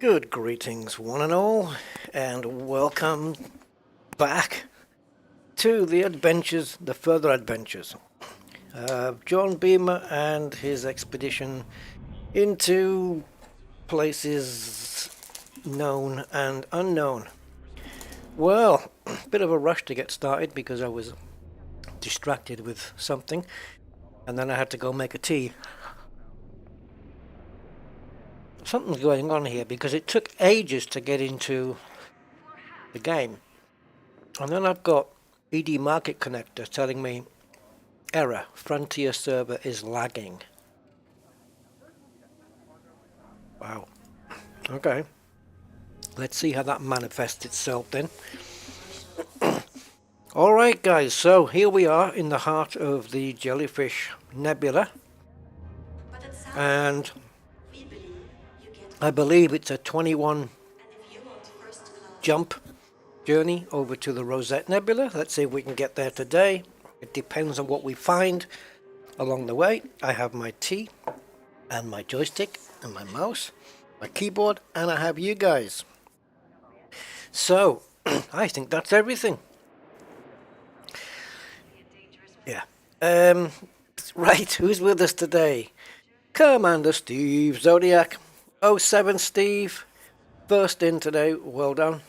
Good greetings, one and all, and welcome back to the adventures, the further adventures of John Beamer and his expedition into places known and unknown. Well, bit of a rush to get started because I was distracted with something, and then I had to go make a tea. Something's going on here because it took ages to get into the game. And then I've got ED Market Connector telling me error, Frontier server is lagging. Wow. Okay. Let's see how that manifests itself then. Alright guys, so here we are in the heart of the Jellyfish Nebula. And I believe it's a 21 jump journey over to the Rosette Nebula. Let's see if we can get there today. It depends on what we find along the way. I have my tea and my joystick and my mouse, my keyboard, and I have you guys. So, I think that's everything. Yeah. Right, who's with us today? Commander Steve Zodiac. 07 Steve, first in today, well done.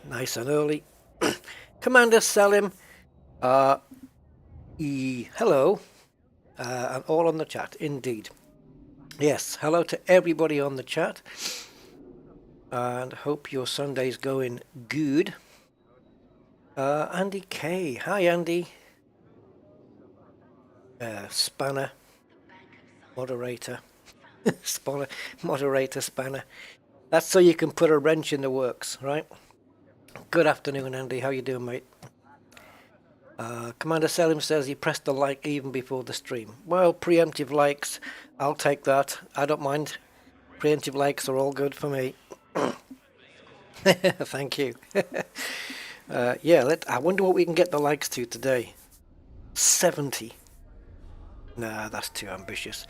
Nice and early. Commander Salim, hello, and all on the chat, indeed. Yes, hello to everybody on the chat, and hope your Sunday's going good. Andy K, hi Andy. Spanner, moderator. Moderator Spanner. That's so you can put a wrench in the works, right? Good afternoon, Andy. How you doing, mate? Commander Selim says he pressed the like even before the stream. Well, preemptive likes, I'll take that. I don't mind. Preemptive likes are all good for me. Thank you. Yeah, I wonder what we can get the likes to today. 70. Nah, that's too ambitious.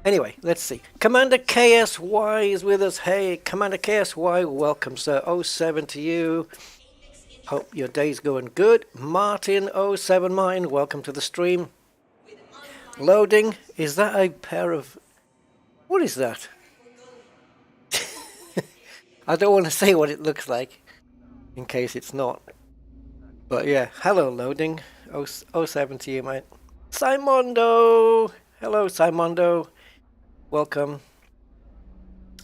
Anyway, let's see. Commander KSY is with us. Hey, Commander KSY, welcome, sir. 07 to you. Hope your day's going good. Martin 07 Martin, welcome to the stream. Loading. Is that a pair of... What is that? I don't want to say what it looks like, in case it's not. But yeah, hello, Loading. 07 to you, mate. Simondo. Hello, Simondo. Welcome.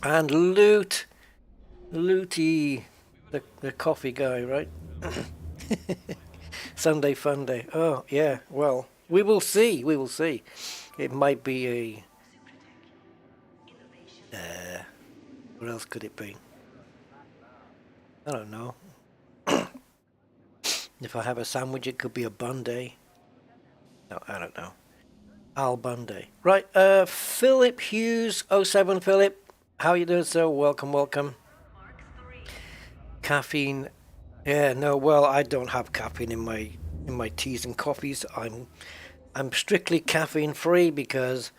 And Looty, the coffee guy, right? Sunday fun day. Oh, yeah, well, we will see, It might be what else could it be? I don't know. If I have a sandwich, it could be a bun day. No, I don't know. Al Bundy. Right, Philip Hughes, 07 Philip. How you doing, sir? Welcome. Caffeine. Yeah, no, well, I don't have caffeine in my teas and coffees. I'm strictly caffeine free because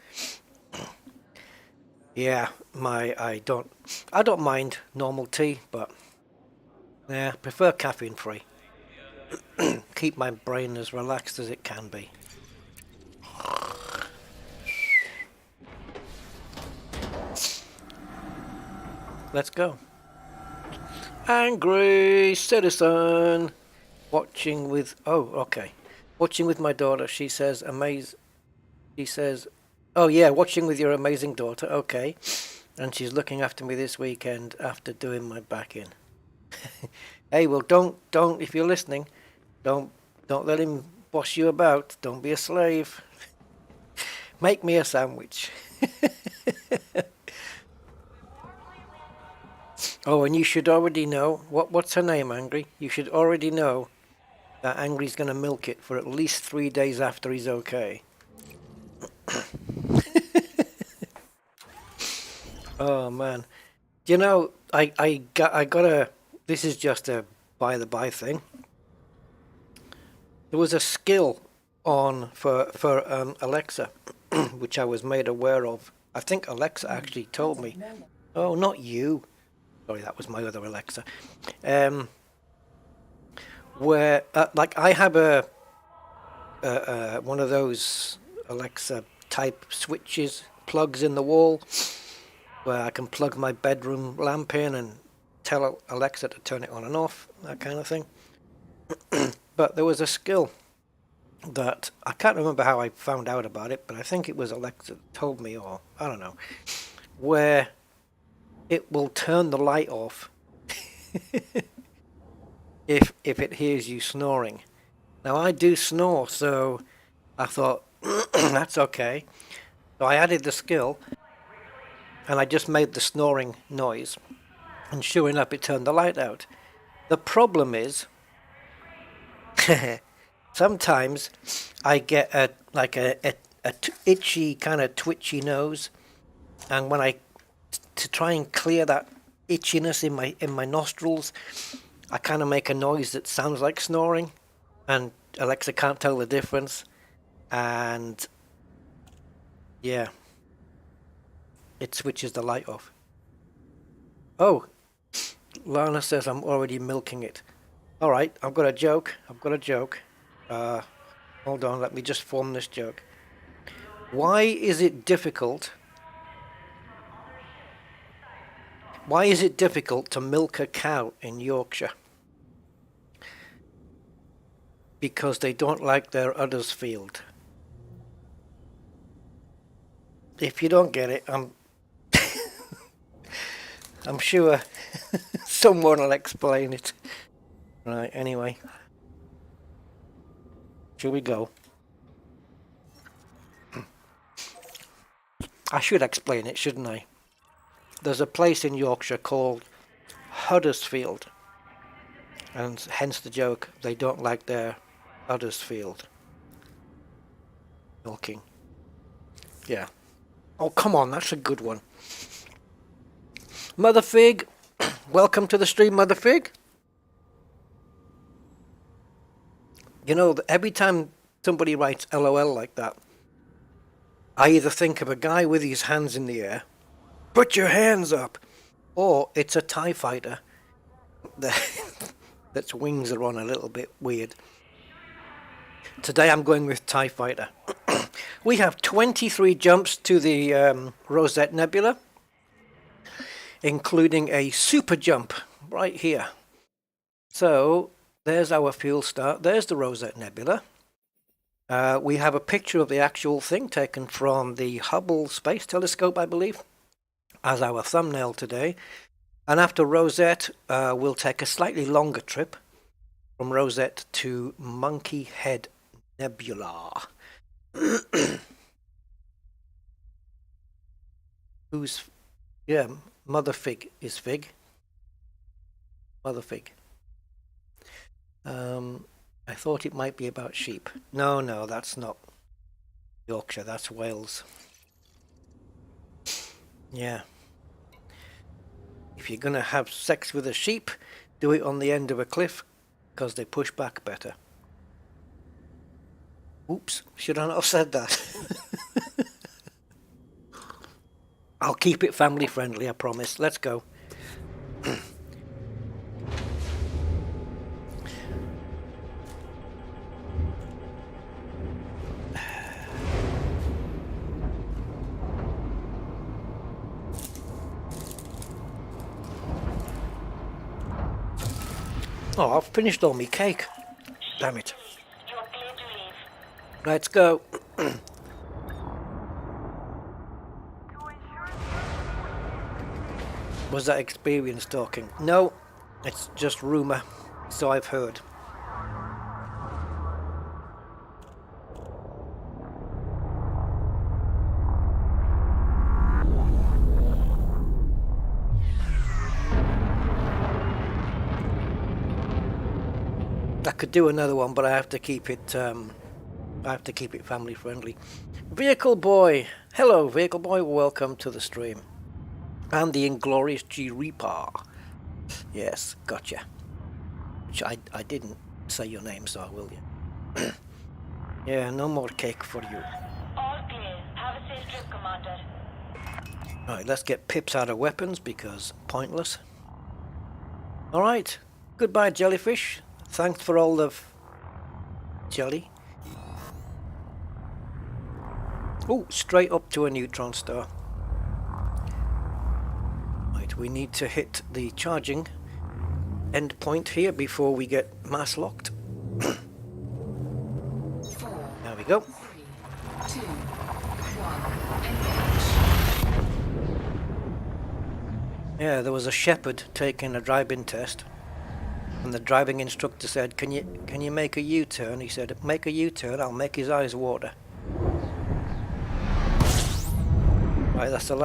yeah, I don't mind normal tea, but yeah, prefer caffeine free. Keep my brain as relaxed as it can be. Let's go. Angry citizen. Watching with... Oh, okay. Watching with my daughter. She says, oh yeah, watching with your amazing daughter. Okay. And she's looking after me this weekend after doing my back in. Hey, well, don't, if you're listening, don't let him boss you about. Don't be a slave. Make me a sandwich. Oh, and you should already know, what's her name, Angry? You should already know that Angry's going to milk it for at least 3 days after he's okay. Oh, man. You know, I got a... This is just a by-the-by thing. There was a skill on for Alexa, which I was made aware of. I think Alexa actually told me. Oh, not you. Sorry, that was my other Alexa. Where like I have a one of those Alexa type switches, plugs in the wall, where I can plug my bedroom lamp in and tell Alexa to turn it on and off, that kind of thing. But there was a skill that I can't remember how I found out about it, but I think it was Alexa that told me, or I don't know, where it will turn the light off if it hears you snoring. Now I do snore, so I thought that's okay. So I added the skill and I just made the snoring noise, and sure enough it turned the light out. The problem is sometimes I get a itchy kind of twitchy nose, and when I to try and clear that itchiness in my nostrils, I kind of make a noise that sounds like snoring, and Alexa can't tell the difference, and yeah, it switches the light off. Oh, Lana says I'm already milking it. All right, I've got a joke. Hold on, let me just form this joke. Why is it difficult to milk a cow in Yorkshire? Because they don't like their udders field. If you don't get it, I'm sure someone will explain it. Right, anyway. Shall we go? I should explain it, shouldn't I? There's a place in Yorkshire called Huddersfield, and hence the joke, they don't like their Huddersfield milking. Yeah. Oh, come on, that's a good one. Mother Fig, welcome to the stream, Mother Fig. You know, every time somebody writes LOL like that, I either think of a guy with his hands in the air, put your hands up, or it's a TIE fighter that's wings are on a little bit weird. Today I'm going with TIE fighter. We have 23 jumps to the Rosette Nebula, including a super jump right here. So there's our fuel start. There's the Rosette Nebula. We have a picture of the actual thing taken from the Hubble Space Telescope, I believe, as our thumbnail today. And after Rosette, we'll take a slightly longer trip from Rosette to Monkey Head Nebula. Yeah, Mother Fig is Fig. Mother Fig. I thought it might be about sheep. No, that's not Yorkshire, that's Wales. Yeah. If you're gonna have sex with a sheep, do it on the end of a cliff, because they push back better. Oops, should I not have said that? I'll keep it family friendly, I promise. Let's go. Oh, I've finished all my cake. Damn it. Let's go. Was that experience talking? No, it's just rumour, so I've heard. I could do another one, but I have to keep it family friendly. Vehicle Boy, hello Vehicle Boy, welcome to the stream. And the Inglorious G Reaper. Yes, gotcha. Which I didn't say your name, so I will, yeah. Yeah, no more cake for you. All clear. Have a safe trip, Commander. Alright, let's get pips out of weapons because pointless. Alright, goodbye Jellyfish. Thanks for all the jelly. Oh, straight up to a neutron star. Right, we need to hit the charging endpoint here before we get mass locked. There we go. 3, 2, 1, engage. Yeah, there was a shepherd taking a drive-in test, and the driving instructor said, "Can you make a U-turn?" He said, "Make a U-turn, I'll make his eyes water." Right, that's the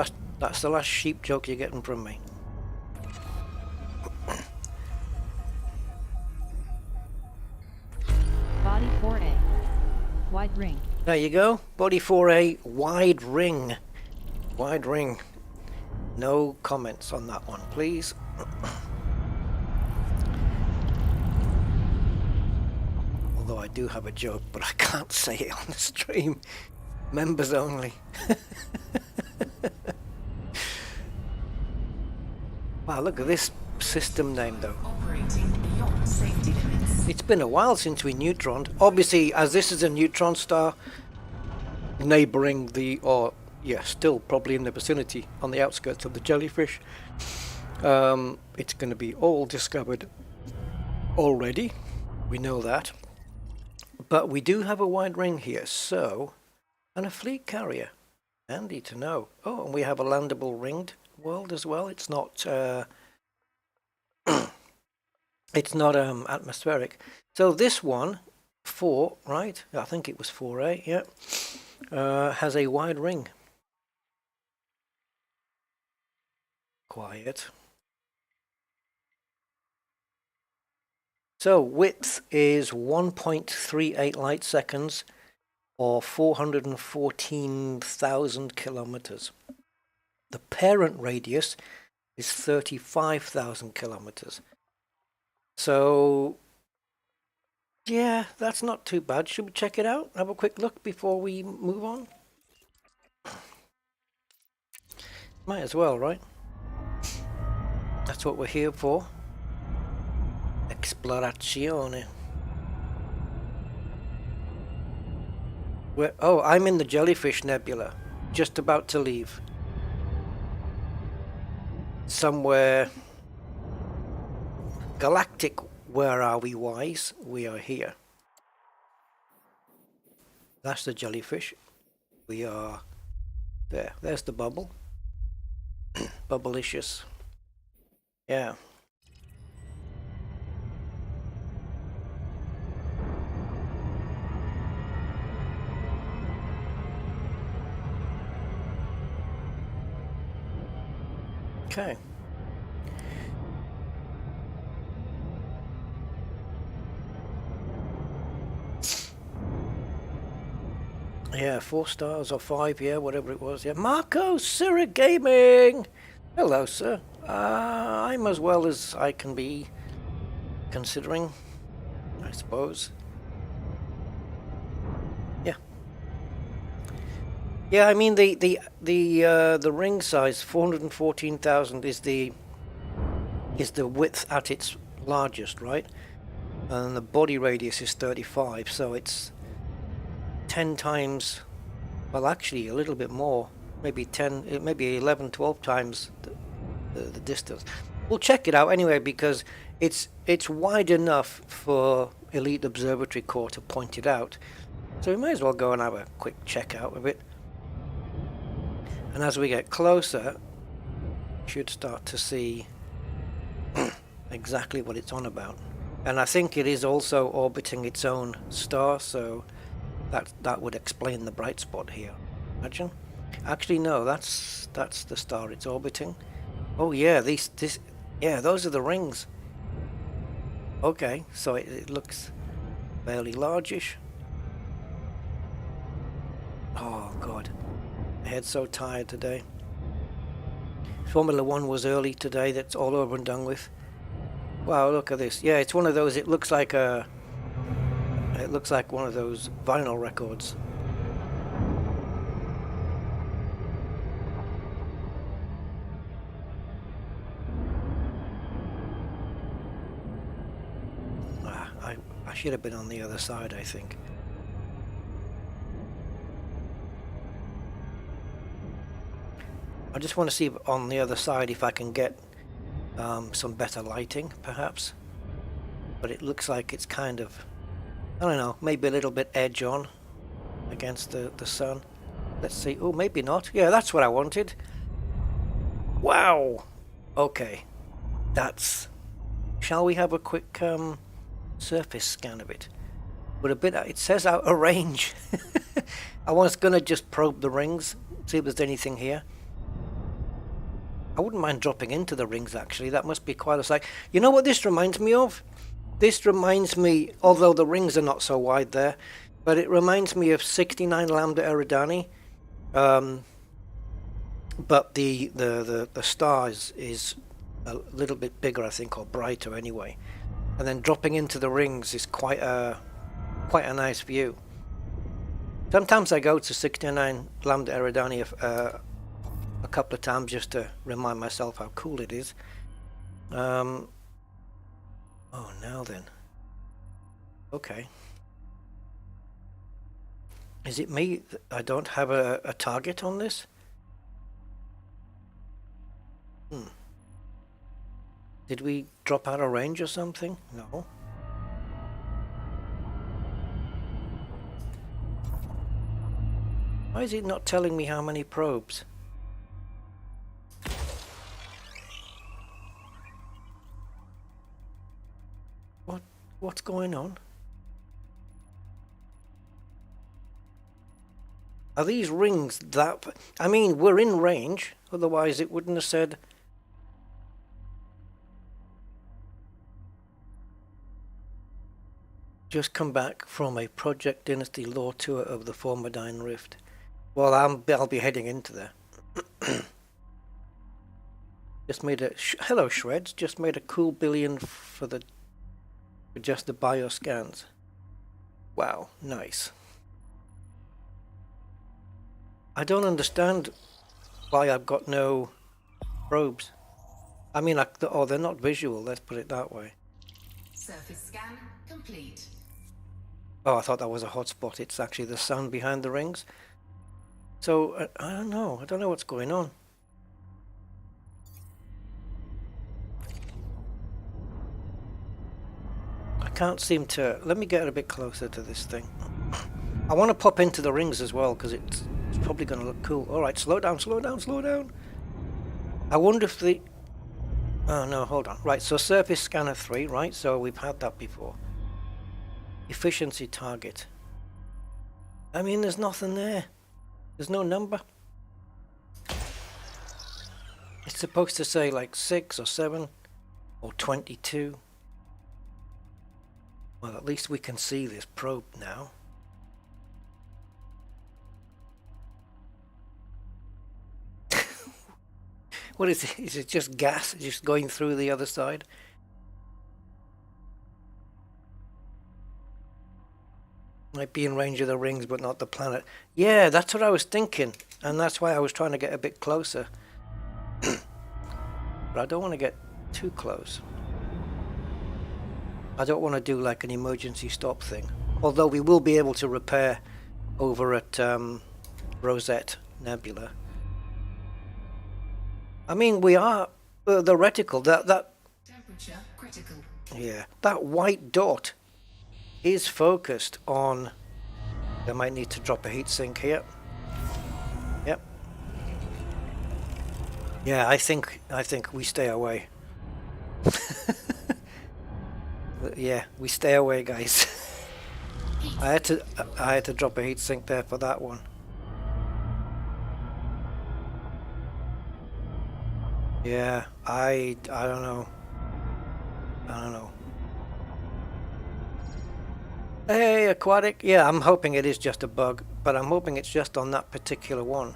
last sheep joke you're getting from me. Body 4A. Wide ring. There you go. Body 4A, wide ring. Wide ring. No comments on that one, please. Although I do have a joke, but I can't say it on the stream. Members only. Wow, look at this system name though. Operating beyond safety limits. It's been a while since we neutroned. Obviously, as this is a neutron star, neighbouring the, or yeah, still probably in the vicinity on the outskirts of the Jellyfish, it's going to be all discovered already. We know that. But we do have a wide ring here, so, and a fleet carrier. Handy to know. Oh, and we have a landable ringed world as well. It's not it's not atmospheric. So this one, 4, right? I think it was 4A, yeah. Has a wide ring. Quiet. So width is 1.38 light seconds, or 414,000 kilometers. The parent radius is 35,000 kilometers. So, yeah, that's not too bad. Should we check it out? Have a quick look before we move on? Might as well, right? That's what we're here for. Explorazione. Oh, I'm in the Jellyfish Nebula. Just about to leave. Somewhere galactic, where are we wise? We are here. That's the Jellyfish. We are there. There's the bubble. Bubblicious. Yeah. Okay. Yeah, 4 stars or 5, yeah, whatever it was. Yeah, Marco Syrah Gaming. Hello, sir. I'm as well as I can be, considering, I suppose. Yeah. Yeah, I mean the ring size 414,000 is the width at its largest, right? And the body radius is 35, so it's 10 times, well, actually a little bit more, maybe 10, maybe 11, 12 times the distance. We'll check it out anyway, because it's wide enough for Elite Observatory Corps to point it out. So we may as well go and have a quick check out of it. And as we get closer, you should start to see exactly what it's on about. And I think it is also orbiting its own star, so that would explain the bright spot here. Imagine. Actually, no, that's the star it's orbiting. Oh yeah, yeah, those are the rings. Okay, so it looks fairly largish. Oh god, my head's so tired today. Formula 1 was early today. That's all over and done with. Wow, look at this. Yeah, it's one of those. It looks like one of those vinyl records. should have been on the other side, I think. I just want to see on the other side if I can get some better lighting, perhaps. But it looks like it's kind of, I don't know, maybe a little bit edge on against the sun. Let's see. Oh, maybe not. Yeah, that's what I wanted. Wow. Okay. That's... Shall we have a quick surface scan of it? But a bit... It says out of range. I was going to just probe the rings, see if there's anything here. I wouldn't mind dropping into the rings, actually. That must be quite a sight. You know what this reminds me of? This reminds me, although the rings are not so wide there, but it reminds me of 69 Lambda Eridani. But the star is a little bit bigger, I think, or brighter anyway. And then dropping into the rings is quite a nice view. Sometimes I go to 69 Lambda Eridani a couple of times just to remind myself how cool it is. Oh, now then. Okay. Is it me? I don't have a target on this? Did we drop out of range or something? No. Why is it not telling me how many probes? What's going on? Are these rings that... I mean, we're in range, otherwise it wouldn't have said... Just come back from a Project Dynasty lore tour of the former Dyne Rift. Well, I'll be heading into there. Just made a... Hello, Shreds. Just made a cool billion for just the bioscans. Wow, nice. I don't understand why I've got no probes. I mean, oh, they're not visual, let's put it that way. Surface scan complete. Oh, I thought that was a hotspot. It's actually the sun behind the rings. So, I don't know. I don't know what's going on. I can't seem to... Let me get a bit closer to this thing. I want to pop into the rings as well, because it's probably going to look cool. Alright, slow down, slow down, slow down. I wonder if the... Oh, no, hold on. Right, so Surface Scanner 3, right? So we've had that before. Efficiency target. I mean, there's nothing there. There's no number. It's supposed to say like 6 or 7 or 22. Well, at least we can see this probe now. What is it? Is it just gas just going through the other side? Might be in range of the rings, but not the planet. Yeah, that's what I was thinking. And that's why I was trying to get a bit closer. But I don't want to get too close. I don't want to do like an emergency stop thing. Although we will be able to repair over at Rosette Nebula. I mean, we are the reticle. That Temperature critical. Yeah, that white dot is focused on... I might need to drop a heatsink here. Yep. Yeah, I think we stay away. Yeah, we stay away, guys. I had to drop a heatsink there for that one. Yeah, I don't know. I don't know. Hey, aquatic. Yeah, I'm hoping it is just a bug, but I'm hoping it's just on that particular one.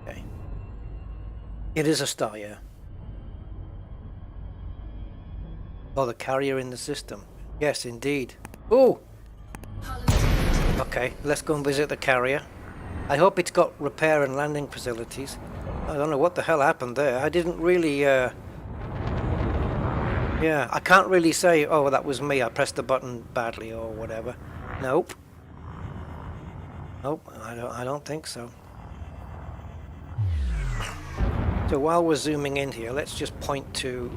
Okay. It is a star, yeah. Oh, the carrier in the system. Yes, indeed. Oh! Okay, let's go and visit the carrier. I hope it's got repair and landing facilities. I don't know what the hell happened there. I didn't really, yeah, I can't really say, oh, that was me, I pressed the button badly or whatever. Nope. Nope, I don't think so. So while we're zooming in here, let's just point to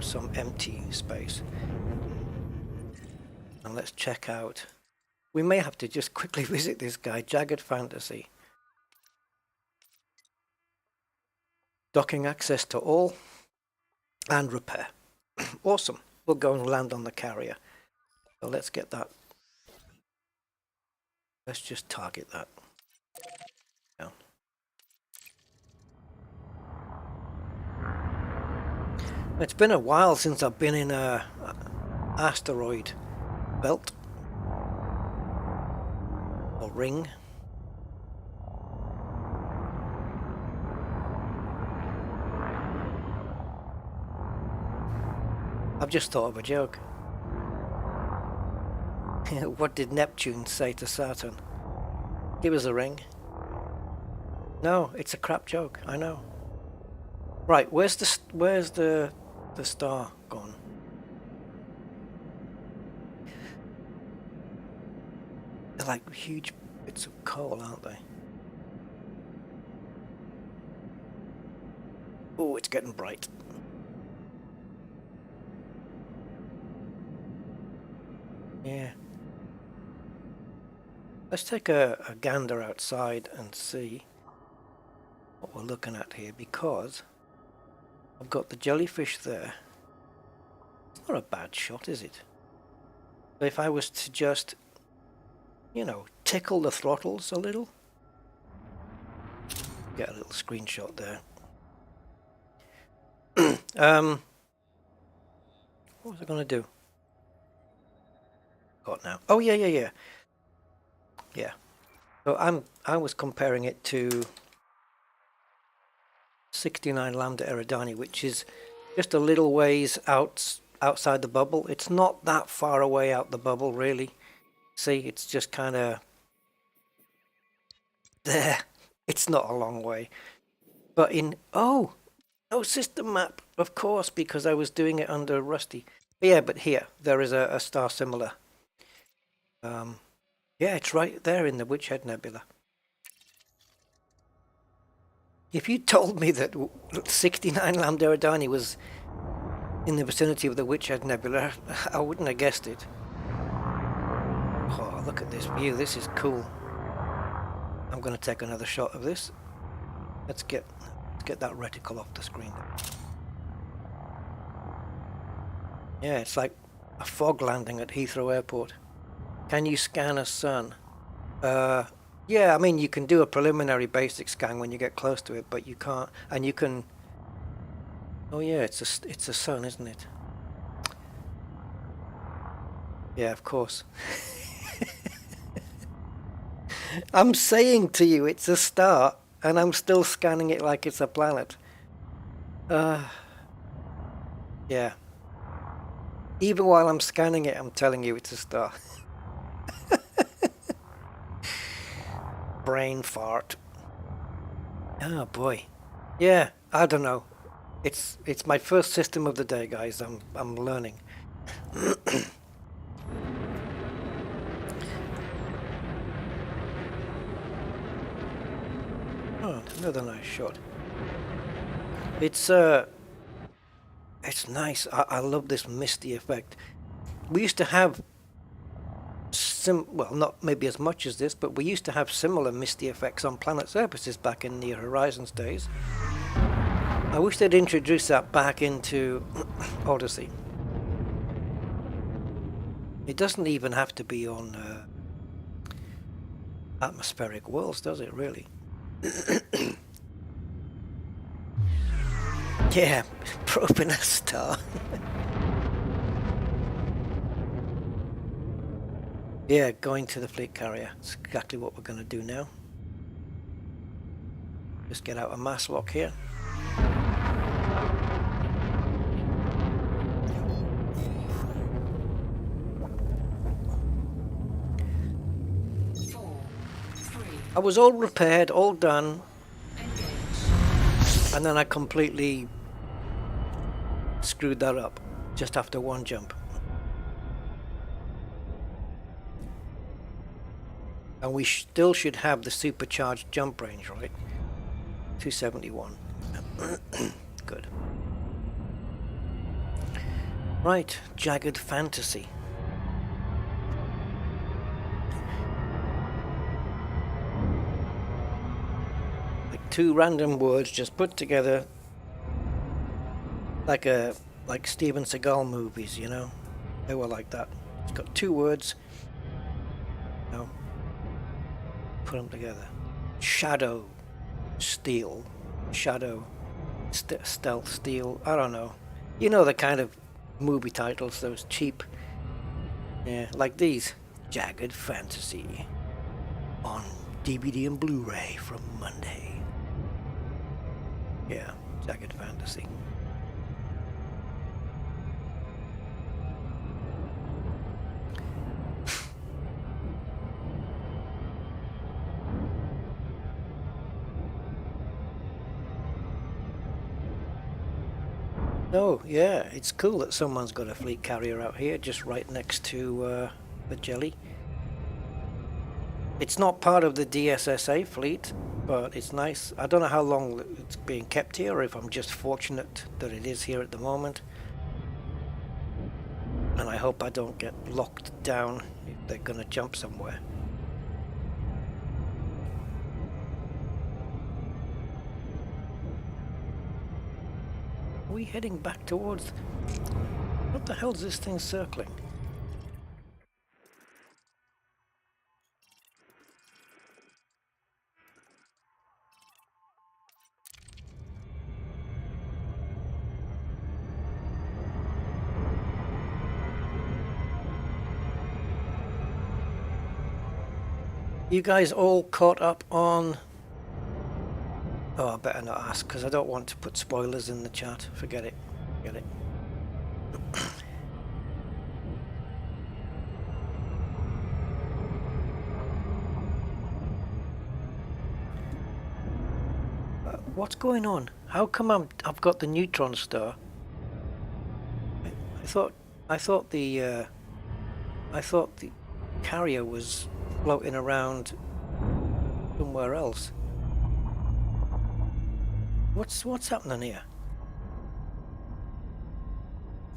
some empty space. And let's check out. We may have to just quickly visit this guy, Jagged Fantasy. Docking access to all and repair. Awesome. We'll go and land on the carrier. So let's get that. Let's just target that. Yeah. It's been a while since I've been in a asteroid belt or ring. I've just thought of a joke. What did Neptune say to Saturn? Give us a ring. No, it's a crap joke. I know. Right, where's the star gone? They're like huge bits of coal, aren't they? Oh, it's getting bright. Yeah. Let's take a gander outside and see what we're looking at here, because I've got the jellyfish there. It's not a bad shot, is it? But if I was to just, you know, tickle the throttles a little, get a little screenshot there. What was I going to do? Got now. Oh yeah. So I was comparing it to 69 Lambda Eridani, which is just a little ways outside the bubble. It's not that far away out the bubble, really. See, it's just kind of there. It's not a long way. But no system map, of course, because I was doing it under Rusty. But yeah, but here there is a star similar. Yeah, it's right there in the Witchhead Nebula. If you told me that 69 Lambda Eridani was in the vicinity of the Witchhead Nebula, I wouldn't have guessed it. Oh, look at this view. This is cool. I'm going to take another shot of this. Let's get that reticle off the screen. Yeah, it's like a fog landing at Heathrow Airport. Can you scan a sun? Yeah, I mean, you can do a preliminary basic scan when you get close to it, but you can't. And you can. Oh yeah, it's a sun, isn't it? Yeah, of course. I'm saying to you, it's a star, and I'm still scanning it like it's a planet. Yeah. Even while I'm scanning it, I'm telling you it's a star. Brain fart. Oh boy. Yeah, I don't know. It's my first system of the day, guys. I'm learning. Oh, another nice shot. It's nice. I love this misty effect. We used to have well, not maybe as much as this, but we used to have similar misty effects on planet surfaces back in Near Horizons days. I wish they'd introduce that back into Odyssey. It doesn't even have to be on atmospheric worlds, does it, really? Yeah, probing a star. Yeah, going to the fleet carrier. That's exactly what we're going to do now. Just get out a mass lock here. I was all repaired, all done, Engage. and then I completely screwed that up just after one jump. And we still should have the supercharged jump range, right? 271. Good. Right, Jagged Fantasy. Like two random words just put together like Steven Seagal movies, you know? They were like that. It's got two words. You know, put them together. Shadow, steel, shadow, stealth, steel. I don't know. You know the kind of movie titles, those cheap. Yeah, like these. Jagged Fantasy on DVD and Blu-ray from Monday. Yeah, Jagged Fantasy. Oh, yeah, it's cool that someone's got a fleet carrier out here just right next to the Jelly. It's not part of the DSSA fleet, but it's nice. I don't know how long it's being kept here, or if I'm just fortunate that it is here at the moment. And I hope I don't get locked down if they're gonna jump somewhere. Are we heading back towards... What the hell is this thing circling? You guys all caught up on... Oh, I better not ask, because I don't want to put spoilers in the chat. Forget it. Forget it. What's going on? How come I've got the Neutron star? I thought the carrier was floating around somewhere else. What's happening here?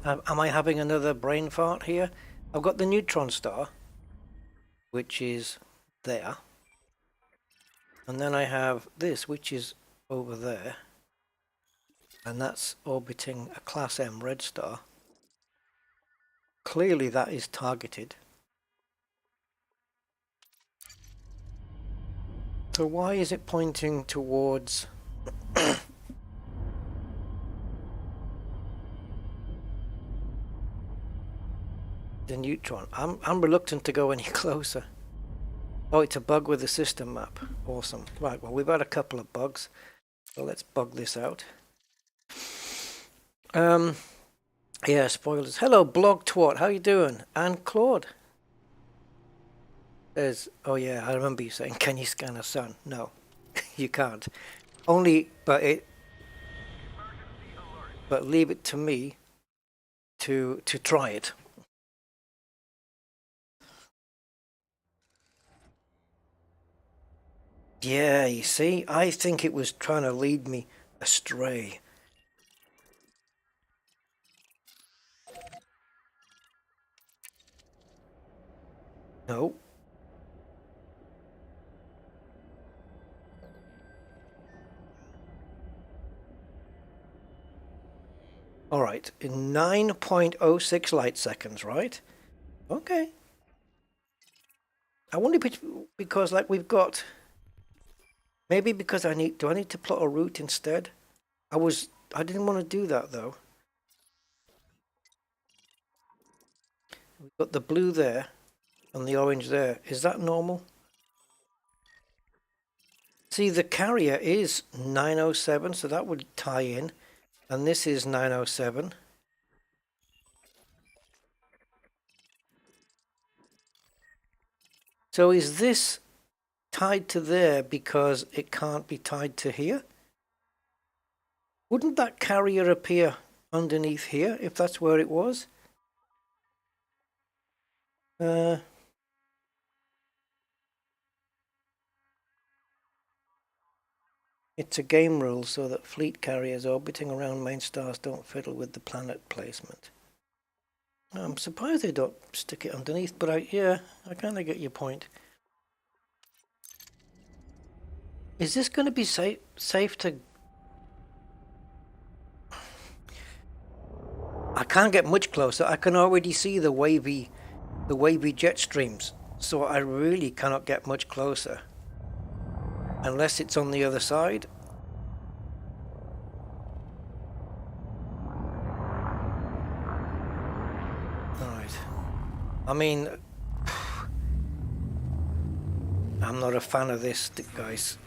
Am I having another brain fart here? I've got the Neutron star, which is there, and then I have this, which is over there, and that's orbiting a Class M red star. Clearly that is targeted. So why is it pointing towards the Neutron? I'm reluctant to go any closer. Oh, it's a bug with the system map. Awesome. Right, well, we've had a couple of bugs, so let's bug this out. Yeah, spoilers. Hello, Blog Twat. How you doing? And Claude. Oh yeah, I remember you saying, can you scan a sun? No, you can't. Only, but leave it to me to try it. Yeah, you see, I think it was trying to lead me astray. No. All right, in 9.06 light seconds, right? Okay. I wonder if it's because, like, we've got... Maybe because do I need to plot a route instead? I didn't want to do that, though. We've got the blue there and the orange there. Is that normal? See, the carrier is 907, so that would tie in. And this is 907. So is this tied to there because it can't be tied to here? Wouldn't that carrier appear underneath here if that's where it was? It's a game rule so that fleet carriers orbiting around main stars don't fiddle with the planet placement. I'm surprised they don't stick it underneath, but yeah, I kind of get your point. Is this going to be safe to... I can't get much closer. I can already see the wavy jet streams, so I really cannot get much closer. Unless it's on the other side. Alright. I mean, I'm not a fan of this, guys.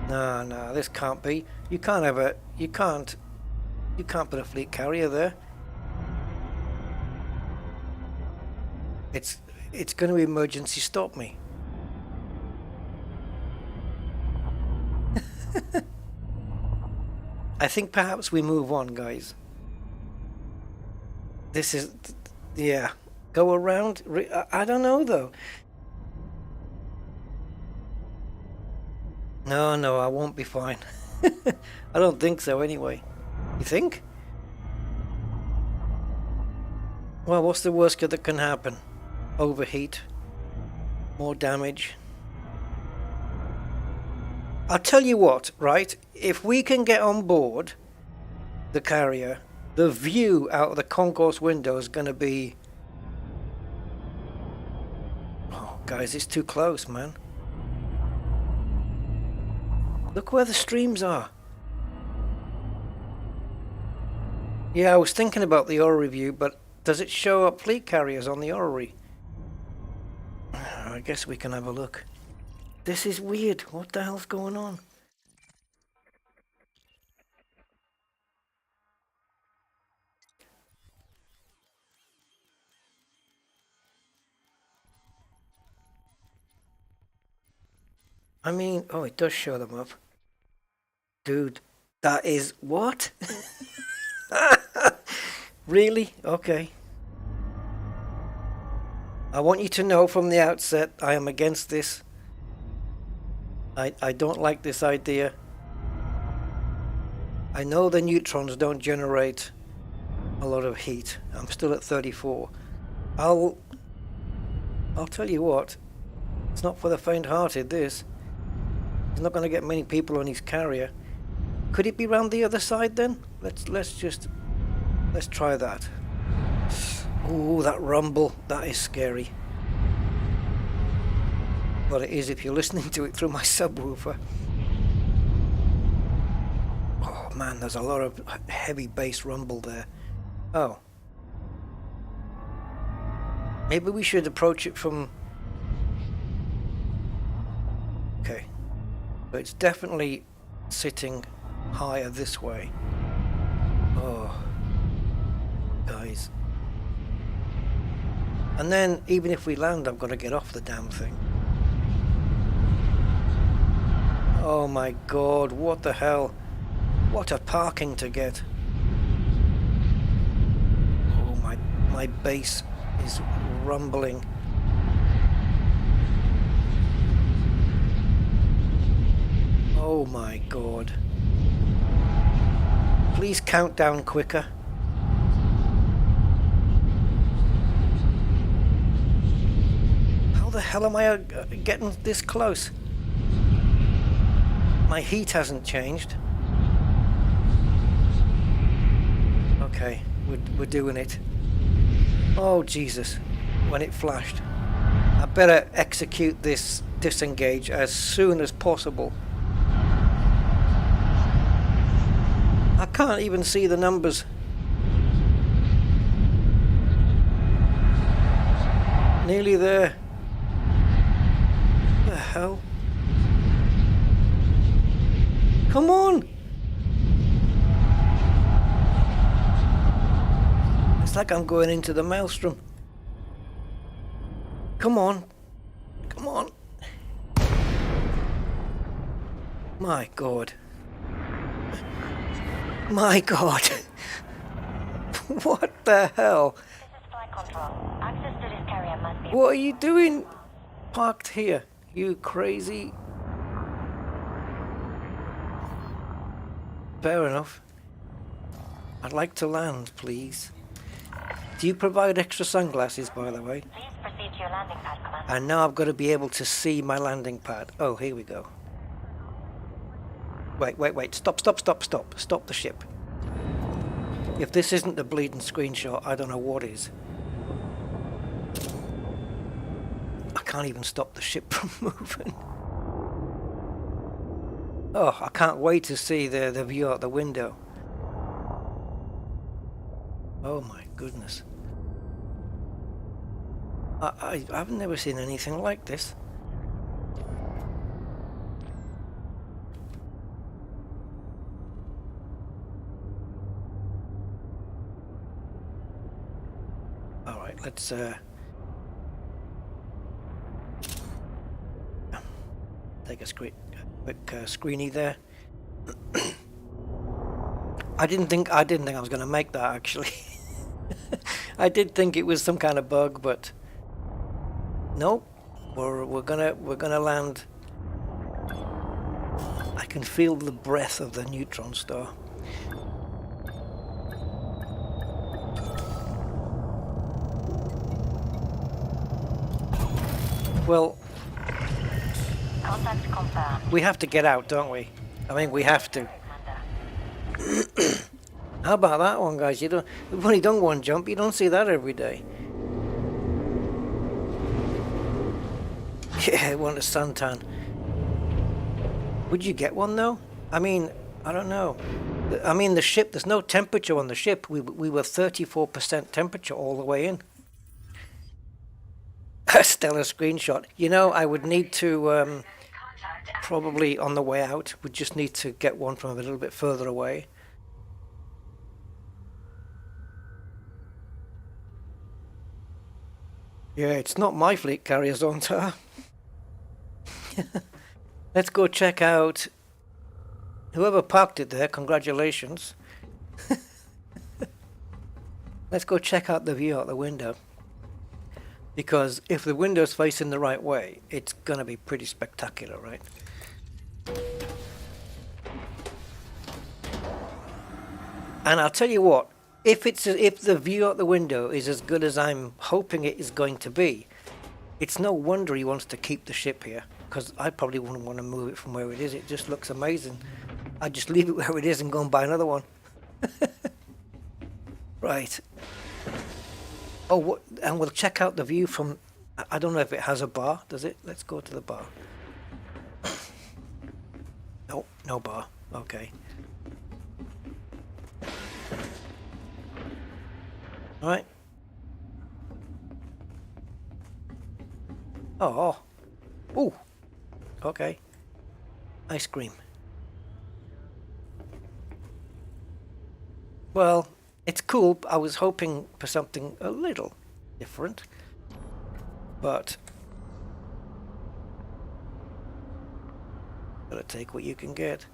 No, this can't be. You can't have a... You can't put a fleet carrier there. It's going to emergency stop me. I think perhaps we move on, guys. This is... Yeah. Go around? I don't know, though. No, I won't be fine. I don't think so, anyway. You think? Well, what's the worst that can happen? Overheat, more damage. I'll tell you what, right? If we can get on board the carrier, the view out of the concourse window is going to be... Oh, guys, it's too close, man. Look where the streams are. Yeah, I was thinking about the orrery view, but does it show up fleet carriers on the orrery? I guess we can have a look. This is weird. What the hell's going on? I mean, oh, it does show them up. Dude, that is what? Really? Okay. I want you to know from the outset, I am against this. I don't like this idea. I know the neutrons don't generate a lot of heat. I'm still at 34. I'll tell you what. It's not for the faint-hearted, this. He's not going to get many people on his carrier. Could it be round the other side then? Let's try that. Ooh, that rumble, that is scary. Well, it is if you're listening to it through my subwoofer. Oh man, there's a lot of heavy bass rumble there. Oh. Maybe we should approach it from... Okay. But it's definitely sitting higher this way. Oh. Guys. And then, even if we land, I've got to get off the damn thing. Oh my god, what the hell? What a parking to get. Oh, my bass is rumbling. Oh my god. Please count down quicker. How the hell am I getting this close? My heat hasn't changed. Okay, we're doing it. Oh Jesus, when it flashed. I better execute this disengage as soon as possible. I can't even see the numbers. Nearly there. What the hell? Come on! Let's It's like I'm going into the maelstrom. Come on. Come on. My God. My God. What the hell? This is flight control. Access to this carrier must be... What are you doing parked here? You crazy... Fair enough. I'd like to land, please. Do you provide extra sunglasses, by the way? Please proceed to your landing pad, Commander. And now I've got to be able to see my landing pad. Oh, here we go. Wait. Stop the ship. If this isn't the bleeding screenshot, I don't know what is. I can't even stop the ship from moving. Oh, I can't wait to see the view out the window. Oh my goodness. I've never seen anything like this. Alright, let's take a quick screeny there. I didn't think I was going to make that, actually. I did think it was some kind of bug, but nope. We're gonna land. I can feel the breath of the neutron star. Well, Contact confirmed. we have to get out, don't we? I mean, we have to. How about that one, guys? We've only done one jump. You don't see that every day. Yeah, I want a suntan. Would you get one though? I mean, I don't know. I mean, the ship. There's no temperature on the ship. We were 34% temperature all the way in. A stellar screenshot. You know, I would need to probably on the way out. We just need to get one from a little bit further away. Yeah, it's not my fleet carrier, Zonta. Let's go check out whoever parked it there. Congratulations. Let's go check out the view out the window. Because if the window's facing the right way, it's going to be pretty spectacular, right? And I'll tell you what, if the view out the window is as good as I'm hoping it is going to be, it's no wonder he wants to keep the ship here, because I probably wouldn't want to move it from where it is. It just looks amazing. I'd just leave it where it is and go and buy another one. Right. Oh, and we'll check out the view from... I don't know if it has a bar, does it? Let's go to the bar. No, no bar. Okay. Alright. Oh. Ooh. Okay. Ice cream. Well, it's cool. I was hoping for something a little different. But gotta take what you can get.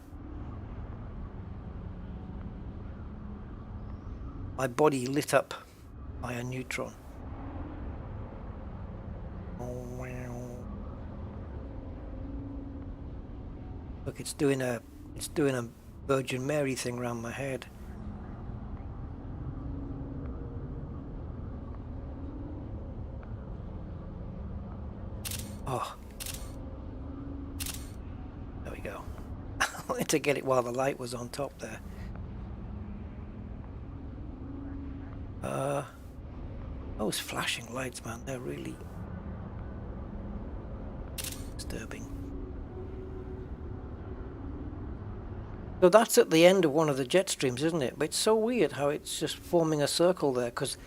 My body lit up by a neutron. Look, it's doing a Virgin Mary thing around my head. Oh. There we go. I wanted to get it while the light was on top there. Those flashing lights, man, they're really disturbing. So that's at the end of one of the jet streams, isn't it? But it's so weird how it's just forming a circle there, because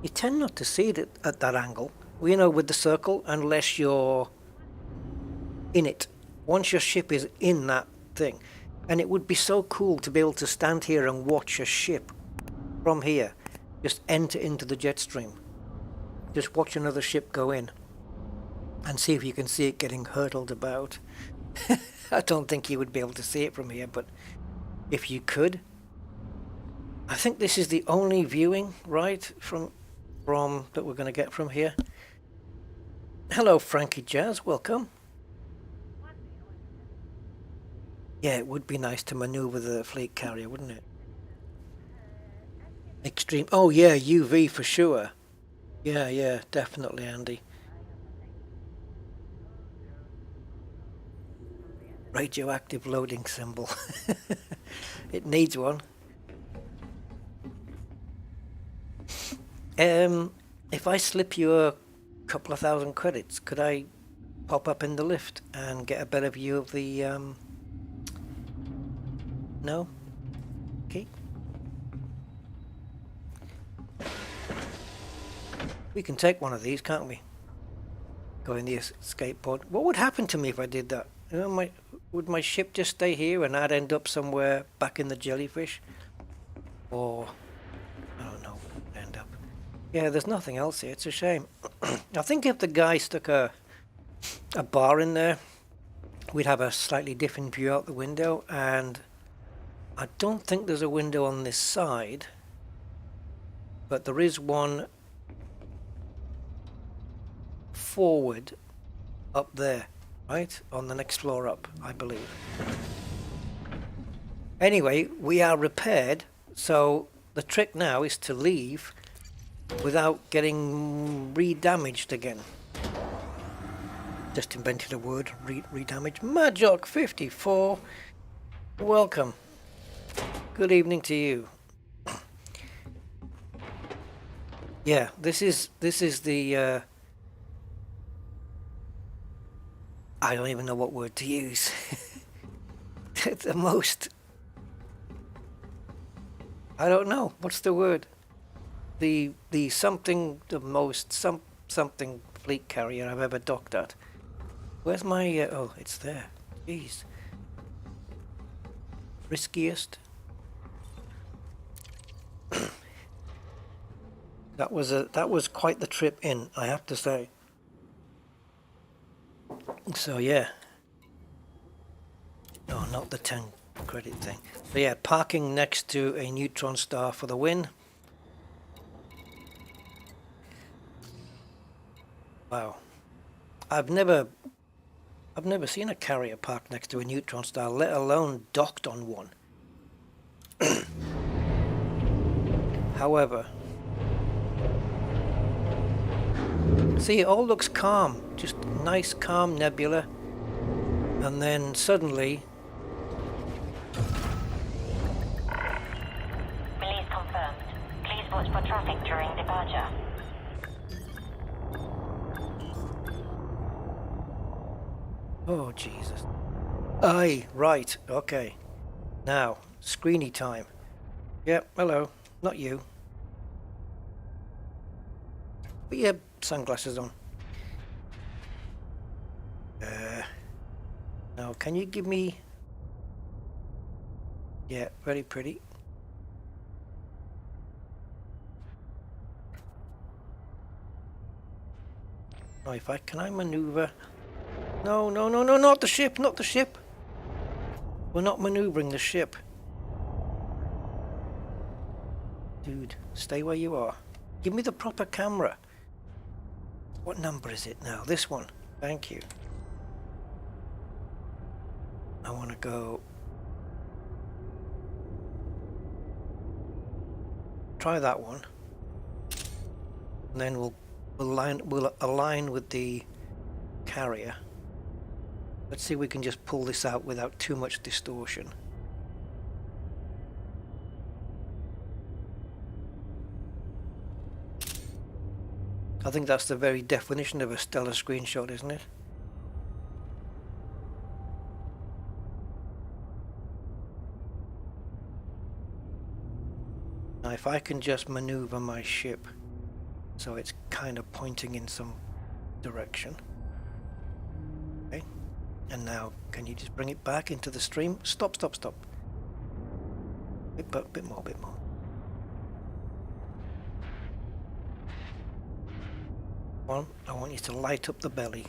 you tend not to see it at that angle, you know, with the circle, unless you're in it. Once your ship is in that thing. And it would be so cool to be able to stand here and watch a ship from here. just enter into the jet stream. Just watch another ship go in and see if you can see it getting hurtled about. I don't think you would be able to see it from here, but if you could. I think this is the only viewing, right, from that we're going to get from here. Hello, Frankie Jazz, welcome. Yeah, it would be nice to maneuver the fleet carrier, wouldn't it? Extreme. Oh yeah, UV for sure. Yeah, definitely, Andy. Radioactive loading symbol. It needs one. If I slip you a couple of thousand credits, could I pop up in the lift and get a better view of the no? Okay. We can take one of these, can't we? Go in the escape pod. What would happen to me if I did that? You know, would my ship just stay here and I'd end up somewhere back in the Jellyfish? Or I don't know, end up. Yeah, there's nothing else here. It's a shame. I think if the guy stuck a bar in there, we'd have a slightly different view out the window, and I don't think there's a window on this side, but there is one forward up there, right? On the next floor up, I believe. Anyway, we are repaired, so the trick now is to leave without getting re-damaged again. Just invented a word, re-damaged. Majok54, welcome. Good evening to you. Yeah, this is the I don't even know what word to use. The most, I don't know, what's the word? The most something fleet carrier I've ever docked at. Where's my oh, it's there. Jeez. Riskiest. That was quite the trip in, I have to say. So yeah. No, not the 10 credit thing. So yeah, parking next to a neutron star for the win. Wow. I've never seen a carrier parked next to a neutron star, let alone docked on one. However, see, it all looks calm, just nice calm nebula, and then suddenly Release confirmed. Please watch for traffic during departure. oh Jesus. Aye, right, okay. Now, screeny time. Yep, hello, not you. Put your sunglasses on. Now, can you give me... Yeah, very pretty. Oh, can I maneuver? No, not the ship, not the ship. We're not maneuvering the ship. Dude, stay where you are. Give me the proper camera. What number is it now? This one. Thank you. I want to go... Try that one. And then we'll align with the carrier. Let's see if we can just pull this out without too much distortion. I think that's the very definition of a stellar screenshot, isn't it? Now if I can just maneuver my ship so it's kind of pointing in some direction. Okay. And now can you just bring it back into the stream? Stop. Bit more. One, I want you to light up the belly.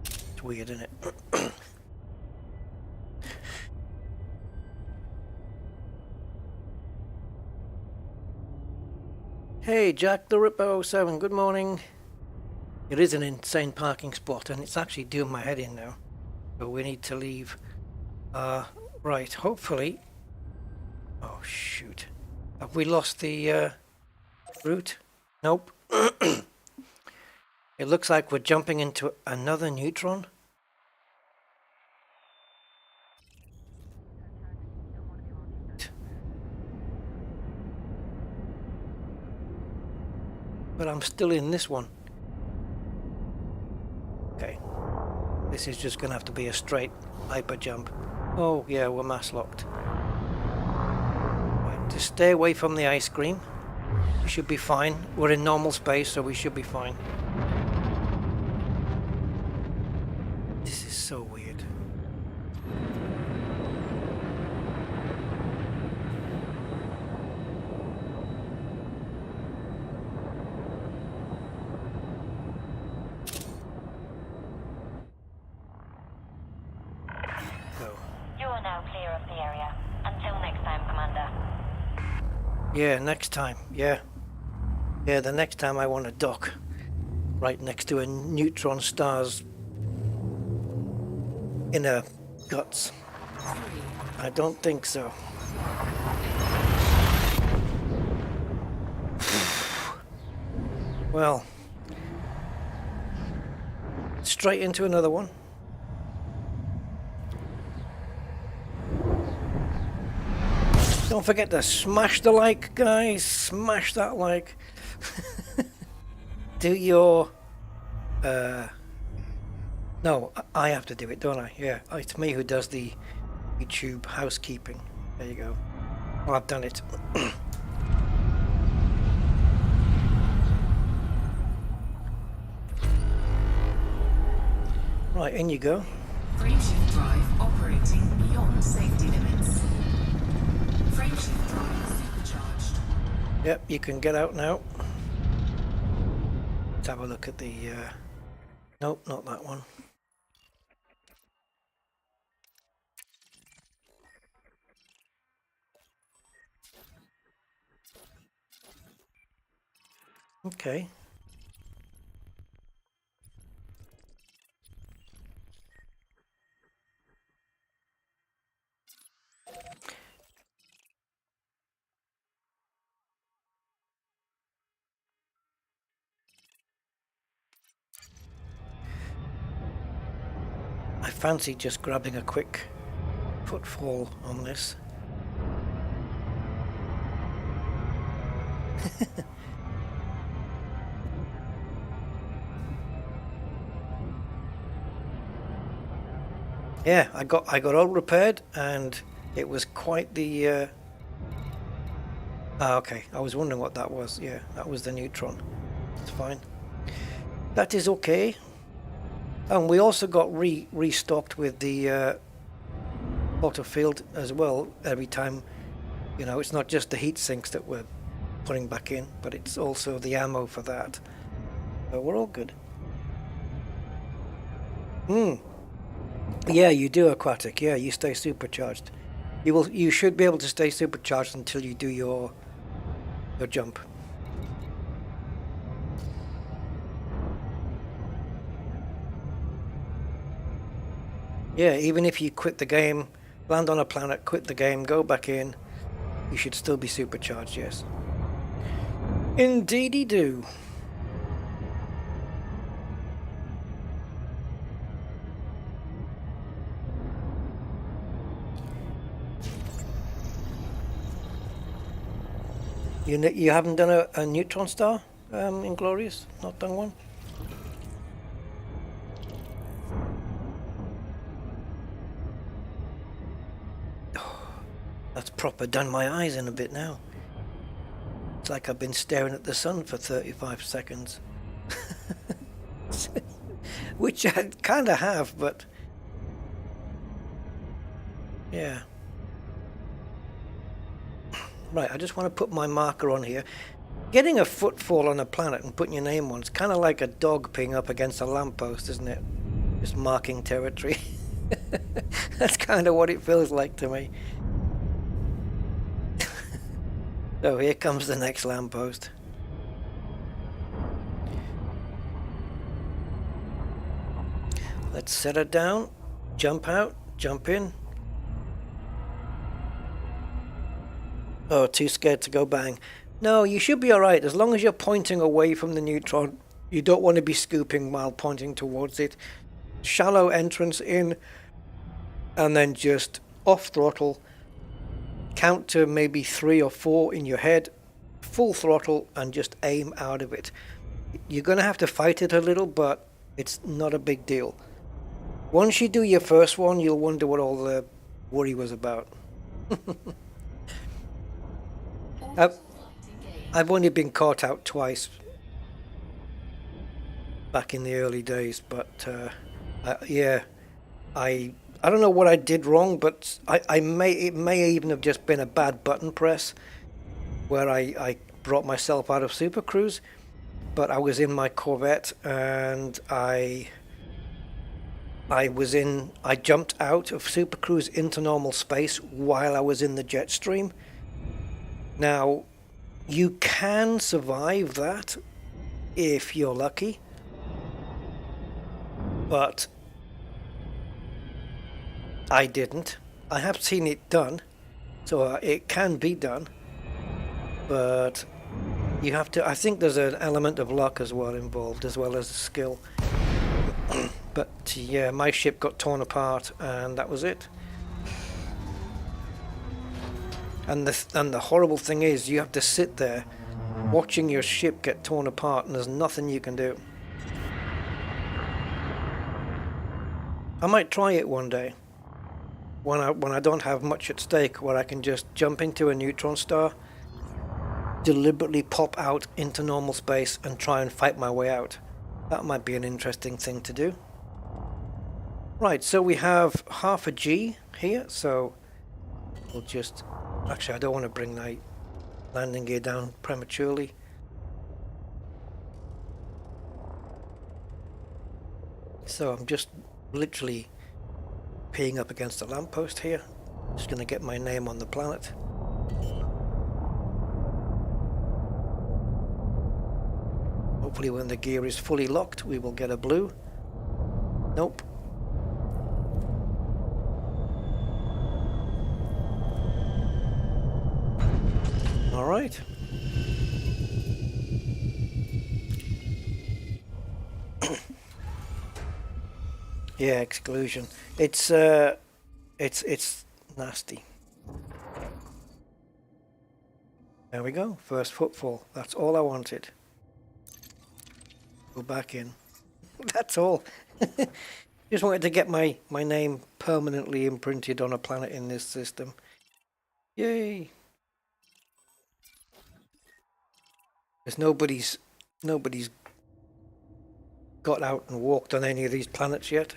It's weird, isn't it? Hey, Jack the Ripper 07, good morning. It is an insane parking spot and it's actually doing my head in now. So we need to leave. Right, hopefully. Oh, shoot. Have we lost the route? Nope. It looks like we're jumping into another Neutron. But I'm still in this one. Okay. This is just going to have to be a straight hyper jump. Oh, yeah, we're mass locked. Right, just stay away from the ice cream. We should be fine. We're in normal space, so we should be fine. This is so weird. You're now clear of the area. Until next time, Commander. Yeah, next time. Yeah. Yeah, the next time I want to dock right next to a neutron star's inner guts. I don't think so. Well, straight into another one. Don't forget to smash the like, guys. Smash that like. Do your... No, I have to do it, don't I? Yeah, it's me who does the YouTube housekeeping. There you go. Well, I've done it. Right, in you go. Frameshift drive operating beyond safety limits. Frameshift drive supercharged. Yep, you can get out now. Let's have a look at the... Nope, not that one. Okay. I fancy just grabbing a quick footfall on this. Yeah, I got all repaired and it was quite the okay, I was wondering what that was. Yeah, that was the Neutron. It's fine. That is okay. And we also got restocked with the auto field as well every time. You know, it's not just the heat sinks that we're putting back in, but it's also the ammo for that. So we're all good. Yeah, you do, Aquatic. Yeah, you stay supercharged. You should be able to stay supercharged until you do your jump. Yeah, even if you quit the game, land on a planet, quit the game, go back in, you should still be supercharged, yes. Indeedy do. You haven't done a Neutron Star, Inglorious? Not done one? That's proper done my eyes in a bit now. It's like I've been staring at the sun for 35 seconds. Which I kind of have, but... Yeah. Right, I just want to put my marker on here. Getting a footfall on a planet and putting your name on is kind of like a dog peeing up against a lamppost, isn't it? Just marking territory. That's kind of what it feels like to me. So here comes the next lamppost. Let's set her down, jump out, jump in. Oh, too scared to go bang. No, you should be alright as long as you're pointing away from the Neutron. You don't want to be scooping while pointing towards it. Shallow entrance in, and then just off throttle. Count to maybe 3 or 4 in your head. Full throttle and just aim out of it. You're going to have to fight it a little, but it's not a big deal. Once you do your first one, you'll wonder what all the worry was about. I've only been caught out twice back in the early days, but yeah, I don't know what I did wrong, but it may even have just been a bad button press where I brought myself out of Super Cruise. But I was in my Corvette and I jumped out of Super Cruise into normal space while I was in the jet stream. Now, you can survive that if you're lucky, but I didn't. I have seen it done, so it can be done, but you have to, I think there's an element of luck as well involved, as well as skill. But yeah, my ship got torn apart and that was it. And the horrible thing is you have to sit there watching your ship get torn apart and there's nothing you can do. I might try it one day when I don't have much at stake, where I can just jump into a neutron star, deliberately pop out into normal space and try and fight my way out. That might be an interesting thing to do. Right, so we have half a G here, so we'll just... Actually, I don't want to bring my landing gear down prematurely. So I'm just literally peeing up against a lamppost here. Just going to get my name on the planet. Hopefully when the gear is fully locked, we will get a blue. Nope. All right. Yeah, exclusion. It's nasty. There we go. First footfall. That's all I wanted. Go back in. That's all. Just wanted to get my name permanently imprinted on a planet in this system. Yay. Because nobody's got out and walked on any of these planets yet.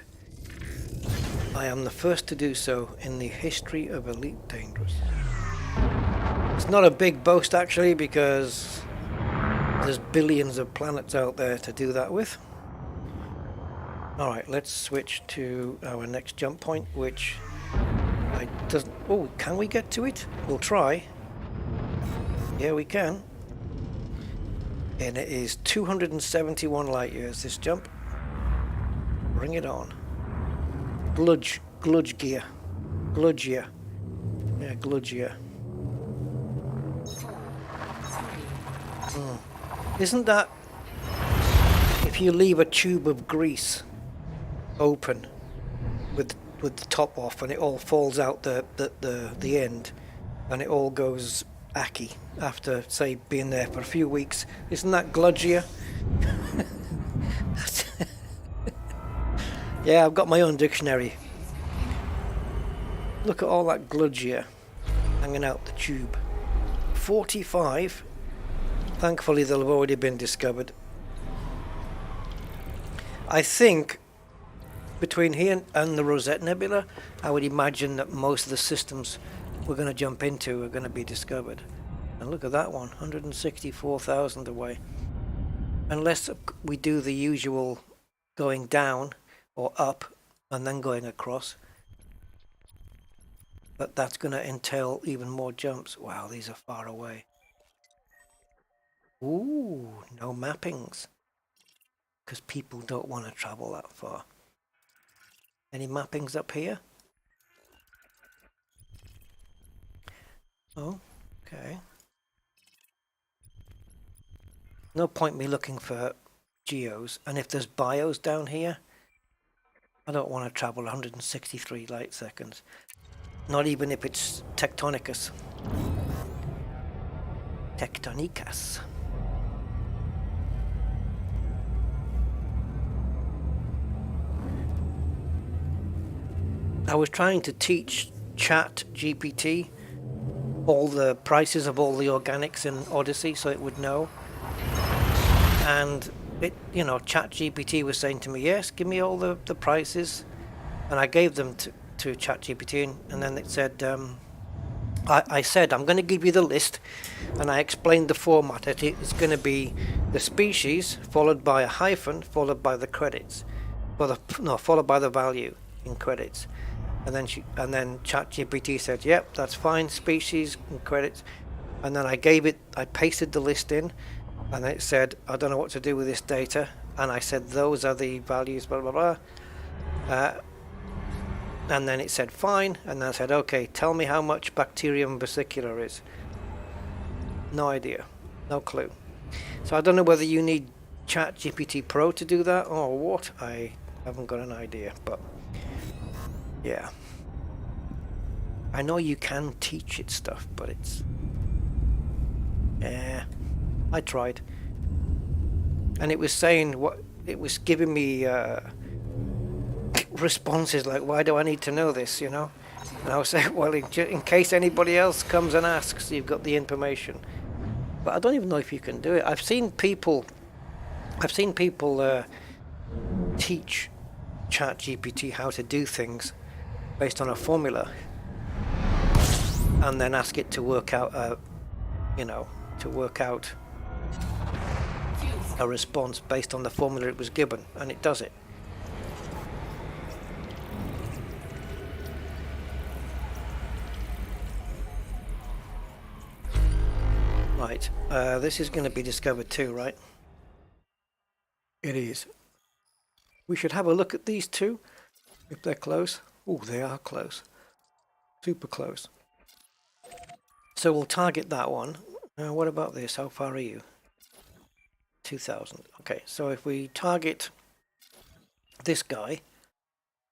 I am the first to do so in the history of Elite Dangerous. It's not a big boast actually, because there's billions of planets out there to do that with. Alright, let's switch to our next jump point, which I doesn't... Oh, can we get to it? We'll try. Yeah, we can. And it is 271 light years, this jump. Bring it on. Gludge gear. Gludge gear. Yeah, gludge gear. Isn't that... If you leave a tube of grease open with the top off and it all falls out the end and it all goes acky after, say, being there for a few weeks. Isn't that gludgier? Yeah, I've got my own dictionary. Look at all that gludgier hanging out the tube. 45. Thankfully they'll have already been discovered. I think between here and the Rosette Nebula, I would imagine that most of the systems we're going to jump into are going to be discovered. And look at that one, 164,000 away. Unless we do the usual going down or up and then going across. But that's going to entail even more jumps. Wow, these are far away. Ooh, no mappings. Because people don't want to travel that far. Any mappings up here? Oh, okay. No point me looking for geos. And if there's bios down here, I don't want to travel 163 light seconds. Not even if it's Tectonicus. Tectonicus. I was trying to teach Chat GPT all the prices of all the organics in Odyssey so it would know. And it, you know, Chat GPT was saying to me, yes, give me all the prices. And I gave them to Chat GPT, and then it said, I said, I'm going to give you the list, and I explained the format. It's going to be the species, followed by a hyphen, followed by the credits, followed by the value in credits. And then ChatGPT said, yep, that's fine, species and credits. And then I pasted the list in, and it said, I don't know what to do with this data. And I said, those are the values, blah, blah, blah. And then it said, fine. And then I said, okay, tell me how much bacterium versicolor is. No idea, no clue. So I don't know whether you need ChatGPT Pro to do that or what. I haven't got an idea, but yeah. I know you can teach it stuff, but it's... yeah, I tried. And it was saying it was giving me responses like, why do I need to know this, you know? And I was saying, well, in case anybody else comes and asks, you've got the information. But I don't even know if you can do it. I've seen people teach ChatGPT how to do things based on a formula, and then ask it to work out a response based on the formula it was given, and it does it. Right, this is going to be discovered too, right? It is. We should have a look at these two, if they're close. Oh, they are close. Super close. So we'll target that one. What about this? How far are you? 2,000. Okay, so if we target this guy,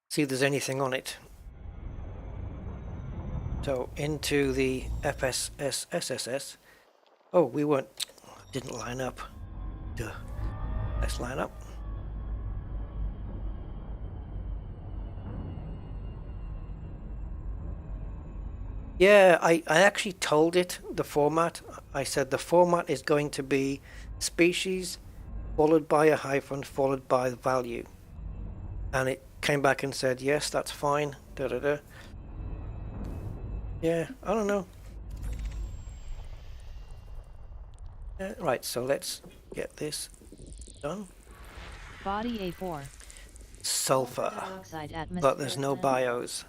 see if there's anything on it. So into the FSSSS. Oh, we didn't line up. Duh. Let's line up. Yeah, I actually told it the format. I said the format is going to be species, followed by a hyphen, followed by the value. And it came back and said, yes, that's fine. Da da da. Yeah, I don't know. Right, so let's get this done. Body A4. Sulfur. But there's no bios.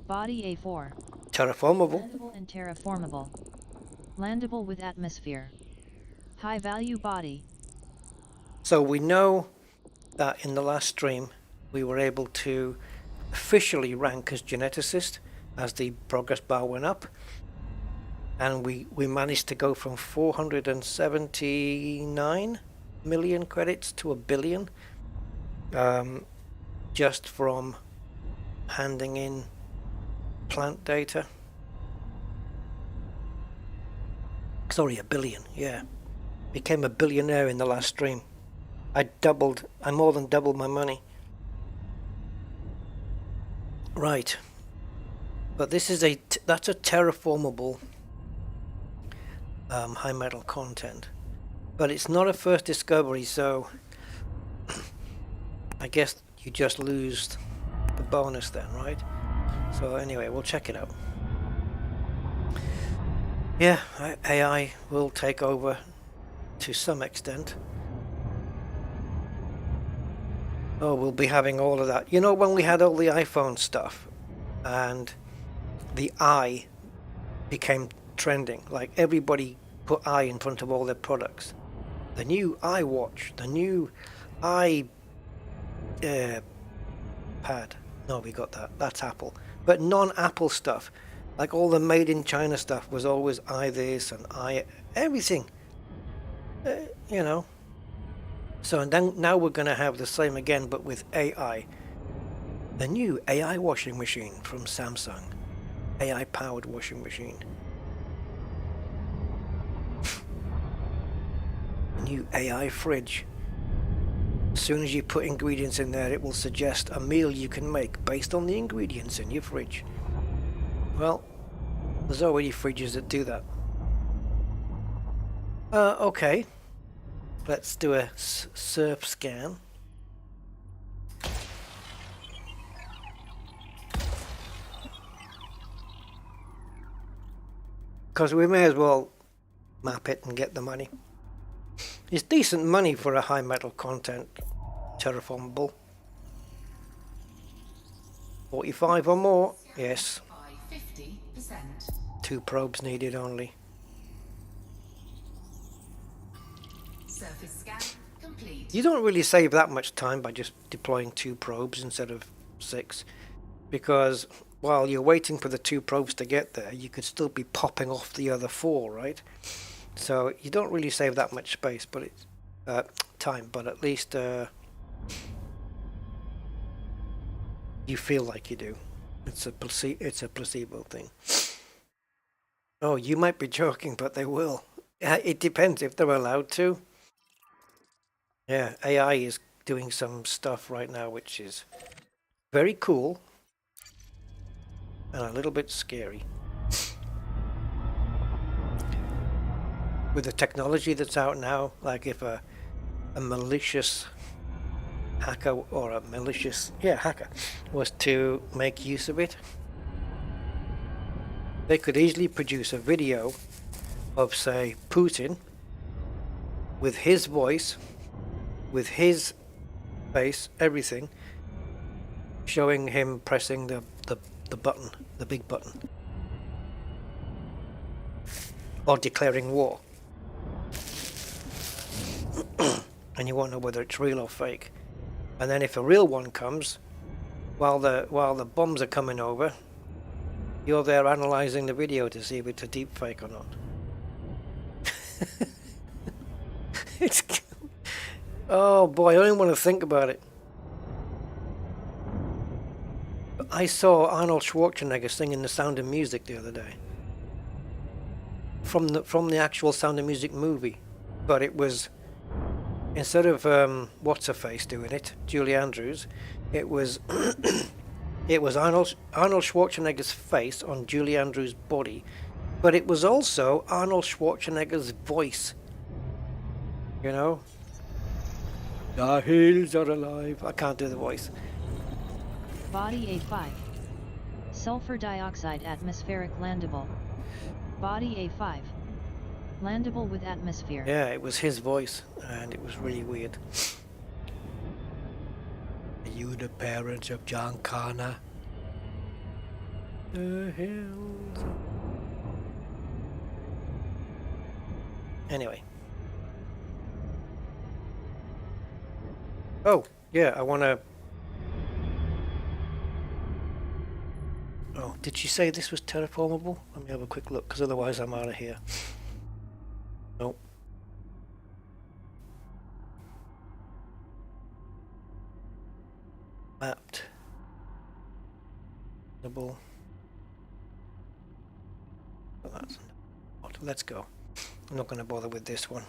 Body A4. Terraformable. Landable and terraformable. Landable with atmosphere. High value body. So we know that in the last stream we were able to officially rank as geneticist as the progress bar went up, and we managed to go from 479 million credits to 1 billion, just from handing in plant data. Sorry, 1 billion, yeah. Became a billionaire in the last stream. I more than doubled my money. Right. But this is that's a terraformable high metal content. But it's not a first discovery, so I guess you just lose the bonus then, right? So anyway, we'll check it out. Yeah, AI will take over to some extent. Oh, we'll be having all of that. You know, when we had all the iPhone stuff and the eye became trending, like everybody put eye in front of all their products. The new iWatch, the new pad. No, we got that. That's Apple. But non-Apple stuff, like all the made in China stuff, was always I this and I everything. You know. So and then now we're going to have the same again, but with AI. The new AI washing machine from Samsung. AI powered washing machine. New AI fridge. As soon as you put ingredients in there, it will suggest a meal you can make based on the ingredients in your fridge. Well, there's already fridges that do that. Okay. Let's do a surf scan. Because we may as well map it and get the money. It's decent money for a high metal content terraformable. 45 or more, yes. By 50%. 2 probes needed only. Surface scan complete. You don't really save that much time by just deploying 2 probes instead of 6, because while you're waiting for the 2 probes to get there, you could still be popping off the other 4, right? So you don't really save that much space, but it's time. But at least you feel like you do. It's a placebo thing. Oh, you might be joking, but they will. It depends if they're allowed to. Yeah, AI is doing some stuff right now which is very cool and a little bit scary. With the technology that's out now, like if a malicious hacker or a malicious hacker was to make use of it, they could easily produce a video of, say, Putin with his voice, with his face, everything, showing him pressing the button, the big button, or declaring war. And you won't know whether it's real or fake. And then if a real one comes, while the bombs are coming over, you're there analyzing the video to see if it's a deep fake or not. It's oh boy, I don't even want to think about it. I saw Arnold Schwarzenegger singing The Sound of Music the other day. From the actual Sound of Music movie, but it was, instead of what's her face doing it, Julie Andrews, it was it was Arnold Schwarzenegger's face on Julie Andrews' body, but it was also Arnold Schwarzenegger's voice. You know, the hills are alive. I can't do the voice. Body A5. Sulfur dioxide atmospheric landable. Body A5. Landable with atmosphere. Yeah, it was his voice, and it was really weird. Are you the parents of John Connor? The hills. Anyway. Oh, yeah, I want to... Oh, did she say this was terraformable? Let me have a quick look, because otherwise I'm out of here. Nope. Mapped. Double. Oh, that's... Let's go. I'm not going to bother with this one.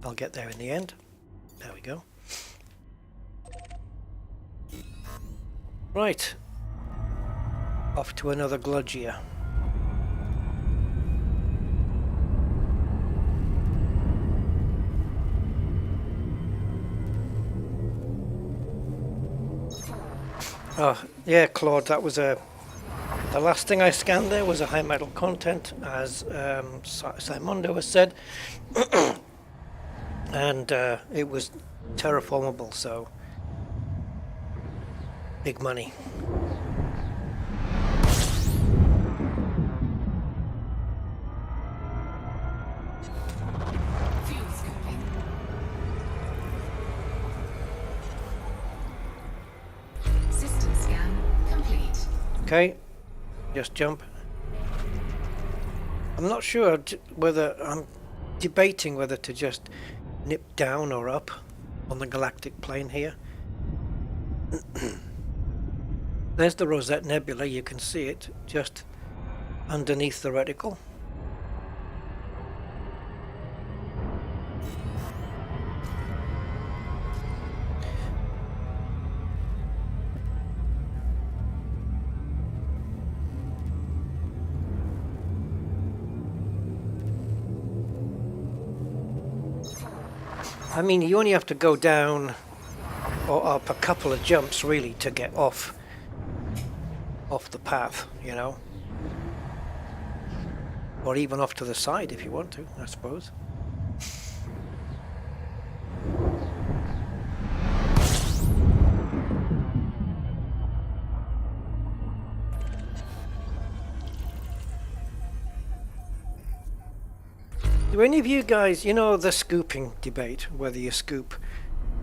I'll get there in the end. There we go. Right. Off to another Gludgia. Oh, yeah, Claude, that was the last thing I scanned there was a high metal content, as Simondo has said. And it was terraformable, so big money. Fuel scooping. System scan complete. Okay, just jump. I'm not sure whether I'm debating whether to just nip down or up on the galactic plane here. There's the Rosette Nebula, you can see it just underneath the reticle. I mean, you only have to go down or up a couple of jumps really to get off the path, you know, or even off to the side if you want to, I suppose. Do any of you guys, you know, the scooping debate, whether you scoop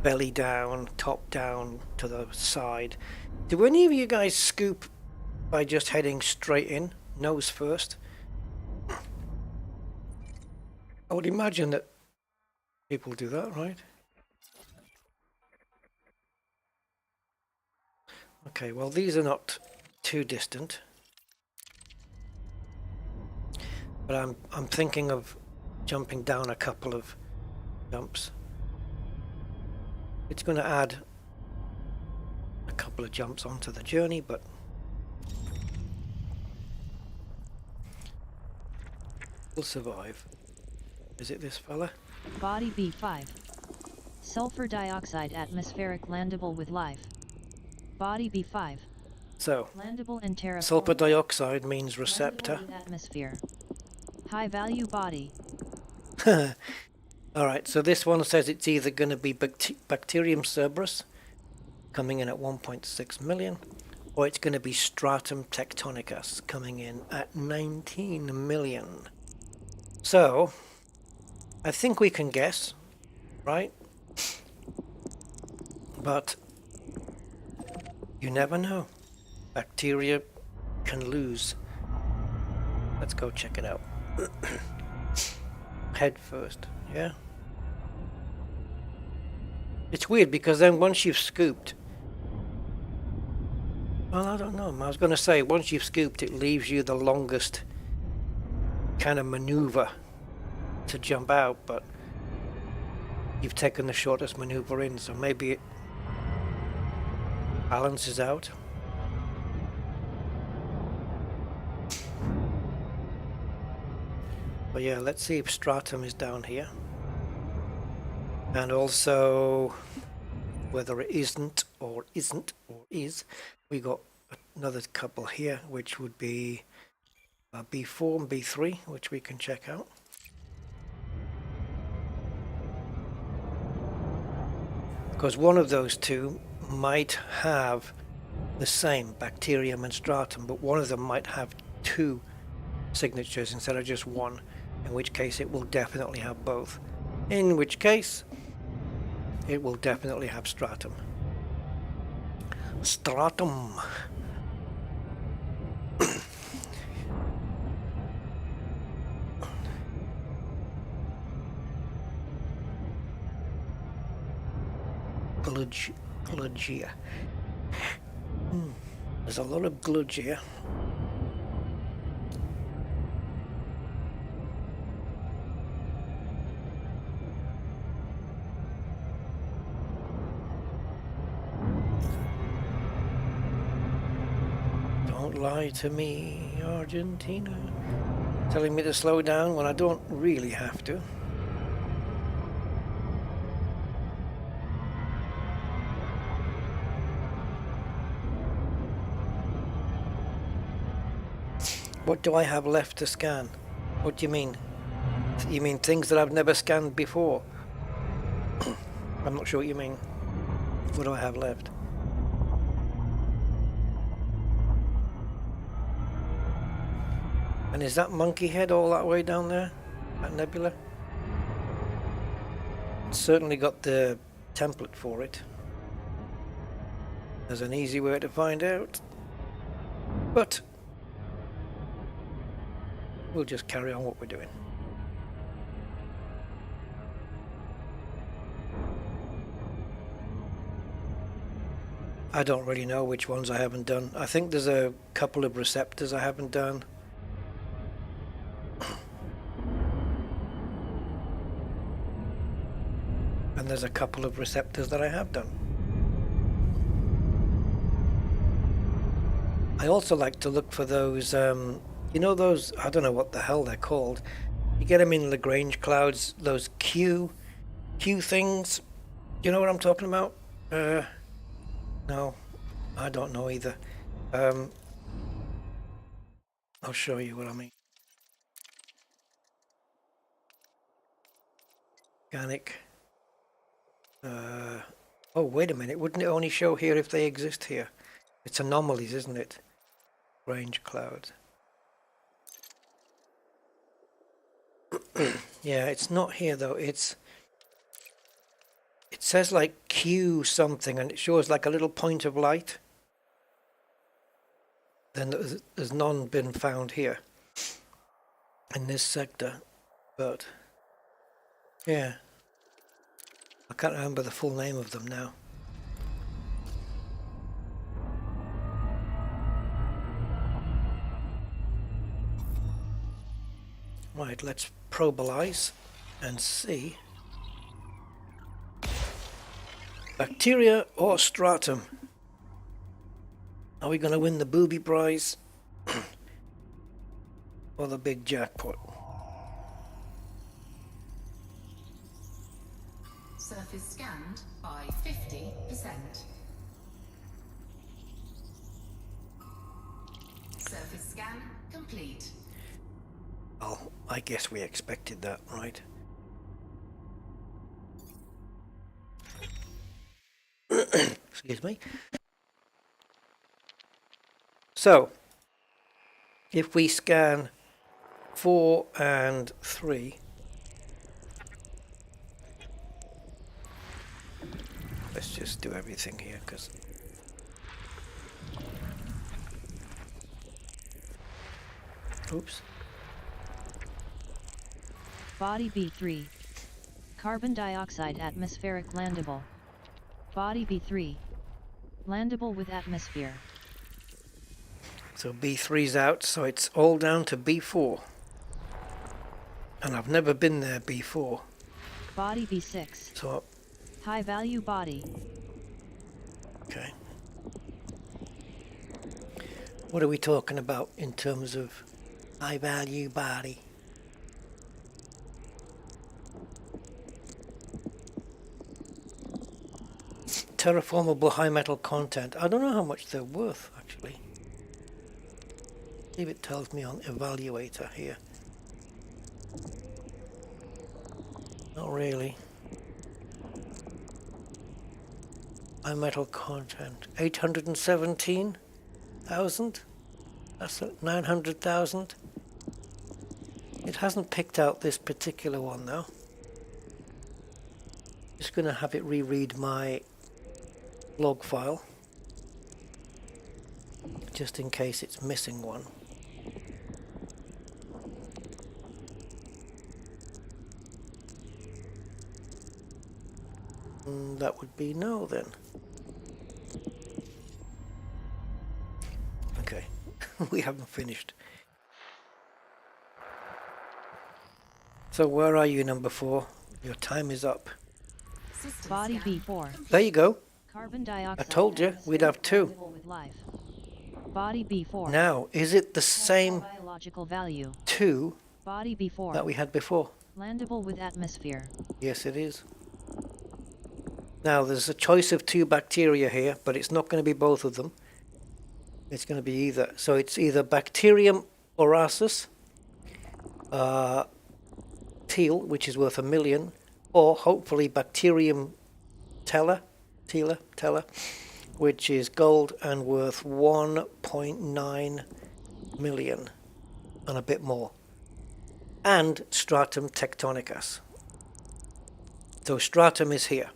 belly down, top down, to the side, do any of you guys scoop by just heading straight in, nose first? I would imagine that people do that, right? Okay, well, these are not too distant, but I'm thinking of jumping down a couple of jumps. It's going to add a couple of jumps onto the journey, but we'll survive. Is it this fella? Body B5. Sulfur dioxide atmospheric landable with life. Body B5. So, Landable and terraformable. sulfur dioxide means receptor. Landable with atmosphere. High value body. Alright, so this one says it's either going to be Bacterium Cerberus, coming in at 1.6 million, or it's going to be Stratum Tectonicus, coming in at 19 million. So, I think we can guess, right? But you never know. Bacteria can lose. Let's go check it out. Head first, yeah? It's weird because then once you've scooped, well, I don't know. I was going to say once you've scooped, it leaves you the longest kind of maneuver to jump out, but you've taken the shortest maneuver in, so maybe it balances out. But yeah, let's see if Stratum is down here. And also whether it isn't or is, we got another couple here, which would be B4 and B3, which we can check out. Because one of those two might have the same bacterium and stratum, but one of them might have two signatures instead of just one, in which case it will definitely have both. In which case, it will definitely have stratum. Stratum. Gludgia. There's a lot of gludgia. Don't lie to me, Argentina. Telling me to slow down when I don't really have to. What do I have left to scan? What do you mean? You mean things that I've never scanned before? I'm not sure what you mean. What do I have left? And is that monkey head all that way down there? That nebula? It's certainly got the template for it. There's an easy way to find out. But we'll just carry on what we're doing. I don't really know which ones I haven't done. I think there's a couple of receptors I haven't done. And there's a couple of receptors that I have done. I also like to look for those, you know those, I don't know what the hell they're called. You get them in Lagrange clouds, those Q things. You know what I'm talking about? No, I don't know either. I'll show you what I mean. Organic. Oh, wait a minute. Wouldn't it only show here if they exist here? It's anomalies, isn't it? Range clouds. Yeah, it's not here though. It says like Q something, and it shows like a little point of light. Then there's none been found here in this sector, but yeah, I can't remember the full name of them now. Right, let's probabilize and see. Bacteria or stratum? Are we going to win the booby prize or the big jackpot? Surface scanned by 50%. Surface scan complete. Well, I guess we expected that, right? Excuse me. So, if we scan 4 and 3, let's just do everything here, because oops. Body B3. Carbon dioxide atmospheric landable. Body B3. Landable with atmosphere. So B3's out, so it's all down to B4. And I've never been there B4. Body B6. So, High value body. okay. What are we talking about in terms of high value body? Terraformable high metal content. I don't know how much they're worth, actually. See if it tells me on evaluator here. Not really. High metal content. 817,000? That's 900,000. It hasn't picked out this particular one though. Just going to have it reread my log file, just in case it's missing one. That would be no then. Okay, we haven't finished. So where are you, number 4? Your time is up. System Body scan B4. There you go. Carbon dioxide. I told you we'd have 2. landable with life. Body B4. Now, is it the same Biological value. 2 Body B4. that we had before? Landable with atmosphere. Yes, it is. Now, there's a choice of 2 bacteria here, but it's not going to be both of them. It's going to be either. So it's either bacterium or Asus Teal, which is worth $1 million, or hopefully Bacterium Teller, which is gold and worth 1.9 million and a bit more, and Stratum Tectonicus. So Stratum is here.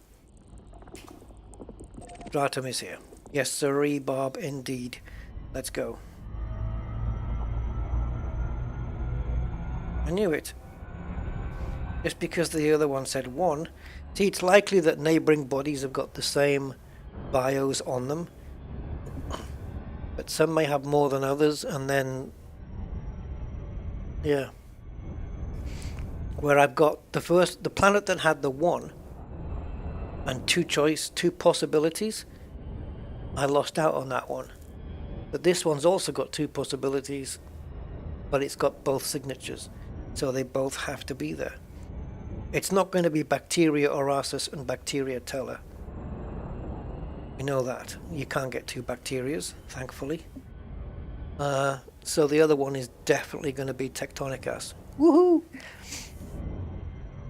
Stratum is here. Yes, sirree, Bob, indeed. Let's go. I knew it. Just because the other one said 1. See, it's likely that neighbouring bodies have got the same bios on them. But some may have more than others, and then... yeah. Where I've got the planet that had the 1 and 2 possibilities, I lost out on that one. But this one's also got 2 possibilities, but it's got both signatures, so they both have to be there. It's not going to be Bacteria Aurasus and Bacteria Teller. You know that. You can't get 2 Bacterias, thankfully. So the other one is definitely going to be Tectonicus. Woohoo!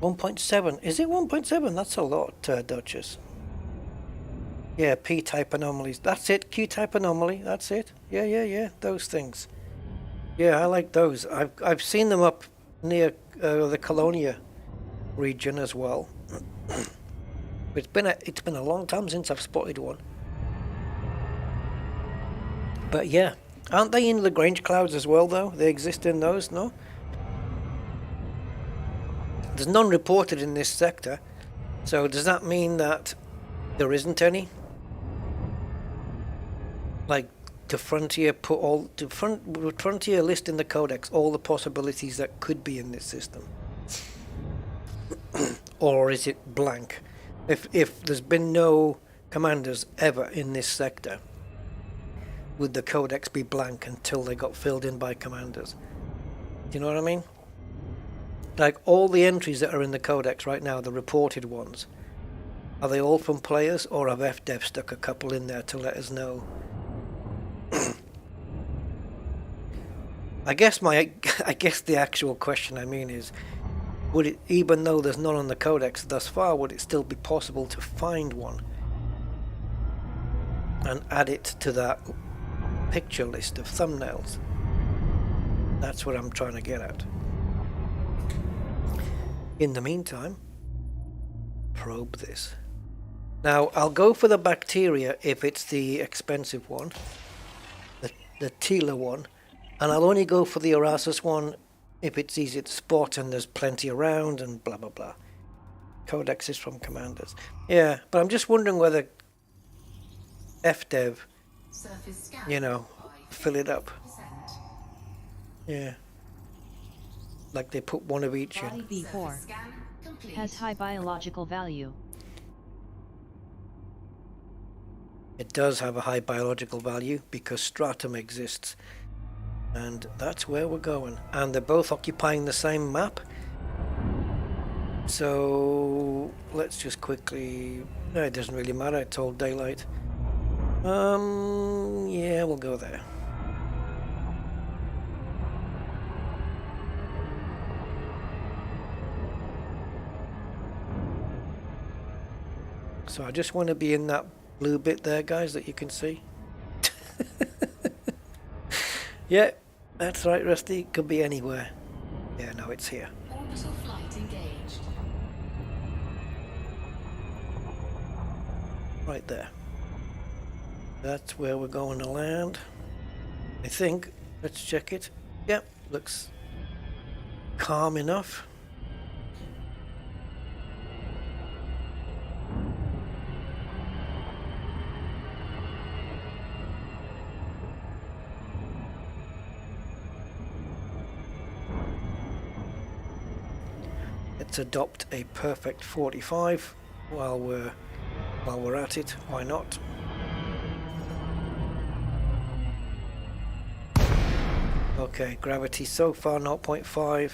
1.7. Is it 1.7? That's a lot, Duchess. Yeah, P-type anomalies. That's it. Q-type anomaly. That's it. Yeah. Those things. Yeah, I like those. I've seen them up near the Colonia region as well. It's been a long time since I've spotted one. But yeah, aren't they in Lagrange clouds as well, though? They exist in those, no? There's none reported in this sector, so does that mean that there isn't any? Like, the Frontier Frontier list in the codex all the possibilities that could be in this system, or is it blank? If there's been no commanders ever in this sector, would the codex be blank until they got filled in by commanders? Do you know what I mean? Like, all the entries that are in the codex right now, the reported ones, are they all from players, or have FDev stuck a couple in there to let us know? I guess the actual question is, would it, even though there's none on the codex thus far, would it still be possible to find one and add it to that picture list of thumbnails? That's what I'm trying to get at. In the meantime, probe this. Now, I'll go for the Bacteria if it's the expensive one, the Tila one, and I'll only go for the Aurasus one if it's easy to spot and there's plenty around and blah blah blah. Codex is from commanders. Yeah, but I'm just wondering whether FDev, fill it up. Yeah. Like they put one of each in. B4 has high biological value. It does have a high biological value because Stratum exists. And that's where we're going. And they're both occupying the same map. So let's just quickly... No, it doesn't really matter, it's all daylight. Yeah, we'll go there. So I just want to be in that blue bit there, guys, that you can see. Yeah, that's right, Rusty. Could be anywhere. Yeah, no, it's here. Orbital flight engaged. Right there. That's where we're going to land. I think. Let's check it. Yep, looks calm enough. Let's adopt a perfect 45 while we're at it. Why not? Okay, gravity so far 0.5.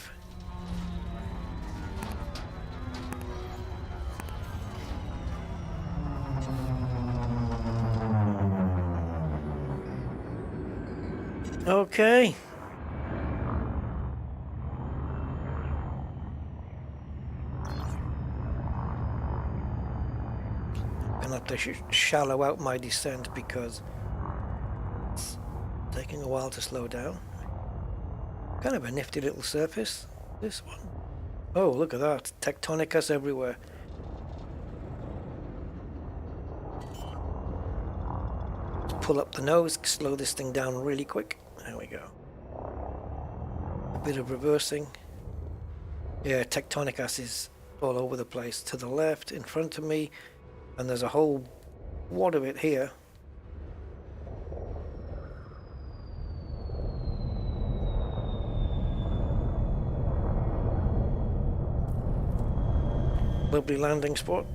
Okay. to shallow out my descent because it's taking a while to slow down. Kind of a nifty little surface, this one. Oh, look at that. Tectonicas everywhere. Let's pull up the nose, slow this thing down really quick. There we go. A bit of reversing. Yeah, Tectonicas is all over the place. To the left, in front of me, and there's a whole wad of it here. Lovely landing spot.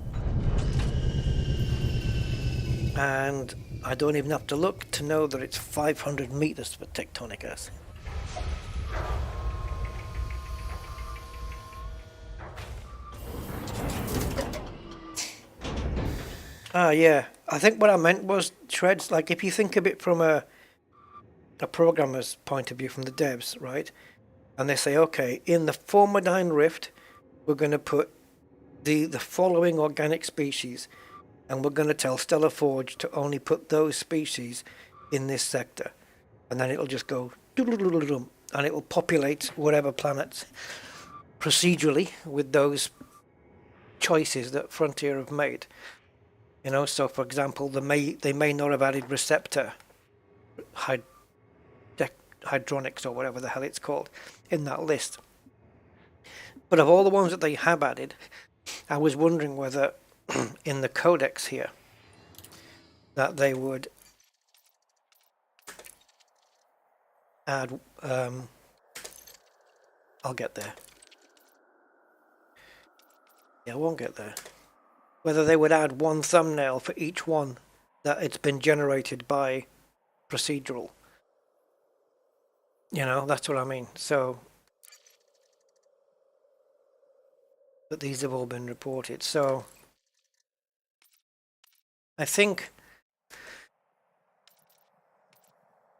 And I don't even have to look to know that it's 500 meters for Tectonicas. Ah, yeah. I think what I meant was shreds. Like if you think of it from a programmer's point of view, from the devs, right? And they say, okay, in the Formidine Rift, we're going to put the following organic species, and we're going to tell Stellar Forge to only put those species in this sector, and then it'll just go and it will populate whatever planets procedurally with those choices that Frontier have made. You know, so for example, they may not have added receptor hydronics or whatever the hell it's called in that list, but of all the ones that they have added, I was wondering whether in the codex here that they would add I'll get there. Yeah, I won't get there. Whether they would add one thumbnail for each one that it's been generated by procedural. You know, that's what I mean. So that these have all been reported. So I think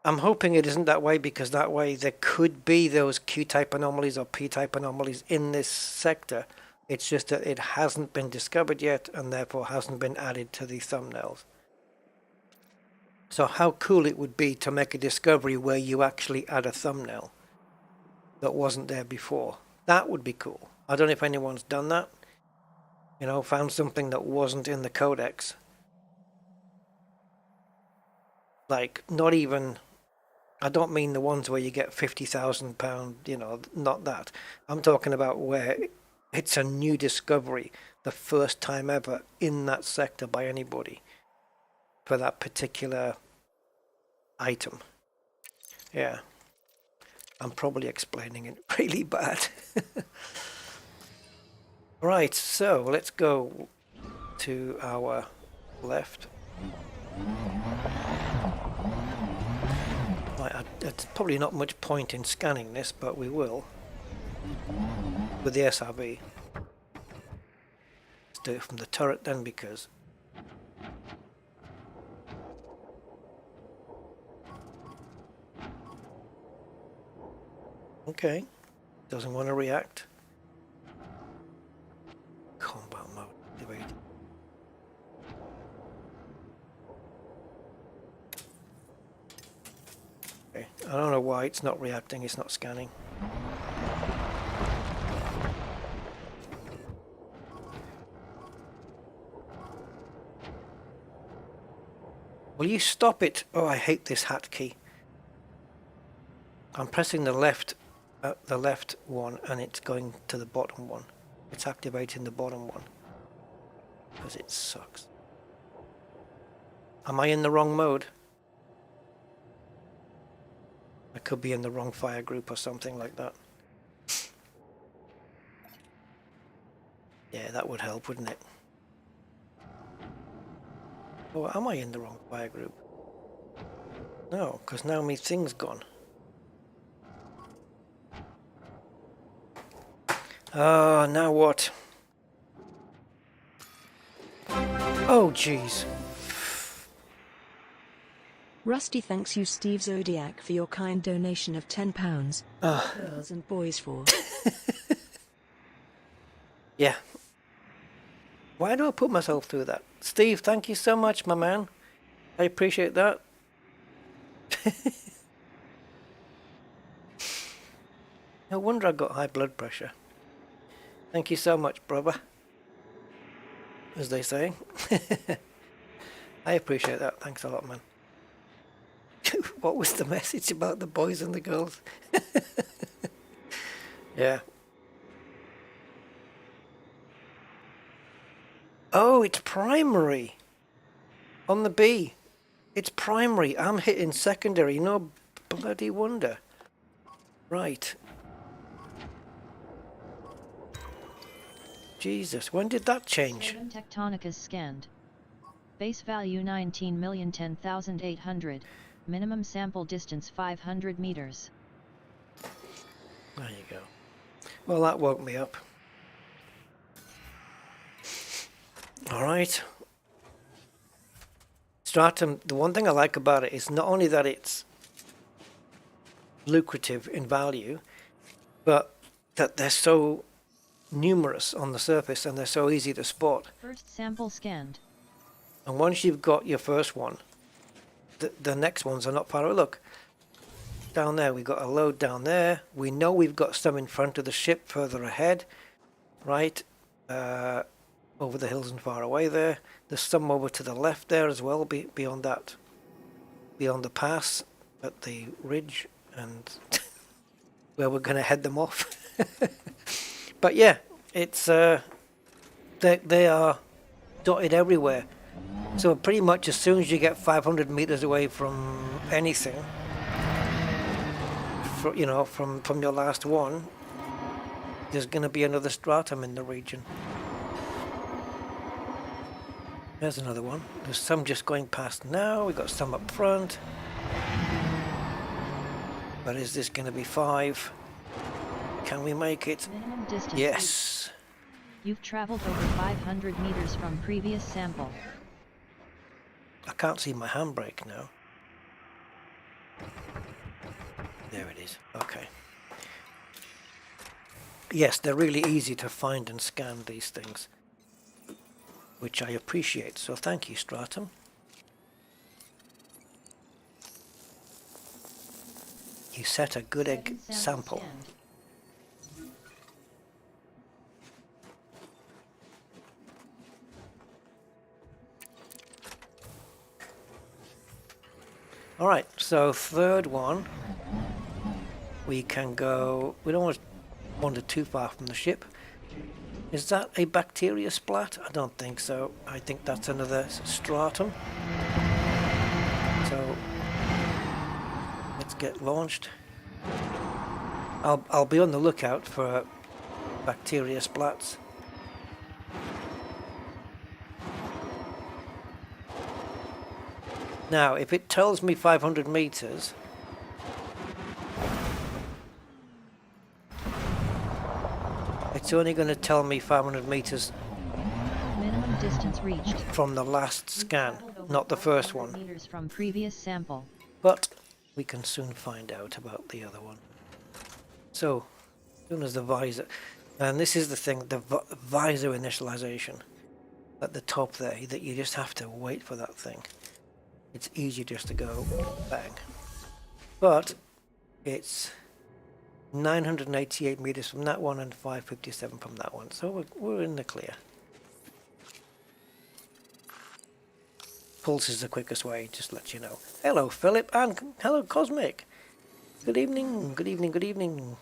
I'm hoping it isn't that way, because that way there could be those Q-type anomalies or P-type anomalies in this sector. It's just that it hasn't been discovered yet and therefore hasn't been added to the thumbnails. So how cool it would be to make a discovery where you actually add a thumbnail that wasn't there before. That would be cool. I don't know if anyone's done that. You know, found something that wasn't in the codex. Like, not even... I don't mean the ones where you get £50,000, you know, not that. I'm talking about where it's a new discovery, the first time ever in that sector by anybody for that particular item. Yeah. I'm probably explaining it really bad. Right, so let's go to our left. Right, there's probably not much point in scanning this, but we will with the SRB. Let's do it from the turret then, because okay, doesn't want to react. Combat mode activated. Okay, I don't know why it's not reacting, it's not scanning. Will you stop it? Oh, I hate this hat key. I'm pressing the left one and it's going to the bottom one. It's activating the bottom one because it sucks. Am I in the wrong mode? I could be in the wrong fire group or something like that. Yeah, that would help, wouldn't it? Oh, am I in the wrong fire group? No, because now my thing's gone. Oh, now what? Oh, jeez. Rusty thanks you, Steve Zodiac, for your kind donation of £10. Girls and boys for. Yeah. Why do I put myself through that? Steve, thank you so much, my man. I appreciate that. No wonder I got high blood pressure. Thank you so much, brother. As they say. I appreciate that. Thanks a lot, man. What was the message about the boys and the girls? Yeah. Oh, it's primary. On the B. It's primary. I'm hitting secondary. No bloody wonder. Right. Jesus, when did that change? Stratum Tectonicus scanned. Base value 19,010,800. Minimum sample distance 500 meters. There you go. Well, that woke me up. Alright. Stratum, the one thing I like about it is not only that it's lucrative in value, but that they're so numerous on the surface and they're so easy to spot. First sample scanned. And once you've got your first one, the next ones are not far away. Look, down there we've got a load down there. We know we've got some in front of the ship further ahead, right? Over the hills and far away there. There's some over to the left there as well, beyond that, beyond the pass at the ridge, and where we're going to head them off. But yeah, it's they are dotted everywhere. So pretty much as soon as you get 500 meters away from anything, you know, from your last one, there's going to be another stratum in the region. There's another one. There's some just going past now. We've got some up front. But is this going to be 5? Can we make it? Minimum distance. Yes. You've traveled over 500 meters from previous sample. I can't see my handbrake now. There it is. Okay. Yes, they're really easy to find and scan, these things, which I appreciate. So thank you, Stratum. You set a good egg sample. Scanned. Alright, so third one, we can go, we don't want to wander too far from the ship. Is that a bacteria splat? I don't think so. I think that's another stratum. So, let's get launched. I'll be on the lookout for bacteria splats. Now, if it tells me 500 meters, it's only going to tell me 500 meters Minimum distance reached. from the last scan, not the first one. Meters from previous sample. But we can soon find out about the other one. So, as soon as the visor, and this is the thing, the visor initialization at the top there, that you just have to wait for that thing. It's easy just to go bang. But it's 988 meters from that one and 557 from that one. So we're in the clear. Pulse is the quickest way, just to let you know. Hello, Philip, and hello, Cosmic. Good evening, good evening, good evening.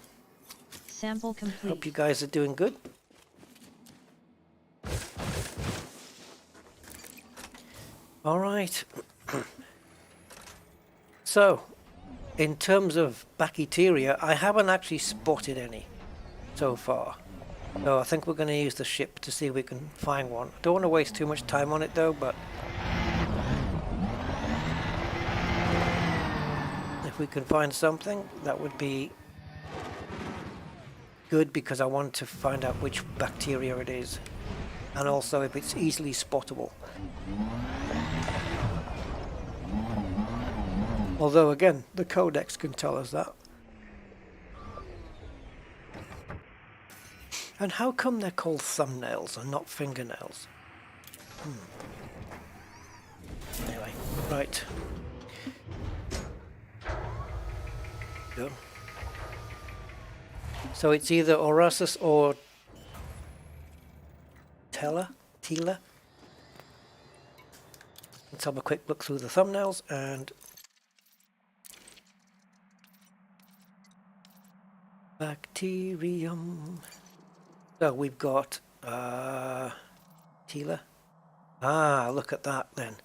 Sample complete. Hope you guys are doing good. All right. So, in terms of bacteria, I haven't actually spotted any so far. So I think we're going to use the ship to see if we can find one. Don't want to waste too much time on it though, but if we can find something, that would be good, because I want to find out which bacteria it is, and also if it's easily spottable. Although again, the codex can tell us that. And how come they're called thumbnails and not fingernails? Anyway, right. Go. So it's either Orasus or Tila. Let's have a quick look through the thumbnails and bacterium. So we've got Tila. Ah, look at that then.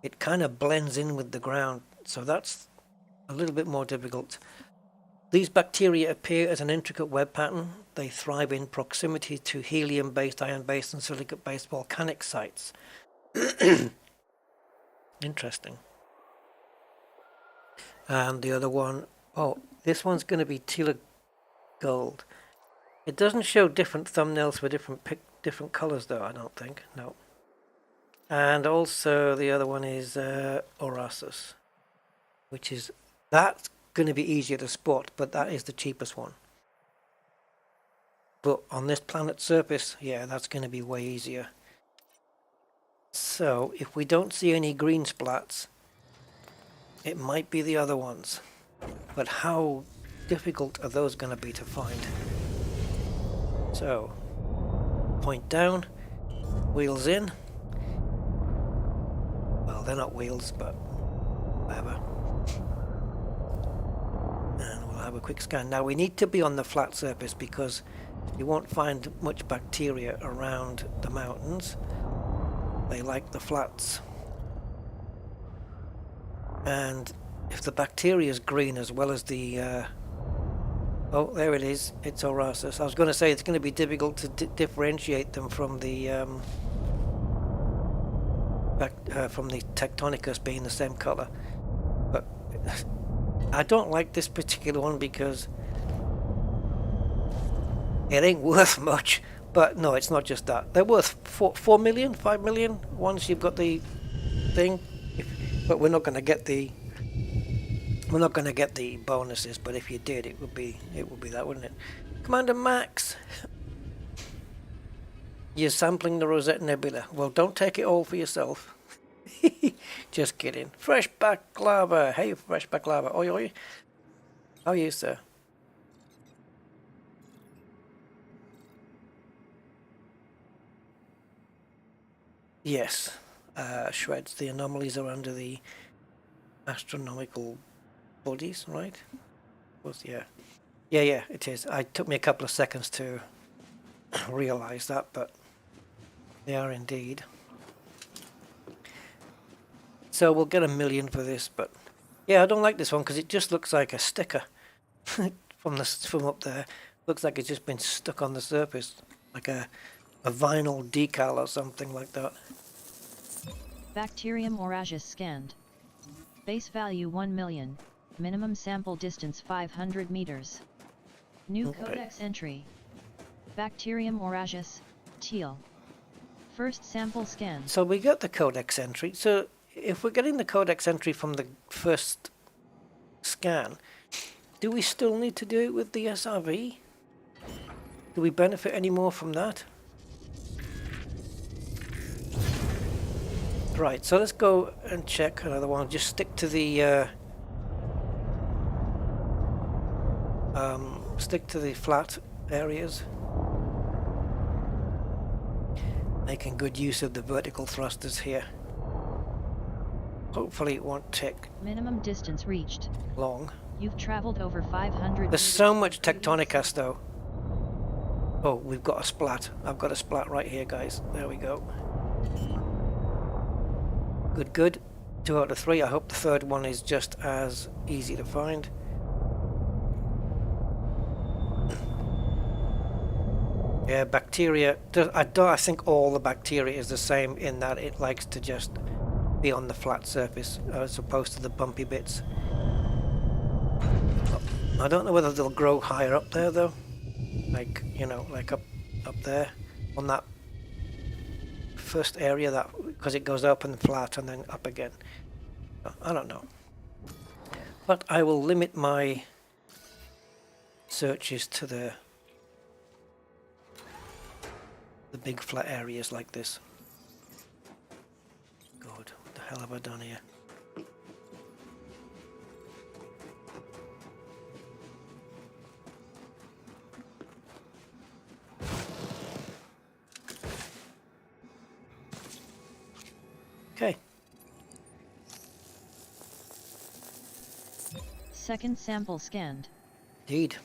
It kind of blends in with the ground, so that's a little bit more difficult. These bacteria appear as an intricate web pattern. They thrive in proximity to helium-based, iron-based and silicate-based volcanic sites. Interesting. And the other one, oh, this one's going to be Tila Gold. It doesn't show different thumbnails for different colors though, I don't think. No. And also the other one is Orasus, which is, that's going to be easier to spot, but that is the cheapest one. But on this planet's surface, yeah, that's going to be way easier. So if we don't see any green splats, it might be the other ones. But how difficult are those going to be to find? So, point down, wheels in. Well, they're not wheels, but whatever. And we'll have a quick scan. Now we need to be on the flat surface because you won't find much bacteria around the mountains. They like the flats. And if the bacteria is green as well as the oh, there it is. It's Orasus. I was going to say it's going to be difficult to differentiate them from the Tectonicus being the same color. But I don't like this particular one because it ain't worth much. But no, it's not just that. They're worth 4 million, 5 million once you've got the thing. But we're not going to get the bonuses. But if you did, it would be that, wouldn't it? Commander Max, you're sampling the Rosette Nebula. Well, don't take it all for yourself. Just kidding. Fresh baklava. Hey, fresh baklava. Oi, oi. How are you, sir? Yes. Shreds. The anomalies are under the astronomical bodies, right? Yeah. Yeah, it is. It took me a couple of seconds to realize that, but they are indeed. So we'll get 1 million for this, but yeah, I don't like this one because it just looks like a sticker from up there. Looks like it's just been stuck on the surface, like a vinyl decal or something like that. Bacterium Orasus scanned. Base value 1 million. Minimum sample distance 500 meters. New codex entry. Bacterium Orasus, teal. First sample scan. So we got the codex entry. So if we're getting the codex entry from the first scan, do we still need to do it with the SRV? Do we benefit any more from that? Right, so let's go and check another one. Just stick to the flat areas. Making good use of the vertical thrusters here. Hopefully it won't take minimum distance reached. Long. You've traveled over 500. There's so much Tectonicus though. Oh, we've got a splat. I've got a splat right here, guys. There we go. Good. 2 out of 3. I hope the third one is just as easy to find. Yeah, bacteria. I think all the bacteria is the same in that it likes to just be on the flat surface as opposed to the bumpy bits. I don't know whether they'll grow higher up there though. Like, you know, like up there on that first area, that because it goes up and flat and then up again. I don't know. But I will limit my searches to the big flat areas like this. hell have I done here? Okay. Second sample scanned. Indeed.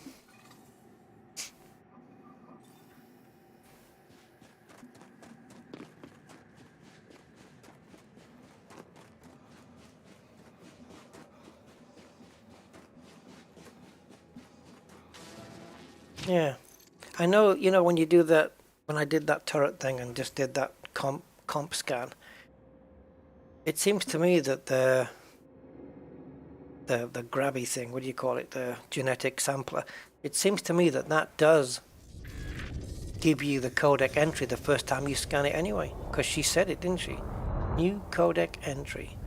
Yeah, I know, you know, when you do that, when I did that turret thing and just did that comp scan, it seems to me that the grabby thing, what do you call it, the genetic sampler, it seems to me that that does give you the codec entry the first time you scan it anyway, because she said it, didn't she? New codec entry.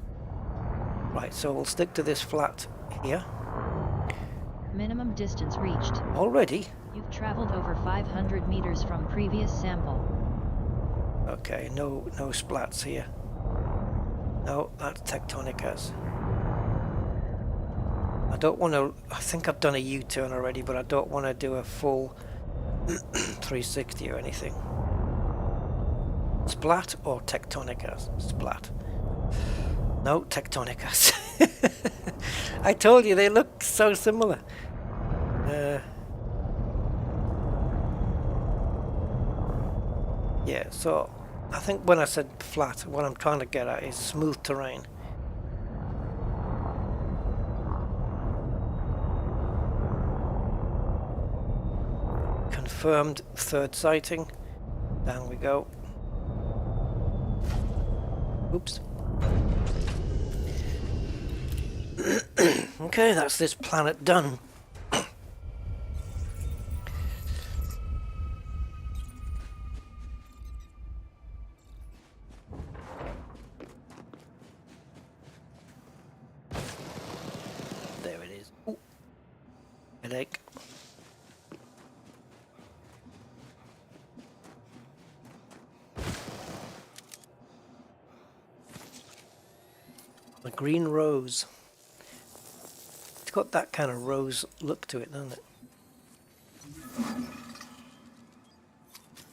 Right, so we'll stick to this flat here. Minimum distance reached. Already? You've traveled over 500 meters from previous sample. Okay, no splats here. No, that's tectonic as. I don't want to, I think I've done a U-turn already, but I don't want to do a full 360 or anything. Splat or tectonic as? Splat. No, tectonic as. I told you they look so similar. Yeah, so I think when I said flat, what I'm trying to get at is smooth terrain. Confirmed third sighting. Down we go. Oops. Okay, that's this planet done. There it is. Ooh. Headache. The green rose. It's got that kind of rose look to it, doesn't it?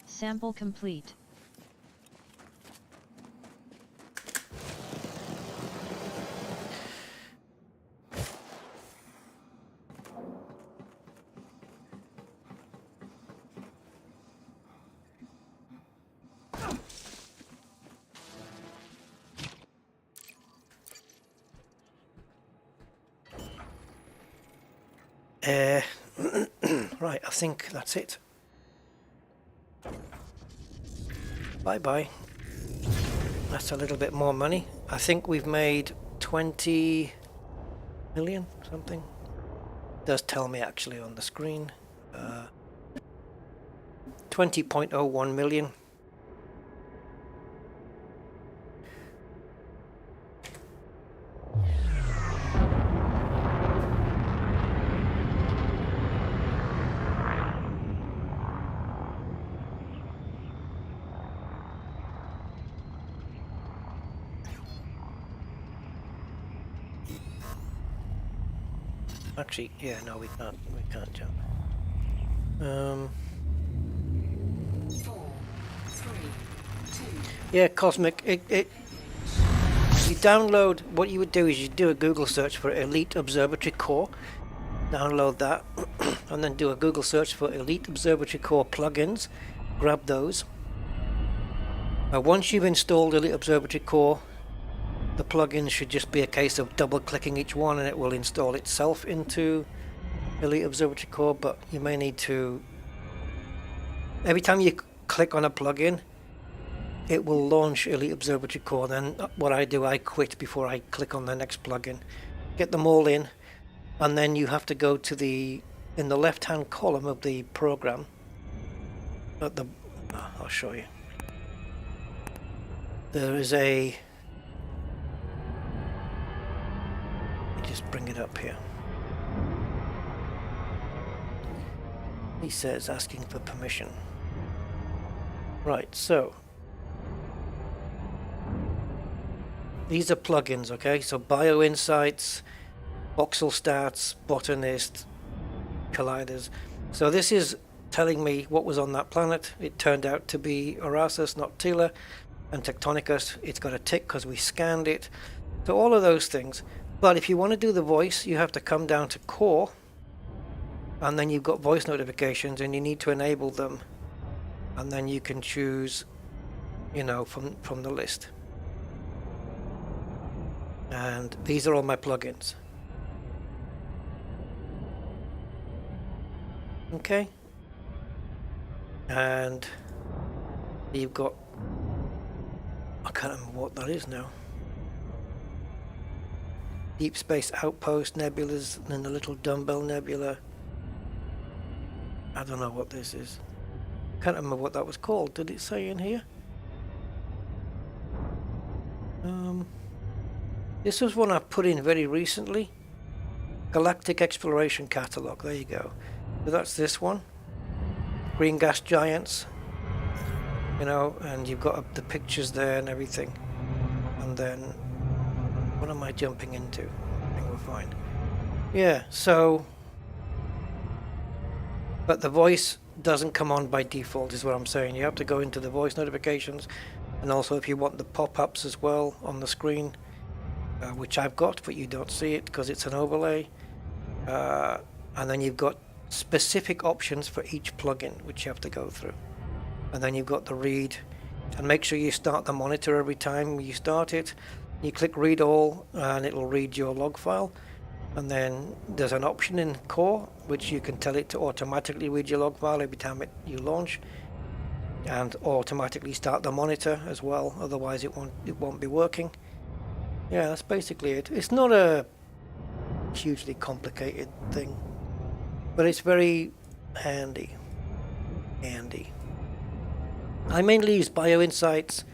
Sample complete. Right, I think that's it. Bye-bye. That's a little bit more money. I think we've made 20 million, something. It does tell me actually on the screen. 20.01 million. Actually, yeah, no, we can't jump. 4, 3, 2. Yeah, Cosmic, you download, what you would do is you do a Google search for Elite Observatory Core, download that, and then do a Google search for Elite Observatory Core plugins, grab those. Once you've installed Elite Observatory Core, the plugins should just be a case of double clicking each one and it will install itself into Elite Observatory Core, but you may need to, every time you click on a plugin, it will launch Elite Observatory Core. Then what I do, I quit before I click on the next plugin, get them all in, and then you have to go to in the left hand column of the program at the, I'll show you, there is a, just bring it up here. He says asking for permission. Right, so These are plugins, okay? So Bio Insights, Voxel Stats, Botanist, Colliders. So this is telling me what was on that planet. It turned out to be Arasus, not Tila, and Tectonicus. It's got a tick because we scanned it. So all of those things. But if you want to do the voice, you have to come down to Core, and then you've got voice notifications, and you need to enable them, and then you can choose, you know, from the list. And these are all my plugins. Okay. And you've got, I can't remember what that is now. Deep Space Outpost Nebulas, and then the little Dumbbell Nebula. I don't know what this is. Can't remember what that was called. Did it say in here? This was one I put in very recently. Galactic Exploration Catalog. There you go. So that's this one. Green Gas Giants. You know, and you've got the pictures there and everything. And then, what am I jumping into? I think we're fine. Yeah, so, but the voice doesn't come on by default is what I'm saying. You have to go into the voice notifications, and also if you want the pop-ups as well on the screen, which I've got, but you don't see it because it's an overlay. And then you've got specific options for each plugin, which you have to go through. And then you've got the read, and make sure you start the monitor every time you start it. You click read all, and it'll read your log file. And then there's an option in Core, which you can tell it to automatically read your log file every time you launch, and automatically start the monitor as well. Otherwise, it won't be working. Yeah, that's basically it. It's not a hugely complicated thing, but it's very handy. I mainly use Bio Insights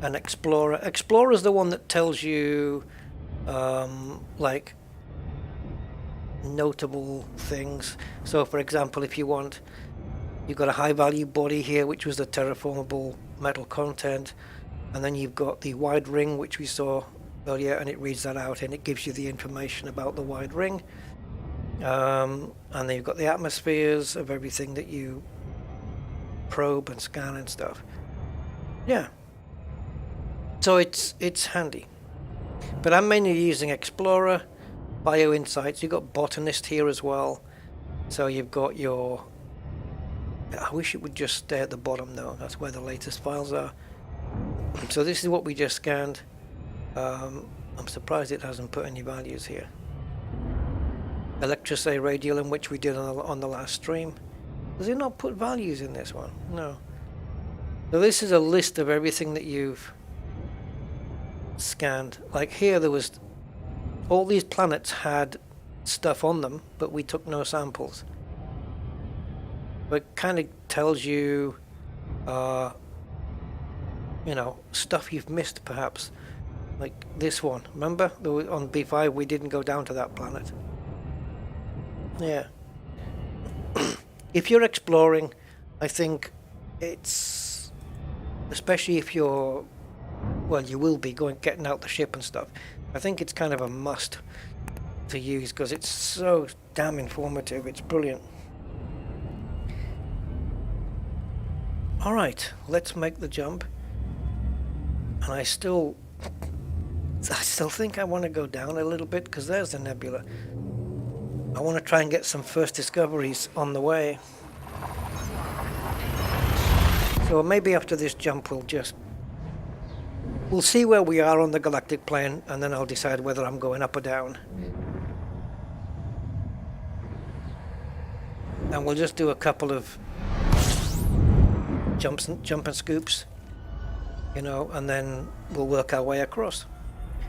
and Explorer. Explorer is the one that tells you like notable things. So for example, if you've got a high value body here, which was the terraformable metal content, and then you've got the wide ring, which we saw earlier, and it reads that out and it gives you the information about the wide ring. And then you've got the atmospheres of everything that you probe and scan and stuff. Yeah, so it's handy, but I'm mainly using Explorer, Bio Insights. You've got Botanist here as well, so you've got your, I wish it would just stay at the bottom though, that's where the latest files are. So this is what we just scanned. I'm surprised it hasn't put any values here. Electricity Radiolum, which we did on the last stream. Does it not put values in this one? No. So this is a list of everything that you've scanned. Like here, there was all these planets had stuff on them, but we took no samples. But it kind of tells you, you know, stuff you've missed perhaps. Like this one, remember? On B5 we didn't go down to that planet. Yeah. If you're exploring, I think it's, especially if you're, well, you will be getting out the ship and stuff, I think it's kind of a must to use because it's so damn informative. It's brilliant. Alright, let's make the jump. And I still think I want to go down a little bit because there's the nebula. I want to try and get some first discoveries on the way. So maybe after this jump we'll see where we are on the galactic plane, and then I'll decide whether I'm going up or down. And we'll just do a couple of jump and scoops, you know, and then we'll work our way across.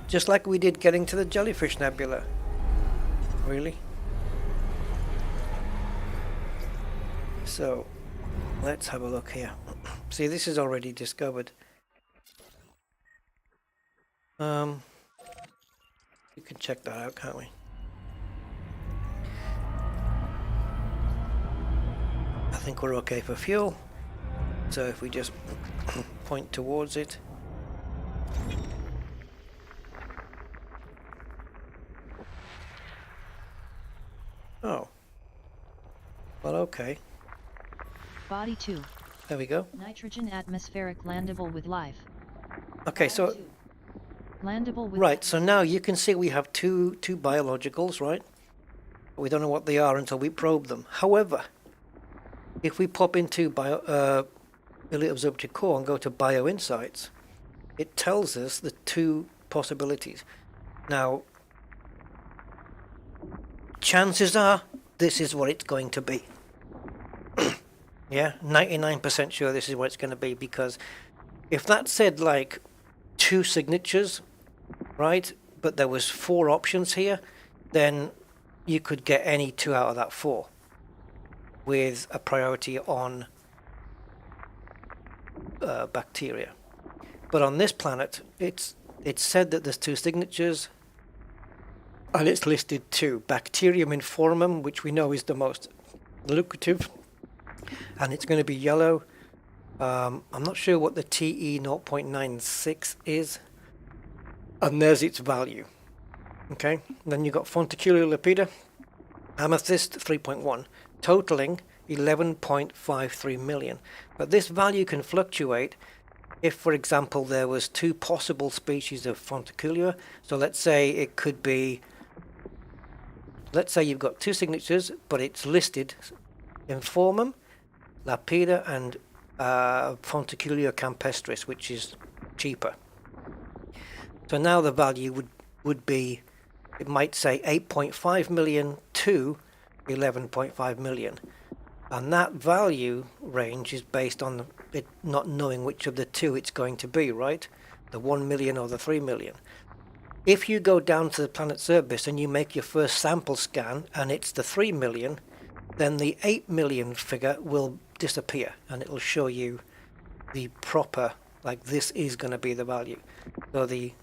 Just like we did getting to the Jellyfish Nebula. Really? So, let's have a look here. See, this is already discovered. We can check that out, can't we? I think we're okay for fuel. So if we just point towards it. Oh. Well, okay. Body 2. There we go. Nitrogen atmospheric landable with life. Okay, Body so 2. Landable with right, so now you can see we have two biologicals, right? We don't know what they are until we probe them. However, if we pop into Elite Observatory Core and go to Bio Insights, it tells us the two possibilities. Now, chances are this is what it's going to be. Yeah, 99% sure this is what it's going to be, because if that said like 2 signatures, right, but there was 4 options here, then you could get any 2 out of that 4 with a priority on bacteria. But on this planet, it's said that there's 2 signatures, and it's listed 2. Bacterium informum, which we know is the most lucrative, and it's going to be yellow. I'm not sure what the TE 0.96 is, and there's its value. Okay, then you've got Fonticular Lepida, Amethyst 3.1, totaling 11.53 million. But this value can fluctuate if, for example, there was 2 possible species of Fonticular. So let's say it could be, let's say you've got 2 signatures, but it's listed Informum, Lapida, and Fonticular campestris, which is cheaper. So now the value would be, it might say 8.5 million to 11.5 million. And that value range is based on it not knowing which of the 2 it's going to be, right? The 1 million or the 3 million. If you go down to the planet surface and you make your first sample scan and it's the 3 million, then the 8 million figure will disappear and it will show you the proper, like this is going to be the value. So the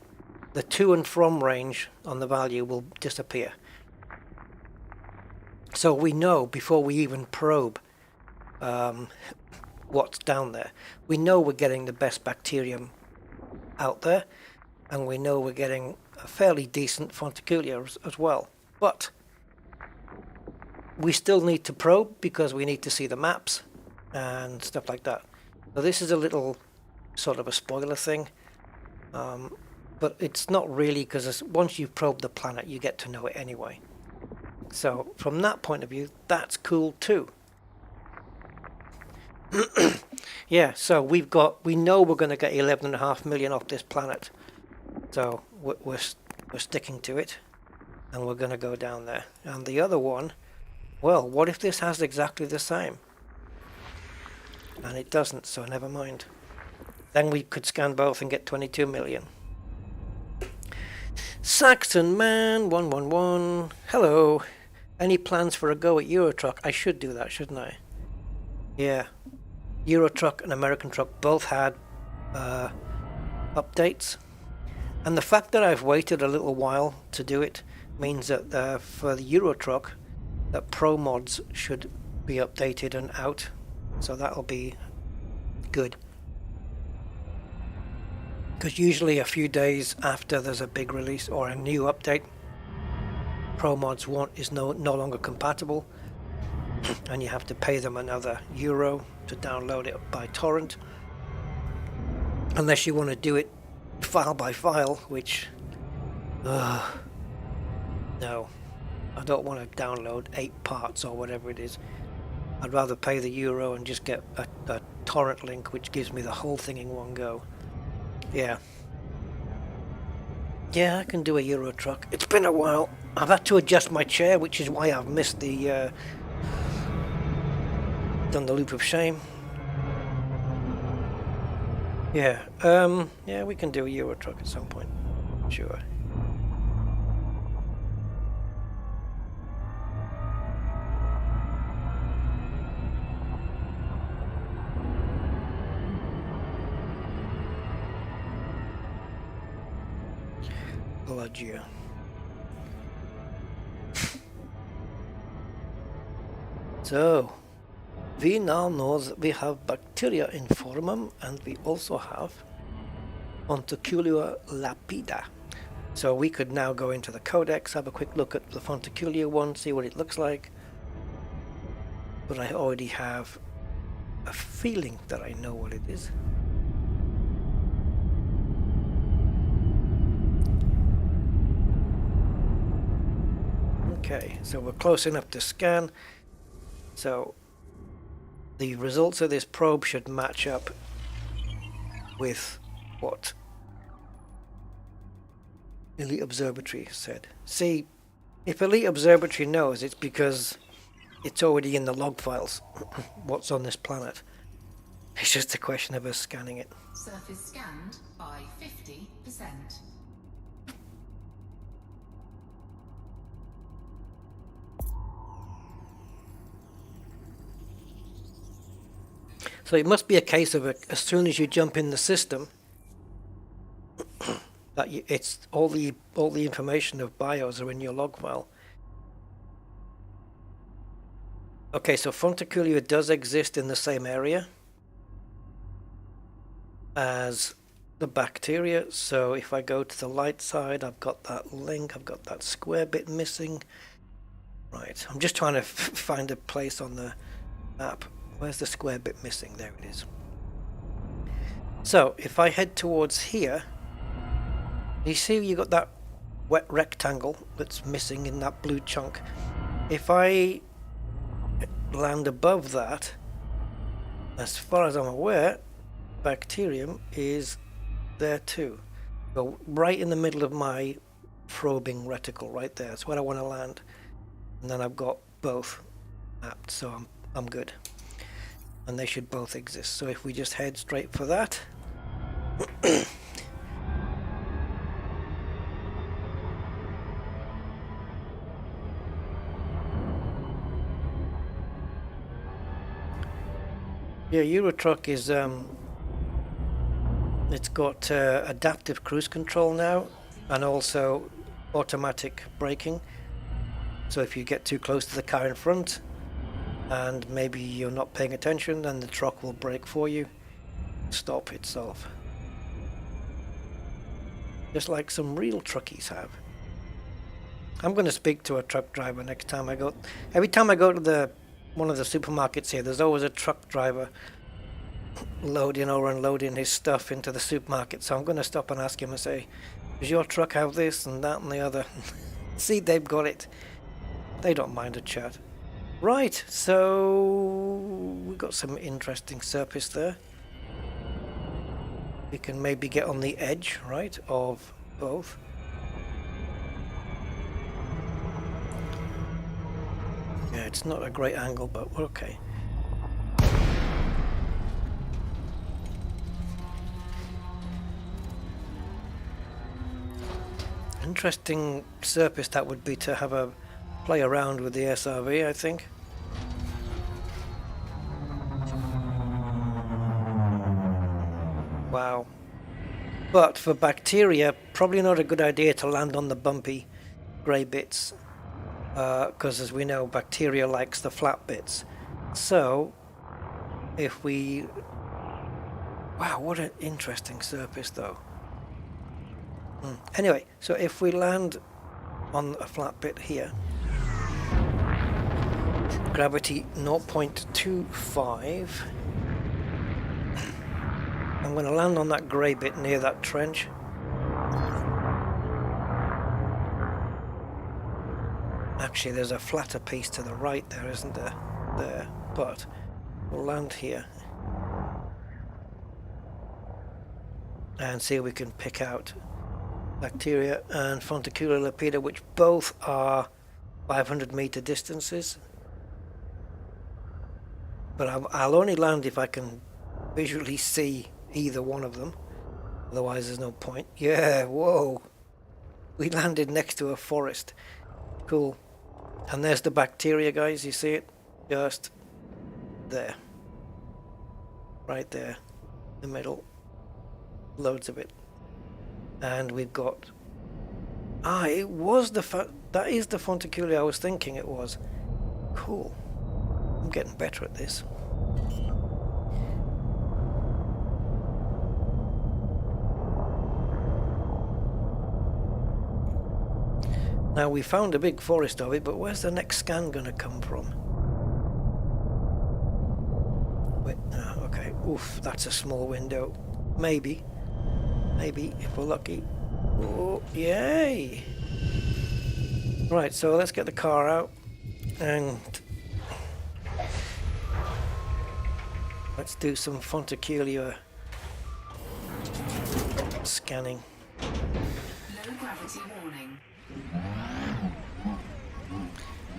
to and from range on the value will disappear. So we know before we even probe what's down there. We know we're getting the best bacterium out there, and we know we're getting a fairly decent Fonticular as well. But we still need to probe because we need to see the maps and stuff like that. So this is a little sort of a spoiler thing. But it's not really, because once you've probed the planet, you get to know it anyway. So from that point of view, that's cool too. Yeah, so we know we're going to get 11.5 million off this planet. So we're sticking to it, and we're going to go down there. And the other one, well, what if this has exactly the same? And it doesn't, so never mind. Then we could scan both and get 22 million. Saxon Man 111, hello. Any plans for a go at Eurotruck? I should do that, shouldn't I? Yeah, Eurotruck and American Truck both had updates, and the fact that I've waited a little while to do it means that for the Eurotruck, that Pro mods should be updated and out, so that'll be good. Because usually a few days after there's a big release or a new update, Pro Mods is no longer compatible, and you have to pay them another €1 to download it by torrent, unless you want to do it file by file, which no, I don't want to download 8 parts or whatever it is. I'd rather pay the €1 and just get a torrent link which gives me the whole thing in one go. Yeah, I can do a Eurotruck. It's been a while. I've had to adjust my chair, which is why I've missed the done the loop of shame. Yeah, we can do a Eurotruck at some point. Sure. Pelagia. So, we now know that we have bacteria informum, and we also have Fonticular lapida. So we could now go into the codecs, have a quick look at the Fonticulia one, see what it looks like. But I already have a feeling that I know what it is. Okay, so we're close enough to scan. So the results of this probe should match up with what Elite Observatory said. See, if Elite Observatory knows, it's because it's already in the log files, what's on this planet. It's just a question of us scanning it. Surface scanned by 50%. So it must be a case of as soon as you jump in the system, that it's all the information of BIOS are in your log file. Okay, so Fonticulia does exist in the same area as the bacteria. So if I go to the light side, I've got that link, I've got that square bit missing. Right, I'm just trying to find a place on the map. Where's the square bit missing? There it is. So if I head towards here, you see you got that wet rectangle that's missing in that blue chunk. If I land above that, as far as I'm aware, bacterium is there too. So right in the middle of my probing reticle, right there. That's where I want to land. And then I've got both mapped, so I'm good. And they should both exist. So if we just head straight for that. Yeah, Eurotruck is it's got adaptive cruise control now, and also automatic braking. So if you get too close to the car in front and maybe you're not paying attention, then the truck will brake for you, stop itself, just like some real truckies have. I'm going to speak to a truck driver next time I go. Every time I go to one of the supermarkets here, there's always a truck driver loading or unloading his stuff into the supermarket. So I'm going to stop and ask him and say, does your truck have this and that and the other? See, they've got it. They don't mind a chat. Right, so we've got some interesting surface there. We can maybe get on the edge, right, of both. Yeah, it's not a great angle, but we're okay. Interesting surface that would be to have a play around with the SRV, I think. Wow. But for bacteria, probably not a good idea to land on the bumpy grey bits. Because as we know, bacteria likes the flat bits. So, if we... Wow, what an interesting surface though. Anyway, so if we land on a flat bit here, gravity 0.25, I'm going to land on that grey bit near that trench. Actually, there's a flatter piece to the right there, isn't there? There, but we'll land here and see if we can pick out bacteria and Fonticular lepida, which both are 500 meter distances. But I'll only land if I can visually see either one of them. Otherwise, there's no point. Yeah, whoa. We landed next to a forest. Cool. And there's the bacteria, guys. You see it? Just there. Right there. In the middle. Loads of it. And we've got... it was that is the Fonticular I was thinking it was. Cool. I'm getting better at this. Now we found a big forest of it, but where's the next scan gonna come from? Wait, okay. Oof, that's a small window. Maybe if we're lucky. Oh, yay! Right, so let's get the car out and let's do some fonticular scanning. Low gravity warning.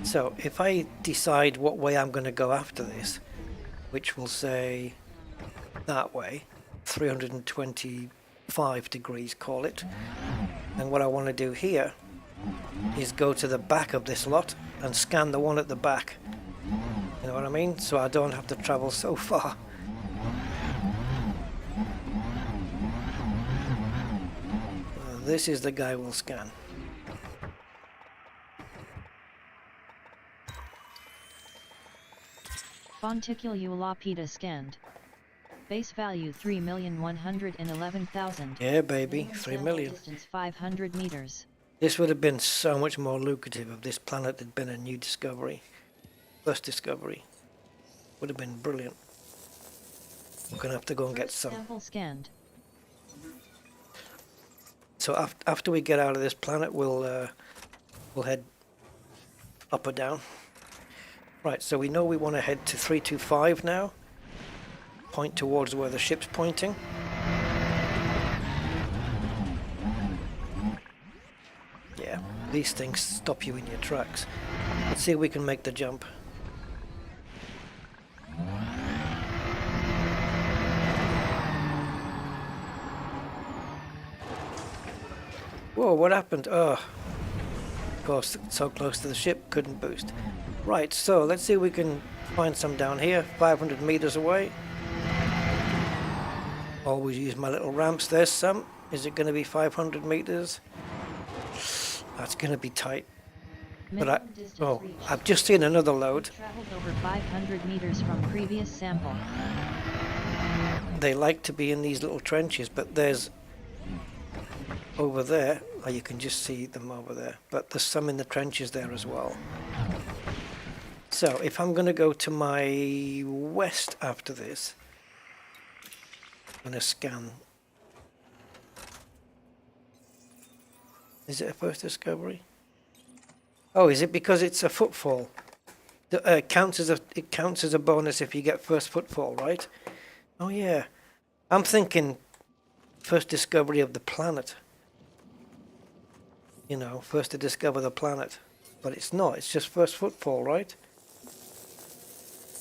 So if I decide what way I'm going to go after this, which will say that way, 325 degrees call it, and what I want to do here is go to the back of this lot and scan the one at the back. You know what I mean? So I don't have to travel so far. This is the guy we'll scan. Fonticular scanned. Base value 3,111,000. Yeah, baby, Minimum 3 sample million. Distance 500 meters. This would have been so much more lucrative if this planet had been a new discovery. First discovery. Would have been brilliant. We're going to have to go and get some. Sample scanned. So after we get out of this planet, we'll head up or down. Right, so we know we want to head to 325 now. Point towards where the ship's pointing. Yeah, these things stop you in your tracks. Let's see if we can make the jump. Whoa, what happened? Oh, of course, so close to the ship, couldn't boost. Right, so let's see if we can find some down here, 500 meters away. Always use my little ramps. There's some. Is it going to be 500 meters? That's going to be tight. But I've just seen another load. Traveled over 500 meters from previous sample. They like to be in these little trenches, but there's over there, oh, you can just see them over there, but there's some in the trenches there as well. So if I'm going to go to my west after this, I'm going to scan. Is it a first discovery? Oh, is it because it's a footfall? It counts as a bonus if you get first footfall, right? Oh yeah, I'm thinking first discovery of the planet. You know, first to discover the planet, but it's not. It's just first footfall, right?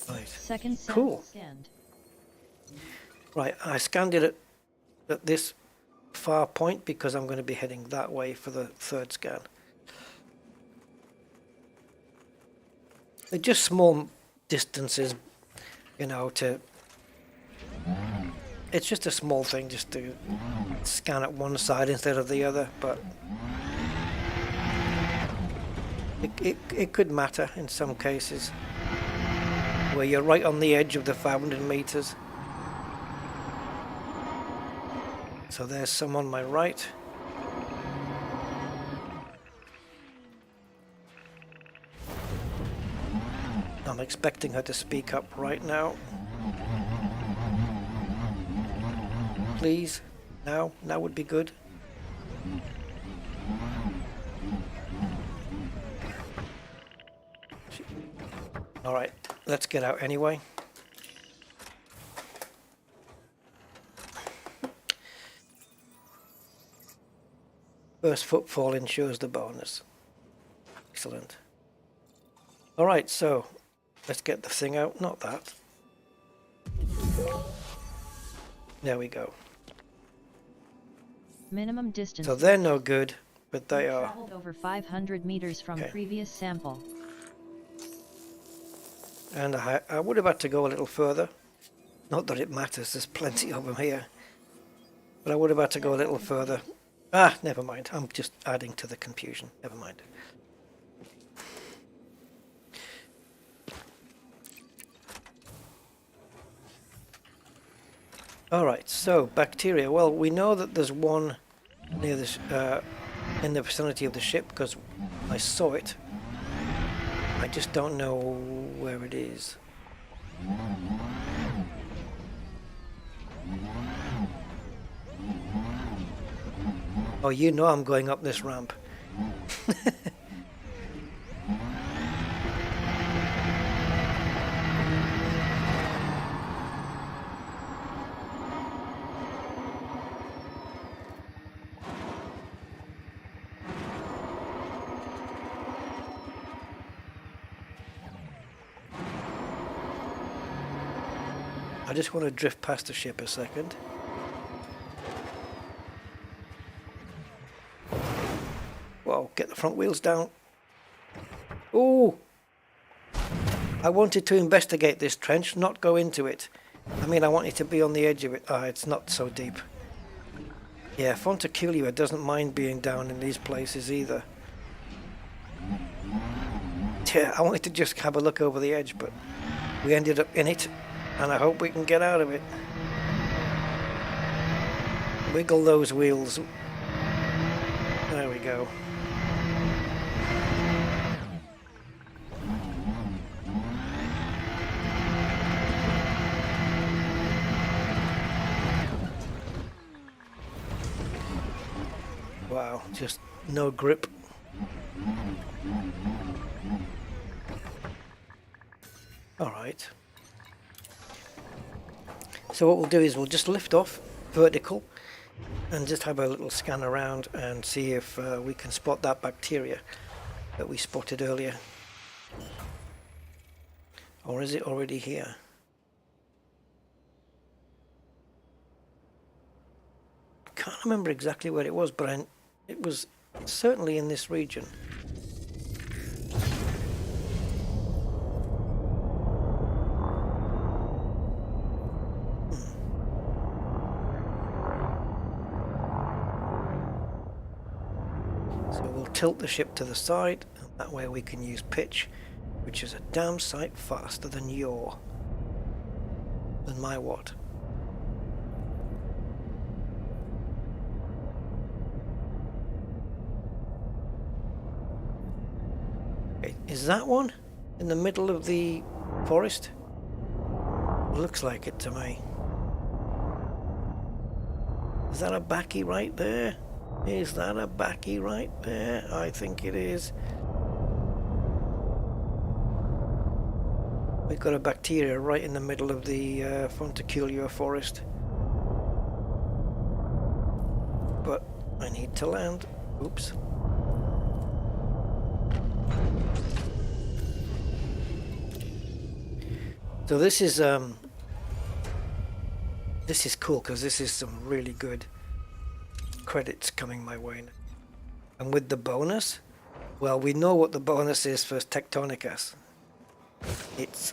Right. Second sample Cool. scanned. Right, I scanned it at this far point because I'm going to be heading that way for the third scan. They're just small distances, you know, it's just a small thing just to scan at one side instead of the other, but it could matter in some cases where you're right on the edge of the 500 meters. So there's some on my right. I'm expecting her to speak up right now. Please, now would be good. All right, let's get out anyway. First footfall ensures the bonus. Excellent. All right, so let's get the thing out. Not that. There we go. Minimum distance. So they're no good, but they are. Traveled over 500 meters from Okay. previous sample. And I would have had to go a little further. Not that it matters, there's plenty of them here. But I would have had to go a little further. Ah, never mind. I'm just adding to the confusion. Never mind. Alright, so bacteria. Well, we know that there's one near this, in the vicinity of the ship because I saw it. I just don't know where it is. Oh, you know I'm going up this ramp. I just want to drift past the ship a second. Whoa, get the front wheels down. Ooh! I wanted to investigate this trench, not go into it. I mean, I wanted to be on the edge of it. Ah, it's not so deep. Yeah, Fontecchio doesn't mind being down in these places either. Yeah, I wanted to just have a look over the edge, but we ended up in it, and I hope we can get out of it. Wiggle those wheels. There we go. Wow, just no grip. Alright. So what we'll do is we'll just lift off vertical and just have a little scan around and see if we can spot that bacteria that we spotted earlier. Or is it already here? Can't remember exactly where it was, but it was certainly in this region. So we'll tilt the ship to the side, and that way we can use pitch, which is a damn sight faster than my what? Is that one in the middle of the forest? Looks like it to me. Is that a backy right there? Is that a backy right there? I think it is. We've got a bacteria right in the middle of the Fontecchio forest. But I need to land. Oops. So this is cool because this is some really good credits coming my way. And with the bonus, well, we know what the bonus is for Tectonicas. It's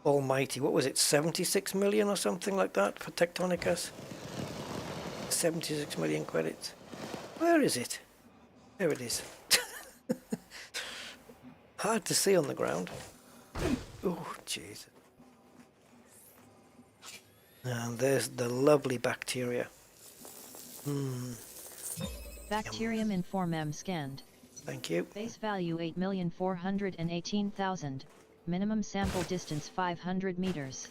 almighty. What was it, 76 million or something like that for Tectonicas? 76 million credits. Where is it? There it is. Hard to see on the ground. Oh, jeez. And there's the lovely bacteria. Bacterium in Form M scanned. Thank you. Base value 8,418,000. Minimum sample distance 500 meters.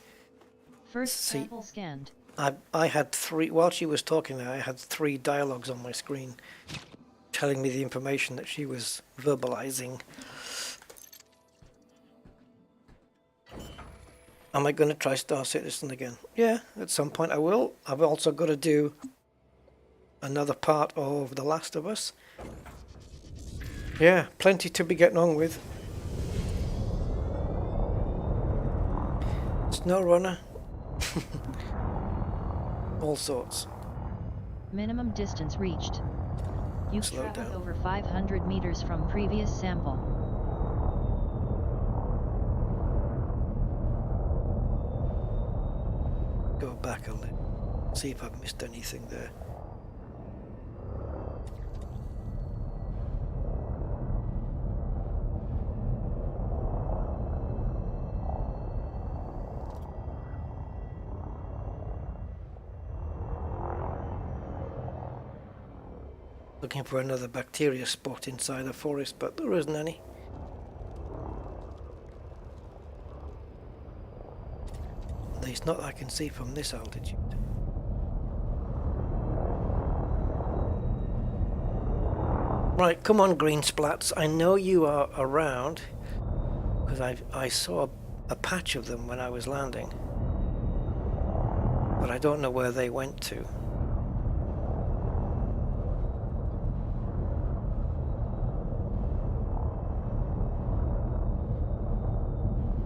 First sample scanned. I had three, while she was talking there, I had 3 dialogues on my screen telling me the information that she was verbalizing. Am I going to try Star Citizen again? Yeah, at some point I will. I've also got to do another part of The Last of Us. Yeah, plenty to be getting on with. SnowRunner. All sorts. Minimum distance reached. You've Slow traveled down. over 500 meters from previous sample. Go back a little. See if I've missed anything there. Looking for another bacteria spot inside the forest, but there isn't any. At least not that I can see from this altitude. Right, come on, green splats. I know you are around because I saw a patch of them when I was landing, but I don't know where they went to.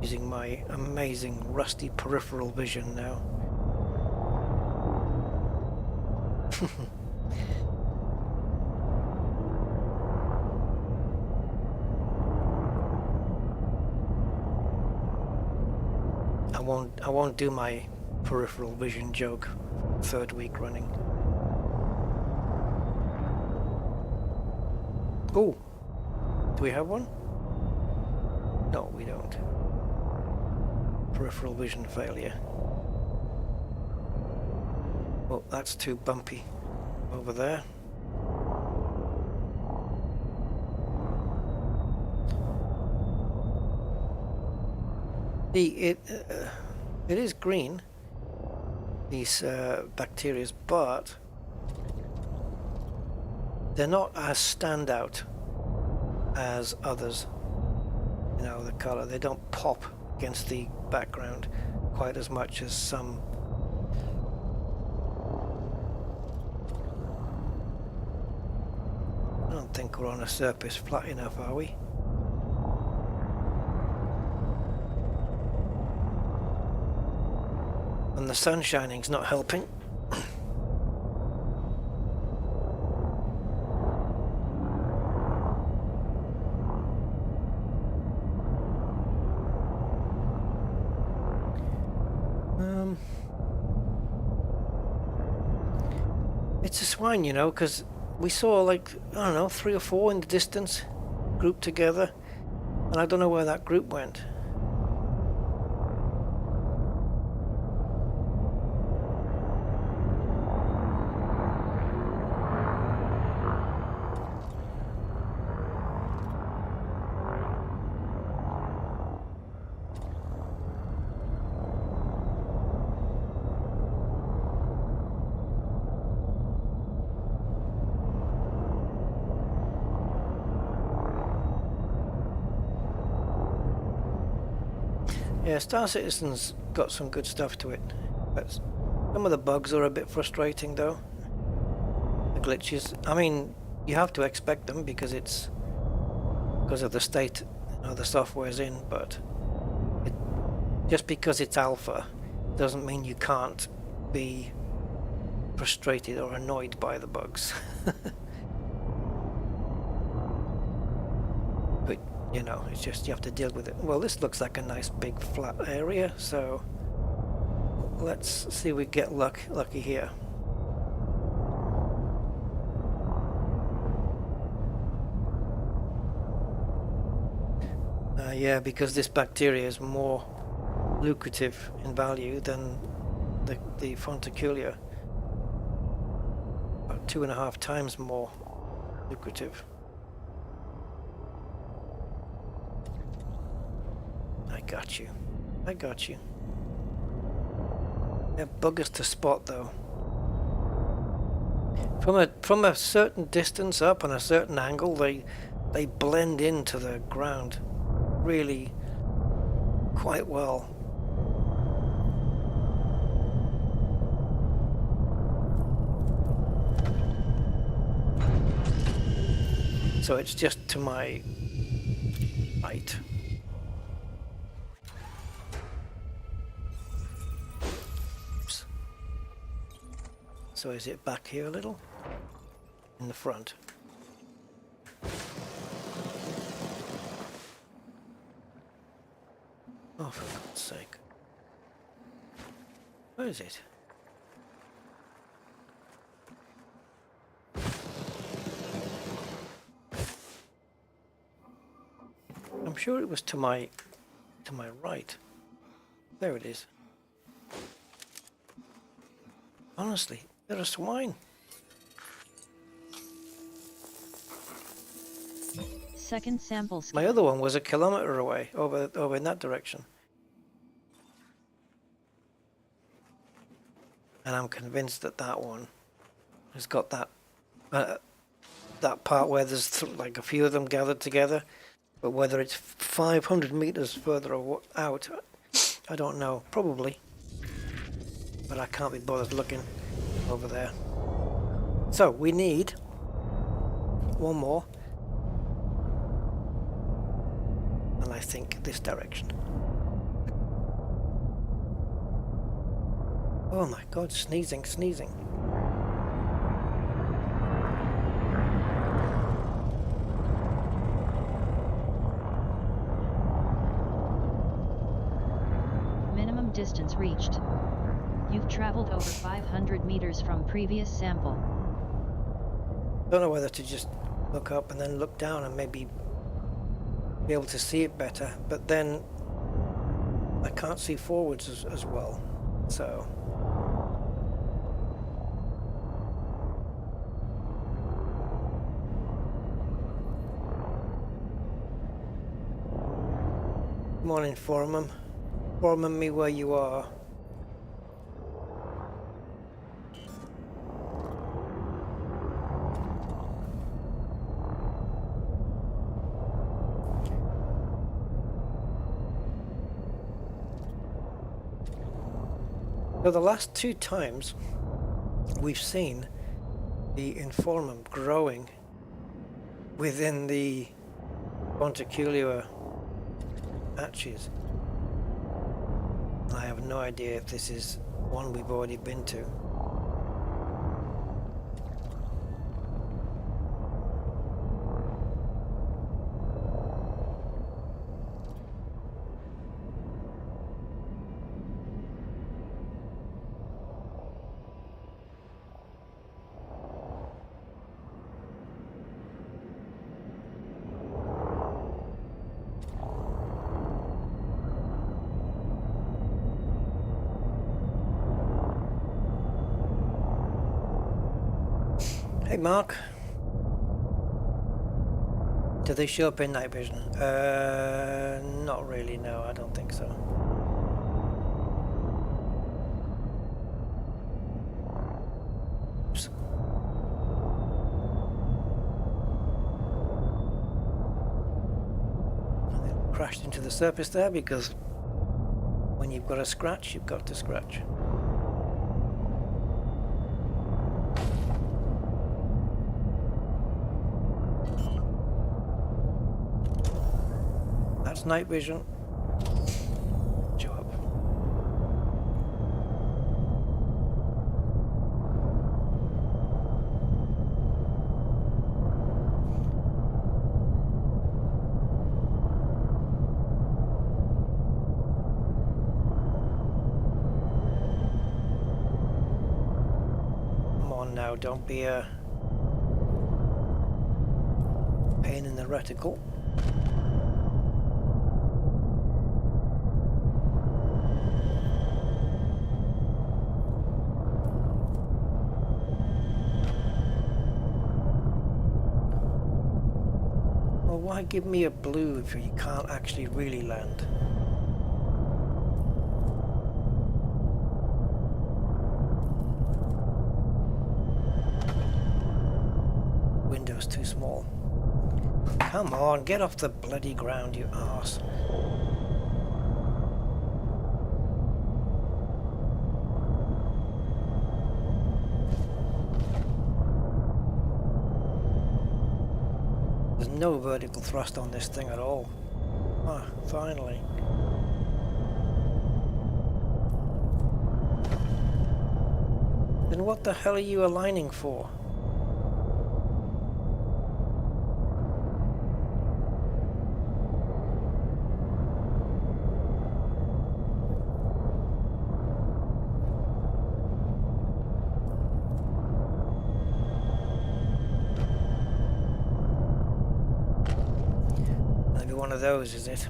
Using my amazing rusty peripheral vision now. I won't do my peripheral vision joke 3rd week running. Oh, do we have one? No, we don't. Peripheral vision failure. Oh, that's too bumpy over there. It is green, these bacteria, but they're not as standout as others. You know, the color, they don't pop against the background quite as much as some. I don't think we're on a surface flat enough, are we? And the sun shining's not helping. It's a swine, you know, because we saw like, I don't know, 3 or 4 in the distance, grouped together, and I don't know where that group went. Yeah, Star Citizen's got some good stuff to it, but some of the bugs are a bit frustrating though. The glitches, I mean, you have to expect them because it's because of the state the software's in, but just because it's alpha doesn't mean you can't be frustrated or annoyed by the bugs. But you know, it's just you have to deal with it. Well, this looks like a nice big flat area, so let's see if we get lucky here. Yeah, because this bacteria is more lucrative in value than the Fonticulia. About 2.5 times more lucrative. I got you. They're buggers to spot though. From a certain distance up and a certain angle, they blend into the ground really quite well. So it's just to my right. Oops. So is it back here a little? In the front. Oh, for God's sake. Where is it? I'm sure it was to my right. There it is. Honestly, they're a swine. second sample scan. My other one was a kilometer away, over in that direction. And I'm convinced that that one has got that that part where there's like a few of them gathered together. But whether it's 500 meters further out, I don't know. Probably. But I can't be bothered looking over there. So we need one more. And I think this direction. Oh my god, sneezing. Minimum distance reached. You've traveled over 500 meters from previous sample. Don't know whether to just look up and then look down and maybe be able to see it better, but then I can't see forwards as well, so come on, inform me where you are. So the last two times we've seen the informant growing within the Ponticular hatches. I have no idea if this is one we've already been to. Hey Mark, do they show up in night vision? Not really, no, I don't think so. Oops. And then crashed into the surface there because when you've got a scratch, you've got to scratch. Night vision. Job. Come on now, don't be a pain in the reticle. Why give me a blue if you can't actually really land? Window's too small. Come on, get off the bloody ground, you arse. No vertical thrust on this thing at all. Ah, finally. Then what the hell are you aligning for? One of those, is it?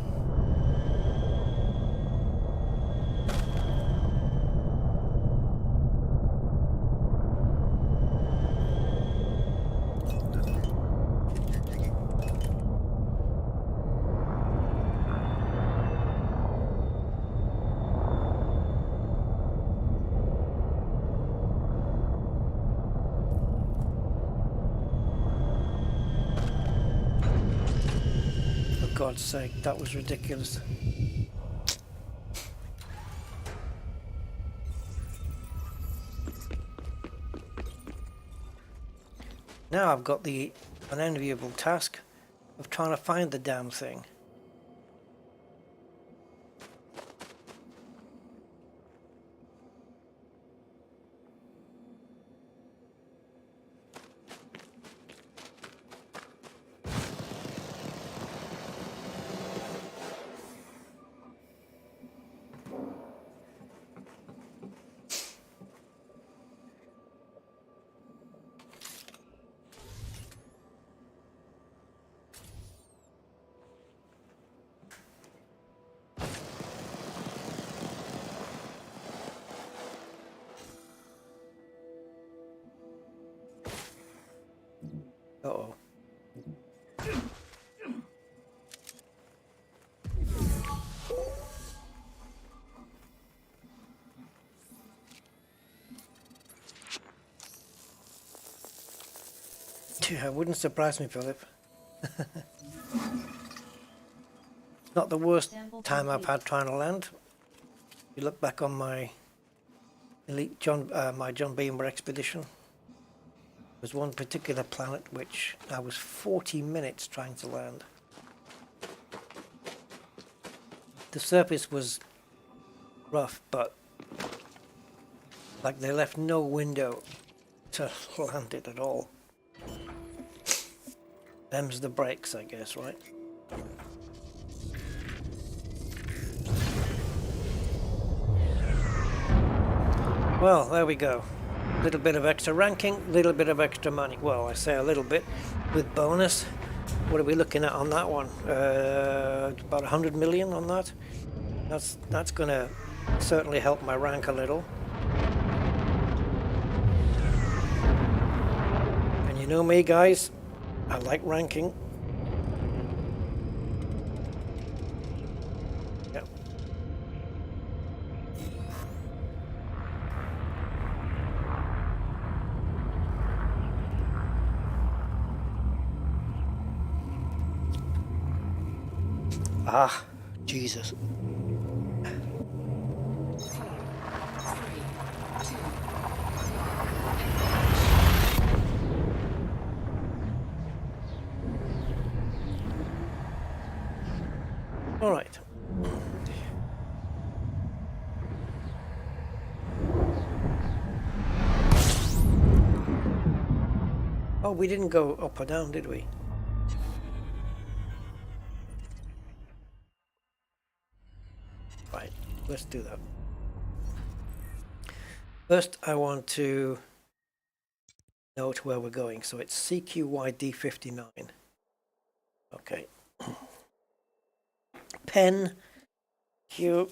God's sake, that was ridiculous. Now I've got the unenviable task of trying to find the damn thing. Uh-oh. Yeah, it wouldn't surprise me, Philip. Not the worst time I've had trying to land. If you look back on my my John Beamer expedition, there's one particular planet which I was 40 minutes trying to land. The surface was rough, but like they left no window to land it at all. Them's the brakes, I guess, right? Well, there we go. Little bit of extra ranking, little bit of extra money. Well, I say a little bit with bonus. What are we looking at on that one? About 100 million on that. That's gonna certainly help my rank a little. And you know me, guys, I like ranking. Yep. Ah, Jesus. All right. Oh, we didn't go up or down, did we? Right, let's do that. First, I want to note where we're going. So it's CQYD59. Okay. Pen, Q,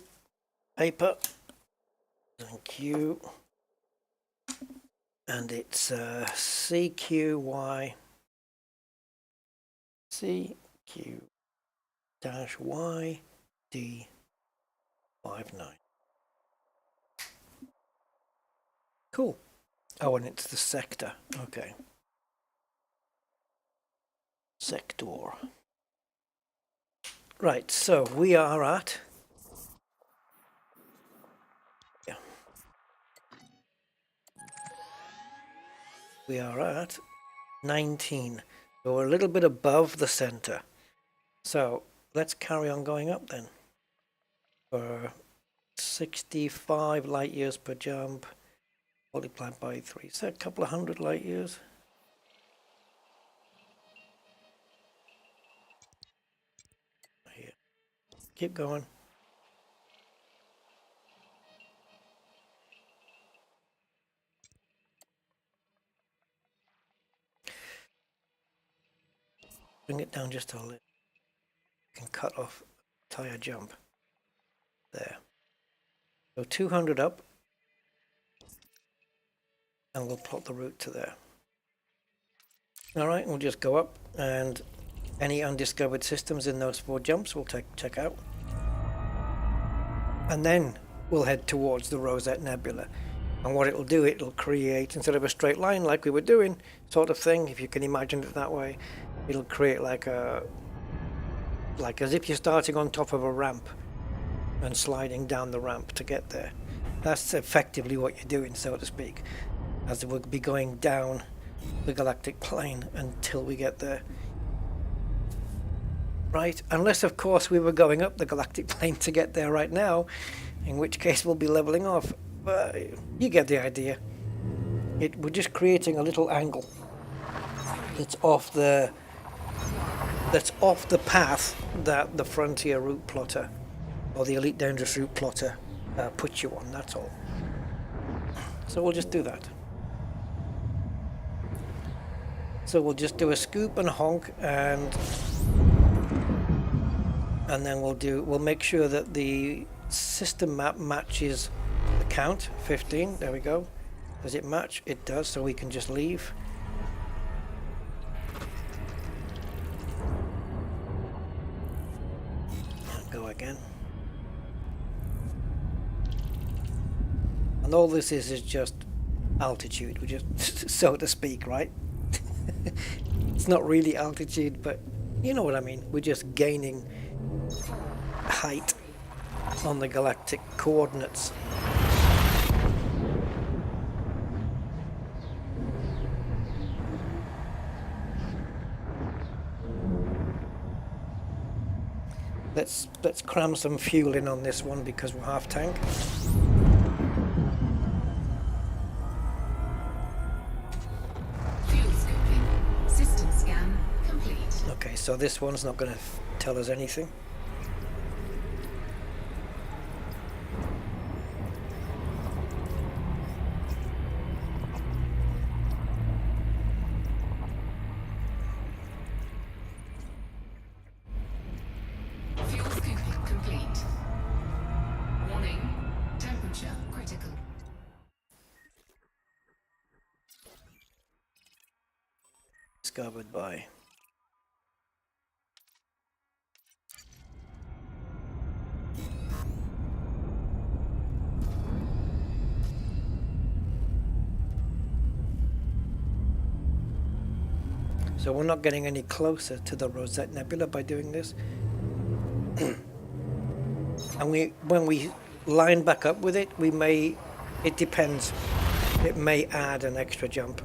paper, and Q, and it's CQY, CQ dash YD 59. Cool. Oh, and it's the sector. Okay. Sector. Right, so we are at... Yeah. We are at 19. So we're a little bit above the center. So let's carry on going up then. For 65 light years per jump, multiplied by 3. So a couple of 100 light years. Here. Keep going. Bring it down just a little. You can cut off entire jump. There. So 200 up. And we'll plot the route to there. Alright, we'll just go up, and any undiscovered systems in those 4 jumps we'll check out. And then we'll head towards the Rosette Nebula. And what it'll do, it'll create, instead of a straight line like we were doing, sort of thing, if you can imagine it that way, it'll create like a like as if you're starting on top of a ramp and sliding down the ramp to get there. That's effectively what you're doing, so to speak, as we'll be going down the galactic plane until we get there. Right, unless of course we were going up the galactic plane to get there right now, in which case we'll be leveling off. But you get the idea. We're just creating a little angle that's off the path that the Frontier route plotter or the Elite Dangerous route plotter puts you on, that's all. So we'll just do that. So we'll just do a scoop and a honk, and then we'll make sure that the system map matches the count. 15, there we go. Does it match? It does, so we can just leave. Go again. And all this is just altitude, we just so to speak, right? It's not really altitude, but you know what I mean. We're just gaining height on the galactic coordinates. Let's cram some fuel in on this one because we're half tank. Fuel scoping. System scan complete. Okay, so this one's not going to tell us anything. Fuel scoping complete. Warning. Temperature critical. Discovered by. So we're not getting any closer to the Rosette Nebula by doing this. And when we line back up with it, it depends. It may add an extra jump.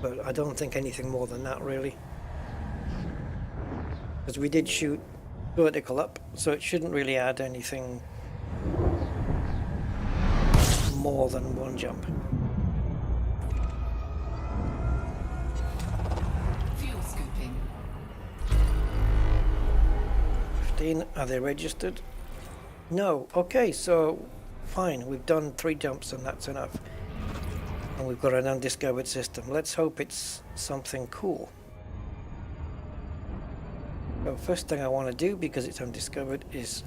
But I don't think anything more than that, really. Because we did shoot vertical up, so it shouldn't really add anything more than one jump. Fuel scoping. 15, are they registered? No. Okay, so fine. We've done 3 jumps and that's enough. And we've got an undiscovered system. Let's hope it's something cool. So first thing I want to do, because it's undiscovered, is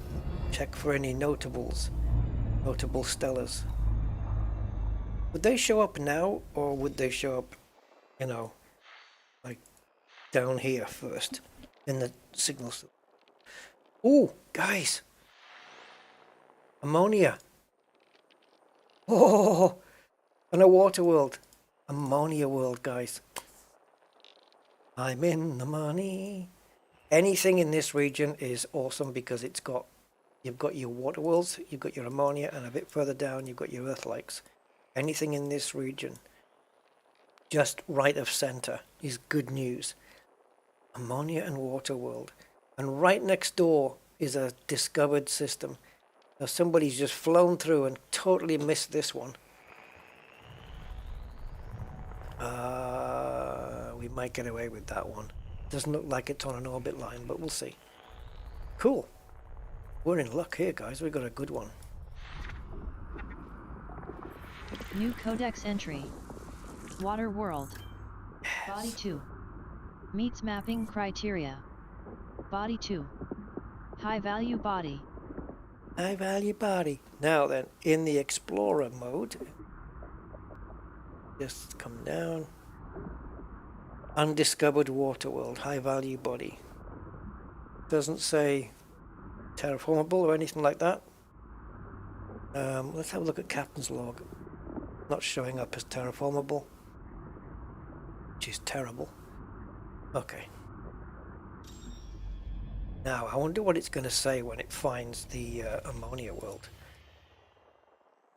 check for any notables, notable stellars. Would they show up now, or would they show up, you know, like down here first in the signal? Ooh, guys! Ammonia! Oh! And a water world. Ammonia world, guys. I'm in the money. Anything in this region is awesome because you've got your water worlds, you've got your ammonia, and a bit further down you've got your earth lakes. Anything in this region, just right of center, is good news. Ammonia and water world. And right next door is a discovered system. Now somebody's just flown through and totally missed this one. We might get away with that one. Doesn't look like it's on an orbit line, but we'll see. Cool. We're in luck here, guys. We got a good one. New codex entry. Water world. Body 2. Meets mapping criteria. Body 2. High value body. High value body. Now then, in the explorer mode, just come down. Undiscovered water world, high value body. Doesn't say terraformable or anything like that. Let's have a look at captain's log. Not showing up as terraformable, which is terrible. Okay. Now, I wonder what it's going to say when it finds the ammonia world,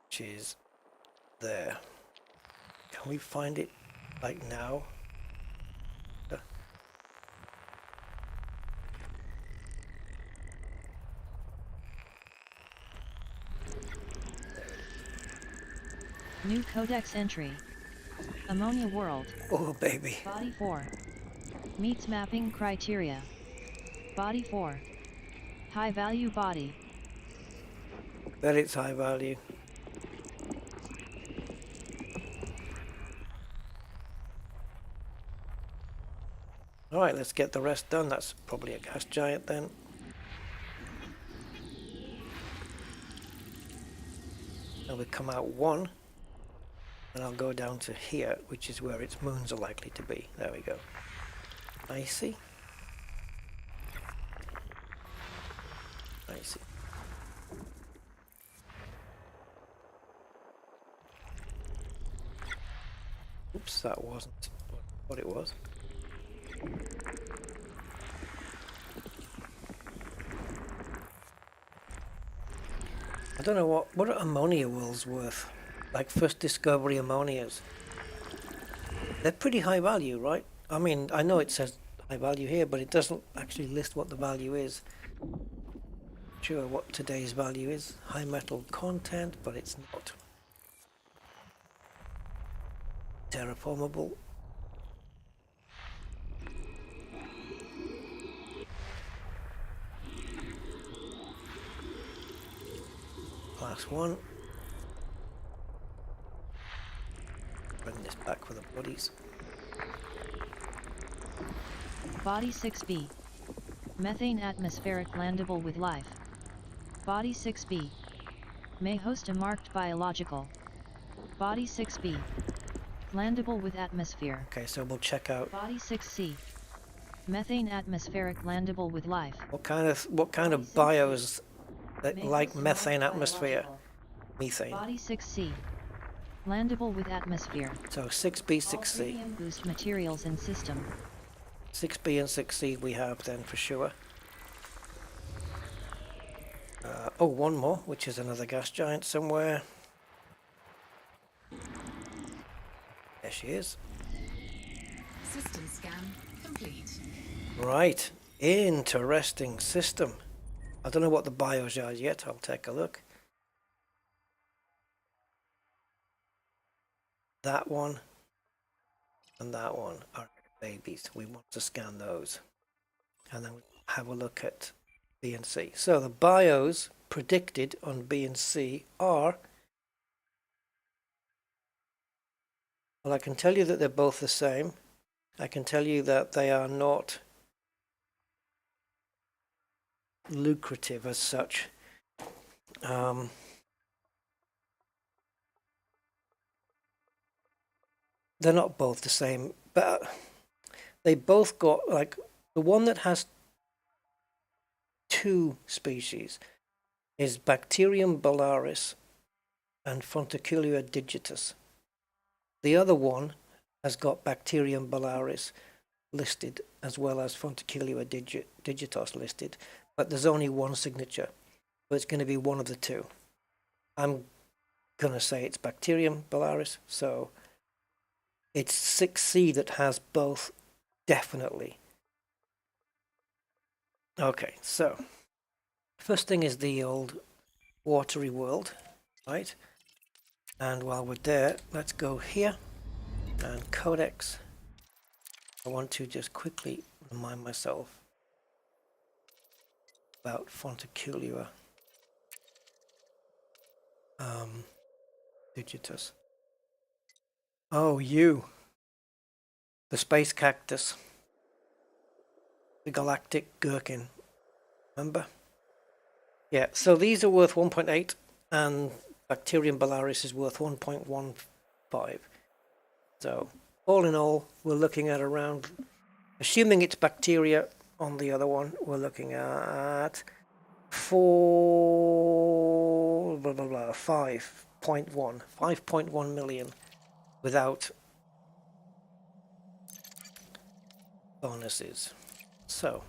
which is there. Can we find it like now? New codex entry. Ammonia world. Oh, baby. Body 4. Meets mapping criteria. Body 4. High value body. Bet it's high value. Alright, let's get the rest done. That's probably a gas giant then. And we come out one. And I'll go down to here, which is where its moons are likely to be. There we go. I see. I see. Oops, that wasn't what it was. I don't know what are ammonia worlds worth? Like first discovery ammonias. They're pretty high value, right? I mean, I know it says high value here, but it doesn't actually list what the value is. Sure what today's value is. High metal content, but it's not. Terraformable. Class 1. Bring this back for the bodies. Body 6B. Methane atmospheric landable with life. Body 6B. May host a marked biological. Body 6B. Landable with atmosphere. Okay, so we'll check out Body 6C. Methane atmospheric landable with life. what kind of bios that like methane atmosphere. Methane. Body 6C. Landable with atmosphere. So 6B, 6C. Premium boost materials and system. 6B and 6C we have then for sure. Oh, one more, which is another gas giant somewhere. There she is. System scan complete. Right, interesting system. I don't know what the bios are yet, I'll take a look. That one and that one are babies. We want to scan those. And then we'll have a look at B and C. So the bios predicted on B and C are... Well, I can tell you that they're both the same. I can tell you that they are not lucrative as such. They're not both the same, but they both got, like, the one that has two species is Bacterium balaris and Fonticulea digitus. The other one has got Bacterium balaris listed as well as Fonticulea digitus listed, but there's only one signature, so it's going to be one of the two. I'm going to say it's Bacterium balaris, so it's 6C that has both, definitely. Okay, so first thing is the old watery world, right? And while we're there, let's go here and codex. I want to just quickly remind myself about Fonticulea digitus. Oh, you, the space cactus, the galactic gherkin, remember? Yeah, so these are worth 1.8 and Bacterium balaris is worth 1.15. So all in all, we're looking at around, assuming it's bacteria on the other one, we're looking at 5.1 million without bonuses. So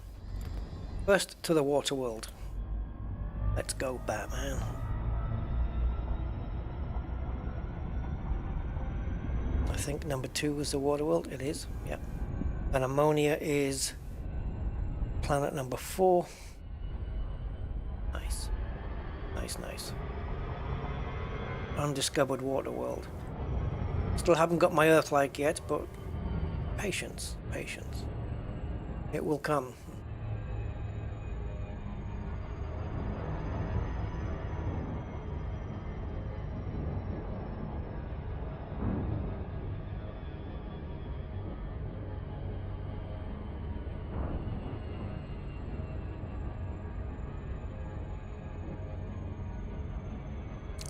First to the water world. Let's go, Batman. I think number 2 was the water world. It is, yeah. And ammonia is planet number 4. Nice. Nice, nice. Undiscovered water world. Still haven't got my Earth-like yet, but patience, patience. It will come.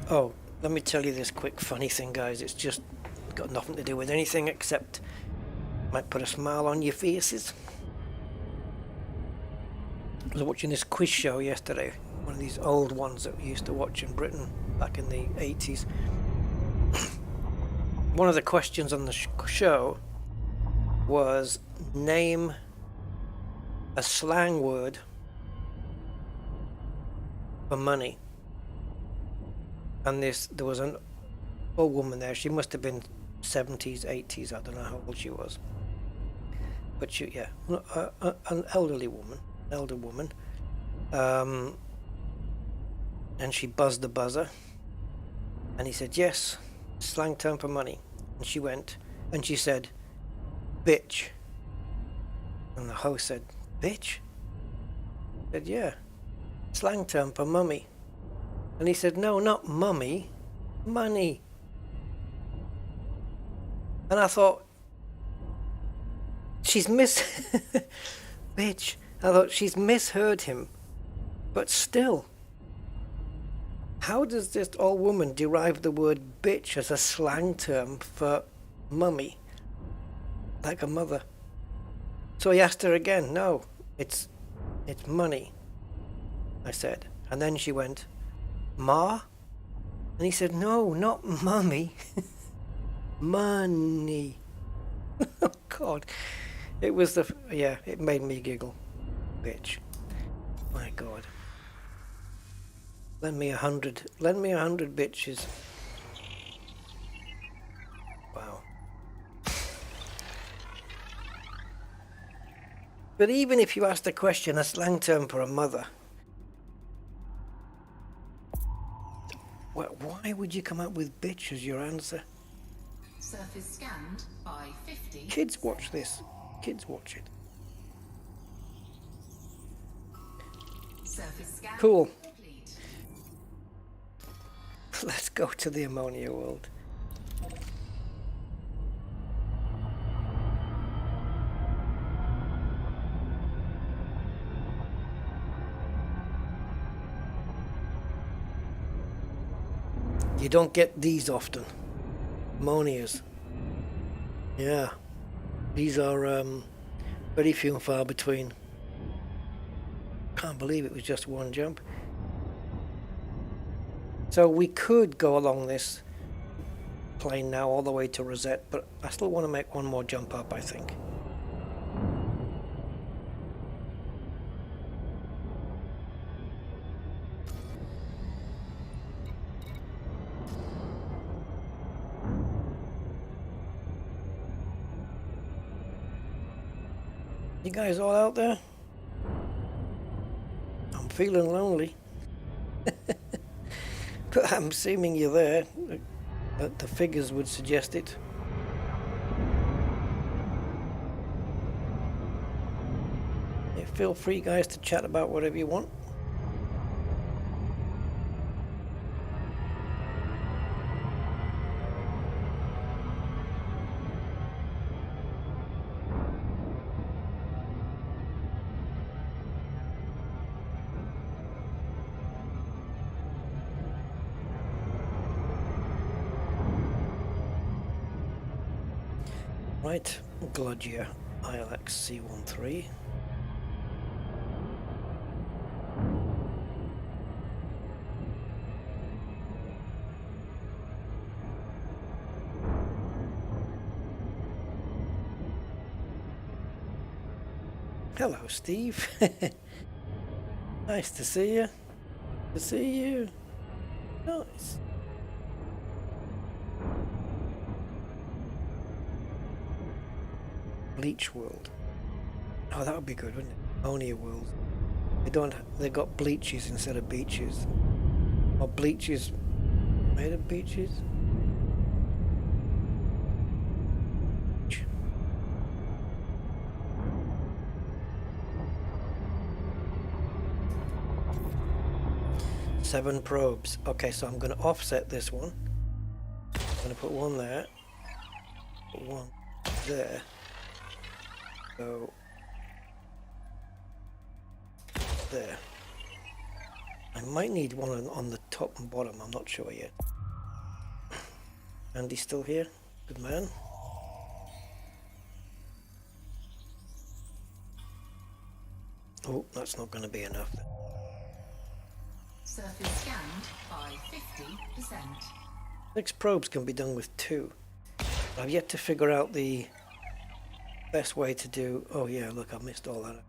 Oh, let me tell you this quick funny thing, guys. It's just got nothing to do with anything except might put a smile on your faces. I was watching this quiz show yesterday, one of these old ones that we used to watch in Britain back in the 80s. One of the questions on the show was name a slang word for money. And there was an old woman there. She must have been 70s, 80s. I don't know how old she was. But she, yeah, an elder woman. And she buzzed the buzzer. And he said, yes, slang term for money. And she went, and she said, bitch. And the host said, bitch? He said, yeah, slang term for mummy. And he said, no, not mummy, money. And I thought, bitch. I thought she's misheard him. But still, how does this old woman derive the word bitch as a slang term for mummy? Like a mother. So he asked her again, no, it's money, I said. And then she went, Ma? And he said, no, not mummy. Money. Oh, God. It was yeah, it made me giggle. Bitch. My God. Lend me 100 bitches. Wow. But even if you ask the question, a slang term for a mother, why would you come up with bitch as your answer? Surface scanned by 50. Kids watch this. Kids watch it. Surface scan Cool. complete. Let's go to the ammonia world. You don't get these often. Ammonias. Yeah. These are very few and far between. Can't believe it was just one jump. So we could go along this plane now all the way to Rosette, but I still want to make one more jump up, I think. You guys all out there? I'm feeling lonely. But I'm assuming you're there. The figures would suggest it. Yeah, feel free, guys, to chat about whatever you want. Right, Glodgia ILX C13. Hello, Steve. Nice to see you. To see you. Nice. Bleach World. Oh, that would be good, wouldn't it? Ammonia World. They got bleaches instead of beaches. Or bleaches made of beaches. Seven probes. Okay, so I'm going to offset this one. I'm going to put one there. Put one there. So there. I might need one on the top and bottom. I'm not sure yet. Andy's still here. Good man. Oh, that's not going to be enough. Surface scanned by 50%. 6 probes can be done with 2. I've yet to figure out the best way to do... Oh yeah, look, I missed all that.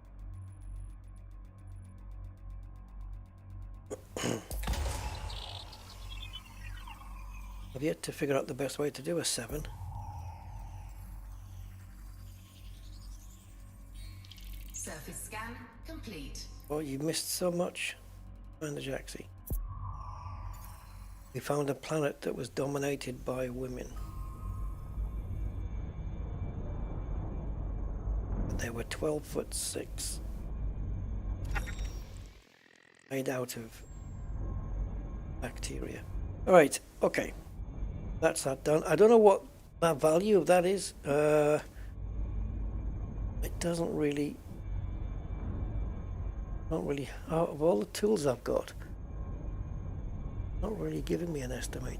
I've yet to figure out the best way to do a 7. Surface scan complete. Oh, you missed so much. Jaxie. We found a planet that was dominated by women. They were 12'6", made out of bacteria. Alright, okay. That's that done. I don't know what the value of that is. It doesn't really... Not really, out of all the tools I've got, not really giving me an estimate.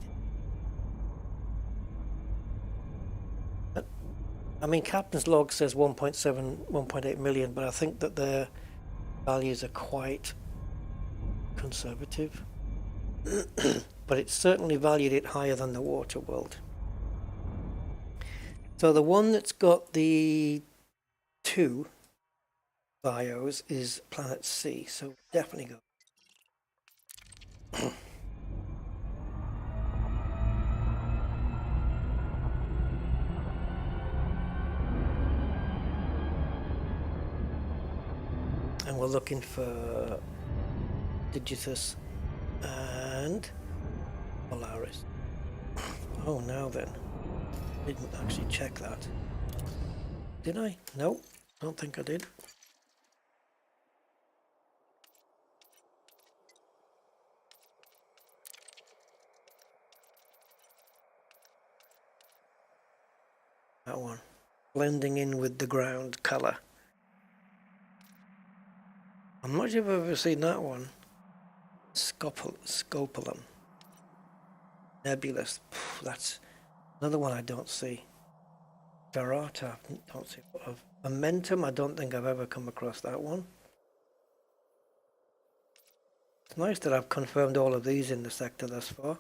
I mean, Captain's log says 1.7, 1.8 million, but I think that their values are quite conservative. But it's certainly valued it higher than the water world. So the one that's got the 2 bios is planet C, so definitely go. And we're looking for Digitus and Polaris. Oh, now then. Didn't actually check that. Did I? Nope, don't think I did. That one. Blending in with the ground colour. I'm not sure if I've ever seen that one. Scopulum. Nebulous. That's another one I don't see. Verata, don't see. Momentum, I don't think I've ever come across that one. It's nice that I've confirmed all of these in the sector thus far.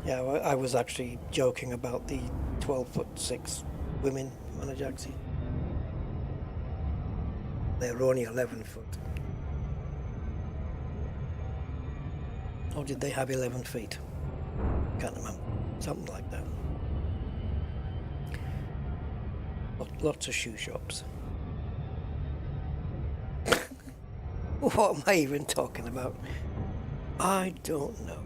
Yeah, well, I was actually joking about the 12'6" women on a Jaxi. They were only 11 foot. Or did they have 11 feet? Can't remember. Something like that. Lots of shoe shops. What am I even talking about? I don't know.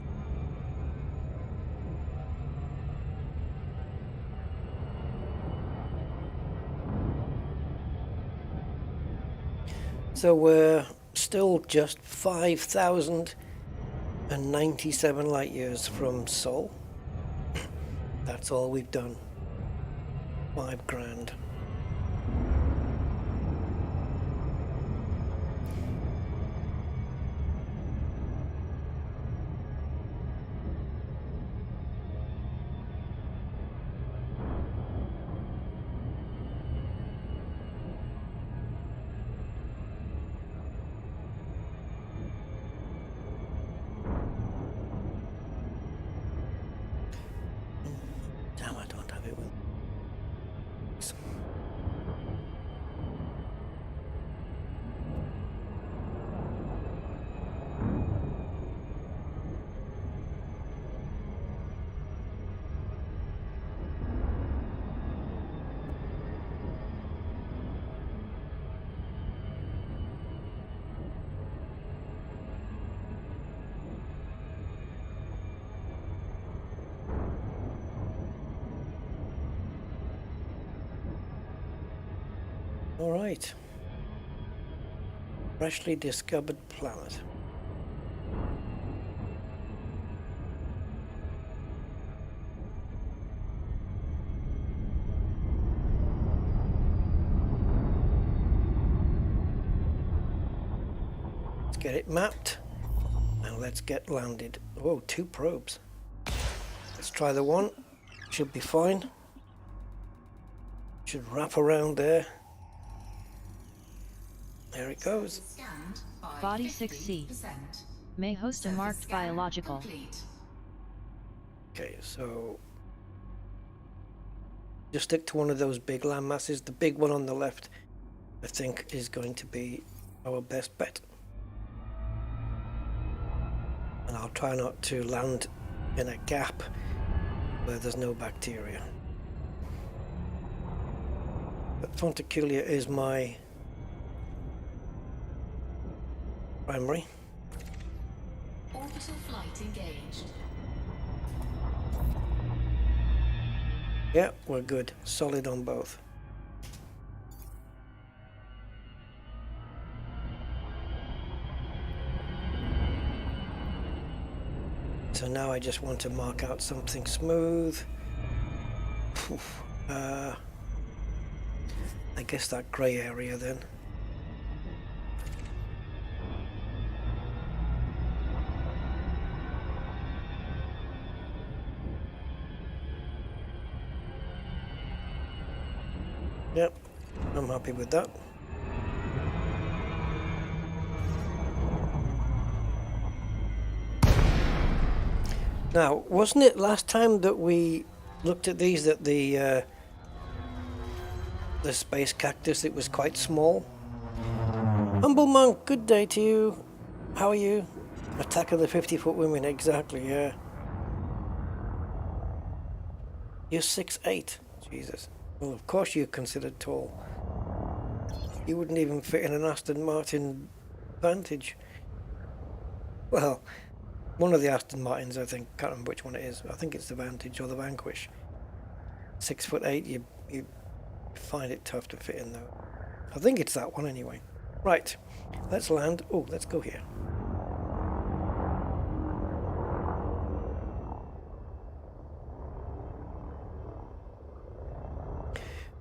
So we're still just 5,097 light years from Sol. That's all we've done. 5 grand. All right. Freshly discovered planet. Let's get it mapped. And let's get landed. Oh, 2 probes. Let's try the one. Should be fine. Should wrap around there. There it goes. Scanned by Body 6C 50%. may host a Surface marked scan biological. complete. Okay, so just stick to one of those big land masses. The big one on the left, I think, is going to be our best bet. And I'll try not to land in a gap where there's no bacteria. But Fonticulia is my primary. Orbital flight engaged. Yeah, we're good. Solid on both. So now I just want to mark out something smooth. I guess that grey area then. Yep, I'm happy with that. Now, wasn't it last time that we looked at these that the space cactus, it was quite small? Humble Monk, good day to you. How are you? Attack of the 50-foot women, exactly, yeah. You're 6'8", Jesus. Well, of course you're considered tall. You wouldn't even fit in an Aston Martin Vantage. Well, one of the Aston Martins, I think. Can't remember which one it is. I think it's the Vantage or the Vanquish. 6'8", you find it tough to fit in though. I think it's that one anyway. Right, let's land. Oh, let's go here.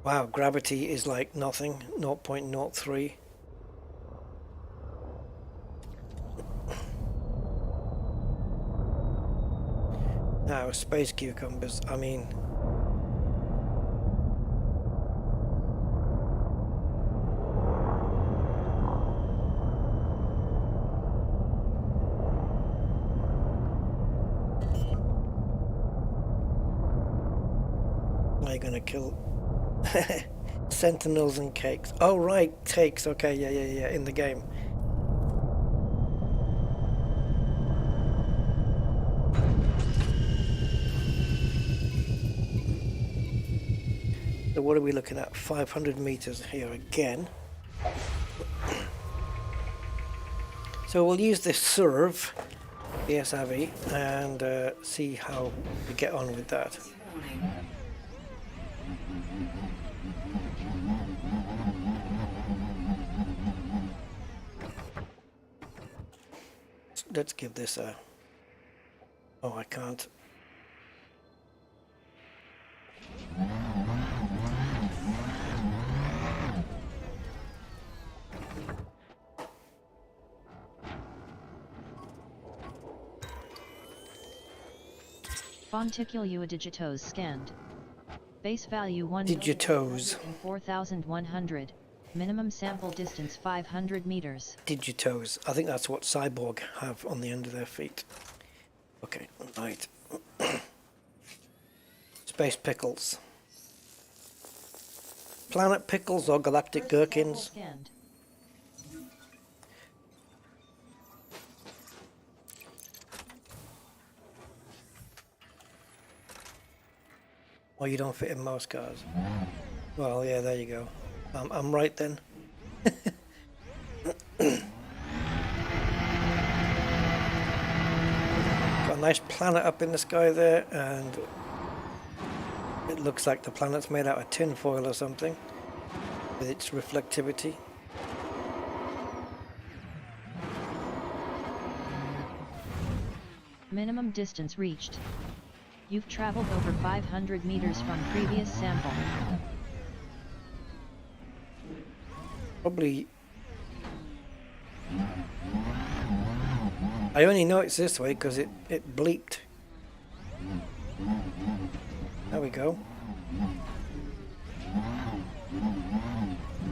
Wow, gravity is like nothing, 0.03. Now, space cucumbers, I mean... Am I gonna kill... Sentinels and cakes. Oh right, cakes. Okay, yeah. In the game. So what are we looking at? 500 meters here again. So we'll use this serve, the SRV, and see how we get on with that. Let's give this a... Oh, I can't. Fonticulia digitos scanned. Base value 1 Digitos. 4,100. Minimum sample distance 500 meters. Digitos. I think that's what Cyborg have on the end of their feet. Okay, right. Space pickles. Planet pickles or galactic gherkins. Scanned. Or you don't fit in most cars. Well, yeah, there you go. I'm right then. Got a nice planet up in the sky there, and it looks like the planet's made out of tin foil or something. with its reflectivity. Minimum distance reached. You've traveled over 500 meters from previous sample. Probably... I only know it's this way because it bleeped. There we go.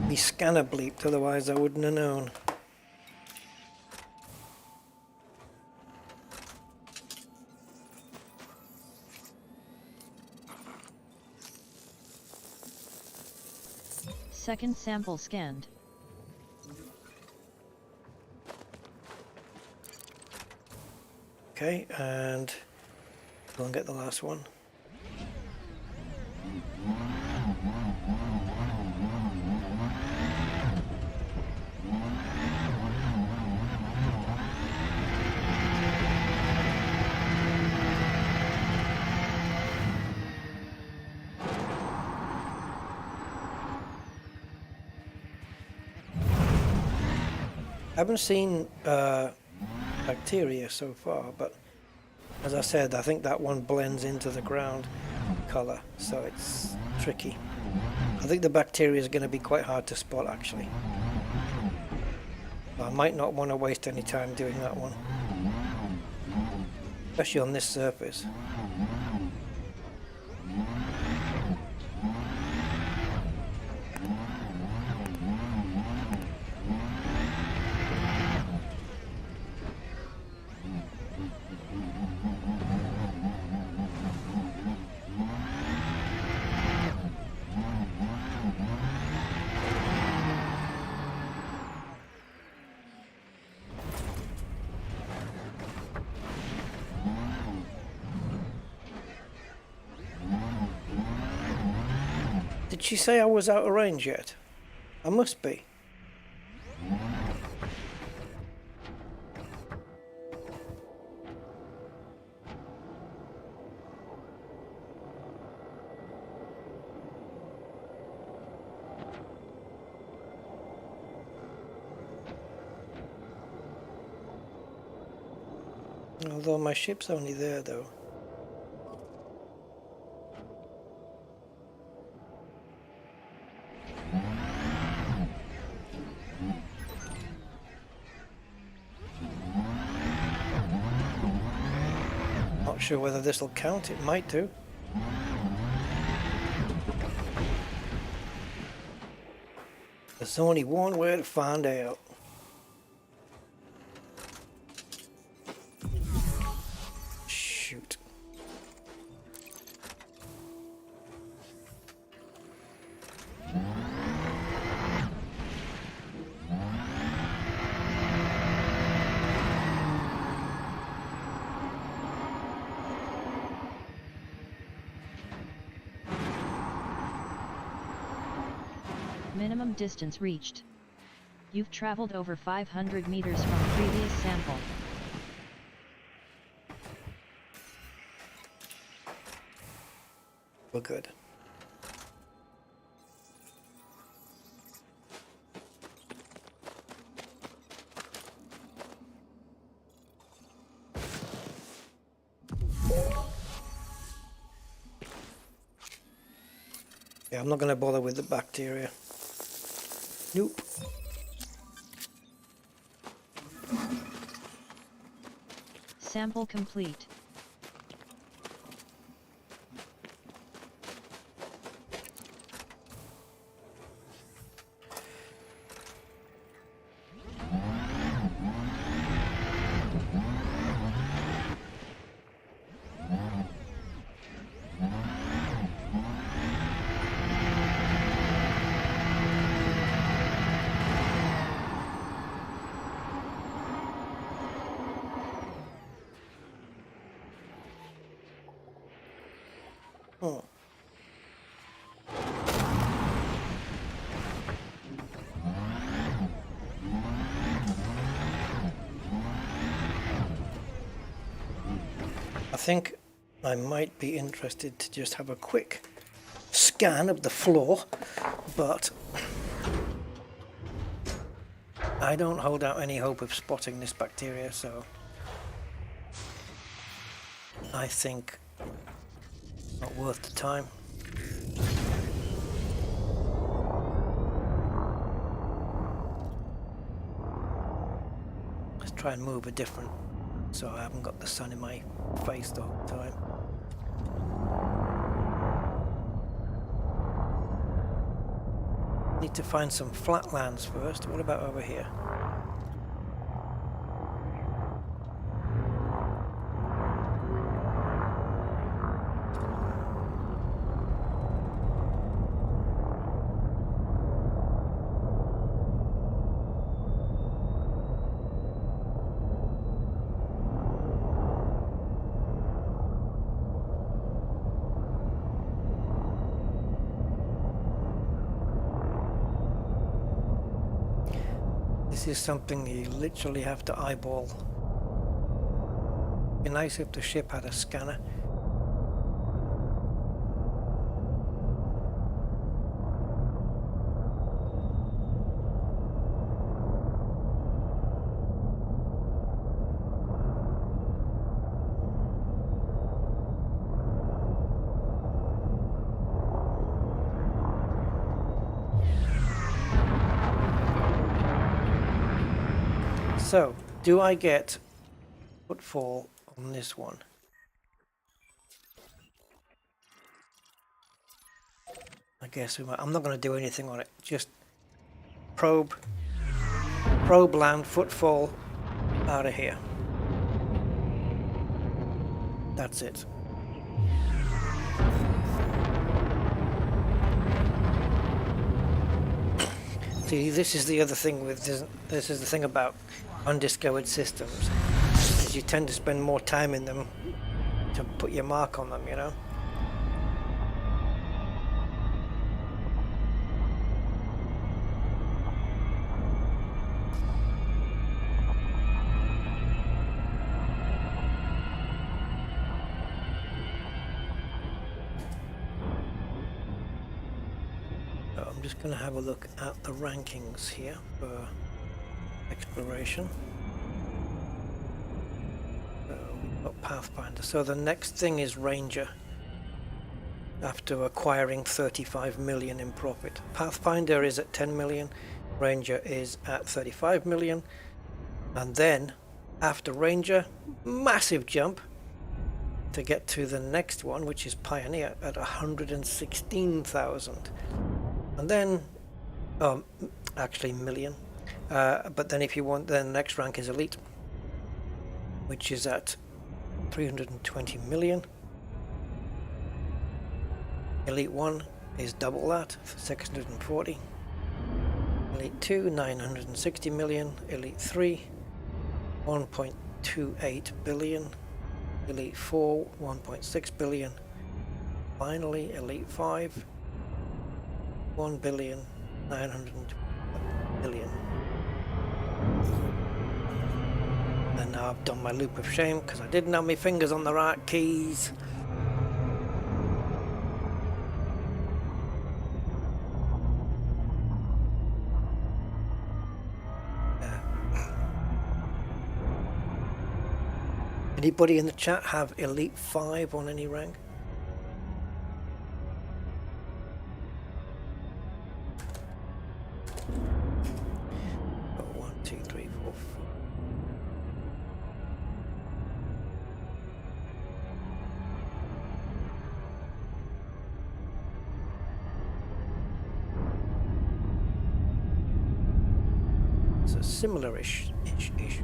My scanner bleeped, otherwise I wouldn't have known. Second sample scanned. Okay, and go and get the last one. I haven't seen bacteria so far, but as I said, I think that one blends into the ground color, so it's tricky. I think the bacteria is going to be quite hard to spot, actually. I might not want to waste any time doing that one, especially on this surface. Did she say I was out of range yet? I must be. Although my ship's only there though. Not sure whether this will count, it might do. There's only one way to find out. Shoot. Minimum distance reached. You've traveled over 500 meters from previous sample. We're good. Yeah, I'm not going to bother with the bacteria. Nope. Sample complete. Oh. I think I might be interested to just have a quick scan of the floor, but I don't hold out any hope of spotting this bacteria, so I think not worth the time. Let's try and move a different, so I haven't got the sun in my face the whole time. Need to find some flatlands first. What about over here? This is something you literally have to eyeball. It'd be nice if the ship had a scanner. So, do I get footfall on this one? I guess we might. I'm not going to do anything on it. Just probe land, footfall out of here. That's it. See, this is the other thing with this is the thing about undiscovered systems, is you tend to spend more time in them to put your mark on them, you know? So I'm just going to have a look at the rankings here for exploration. So we've got Pathfinder. So the next thing is Ranger, after acquiring 35 million in profit. Pathfinder is at 10 million, Ranger is at 35 million, and then after Ranger, massive jump to get to the next one, which is Pioneer at 116,000, and then actually million. But then if you want, then the next rank is Elite, which is at 320 million. Elite 1 is double that, 640. Elite 2, 960 million. Elite 3, 1.28 billion. Elite 4, 1.6 billion. Finally, Elite 5, 1 billion, 920 million. And now I've done my loop of shame because I didn't have my fingers on the right keys. Anybody in the chat have Elite 5 on any rank? Similar-ish. Dangerous.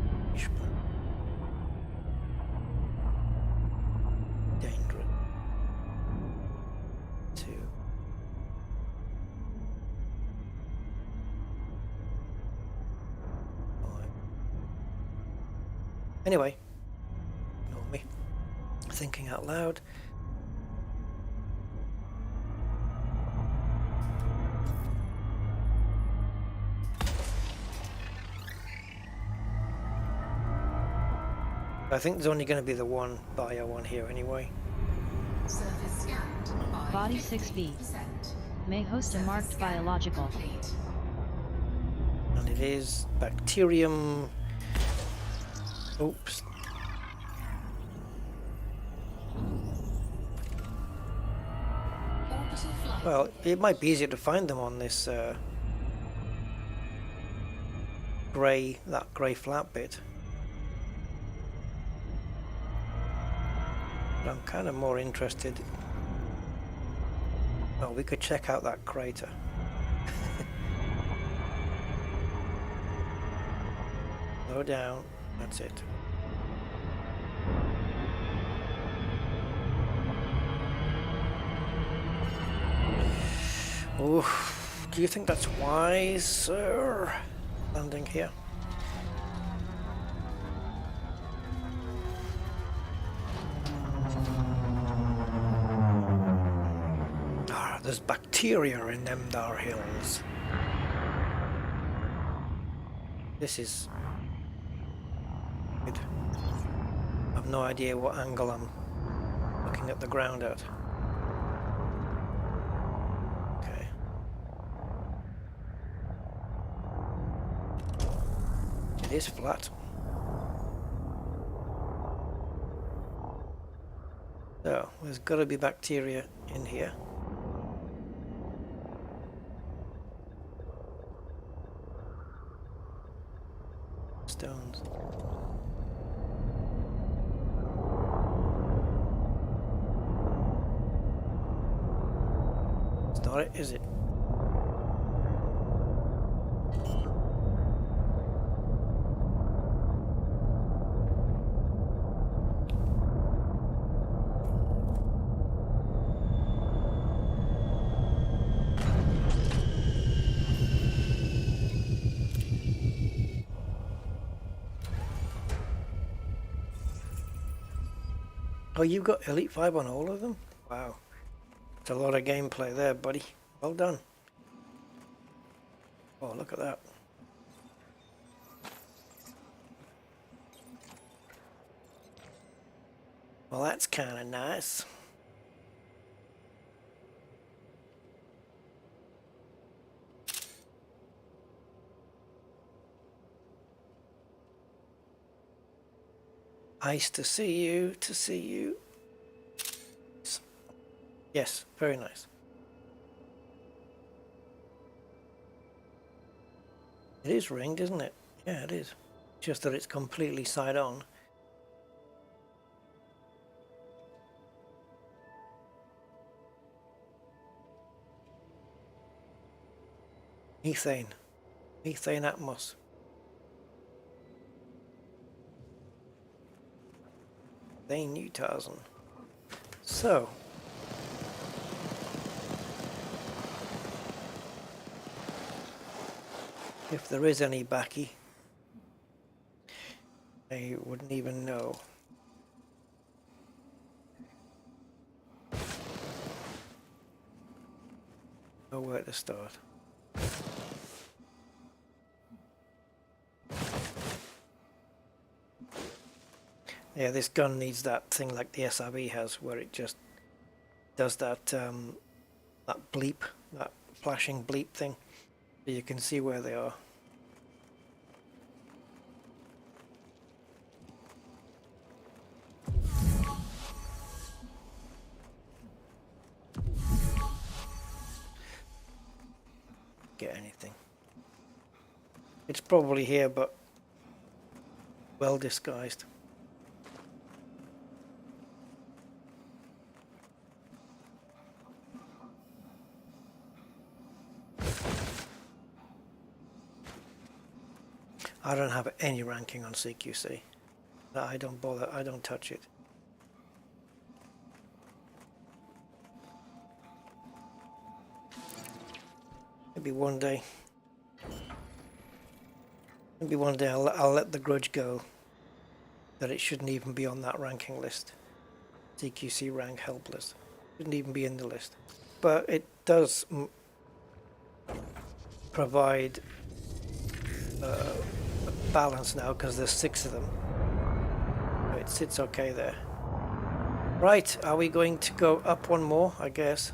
2. Anyway, ignore me. Thinking out loud. I think there's only going to be the one bio one here anyway. Surface scanned by Body 6B. 50%. May host a marked biological. Complete. And And it is bacterium. Oops. Orbital flight. Well, it might be easier to find them on this that grey flat bit. But I'm kind of more interested. Well, we could check out that crater. Slow down. That's it. Ooh, do you think that's wise, sir? Landing here. Ah, there's bacteria in them dar hills. This is good. I've no idea what angle I'm looking at the ground at. Okay. It is flat. So, there's got to be bacteria in here. Stones. It's not it, is it? Oh, you've got Elite 5 on all of them? Wow. That's a lot of gameplay there, buddy. Well done. Oh, look at that. Well, that's kind of nice. Nice to see you, to see you. Yes, very nice. It is ringed, isn't it? Yeah, it is. Just that it's completely side on. Methane. Methane atmos. Newton. So, if there is any backy, I wouldn't even know. Know where to start. Yeah, this gun needs that thing like the SRB has, where it just does that that bleep, that flashing bleep thing, so you can see where they are. Get anything. It's probably here, but well disguised. I don't have any ranking on CQC. I don't bother, I don't touch it. Maybe one day. Maybe one day I'll let the grudge go that it shouldn't even be on that ranking list. CQC rank helpless. Shouldn't even be in the list. But it does provide a balance now because there's 6 of them. So it sits okay there. Right, are we going to go up one more? I guess.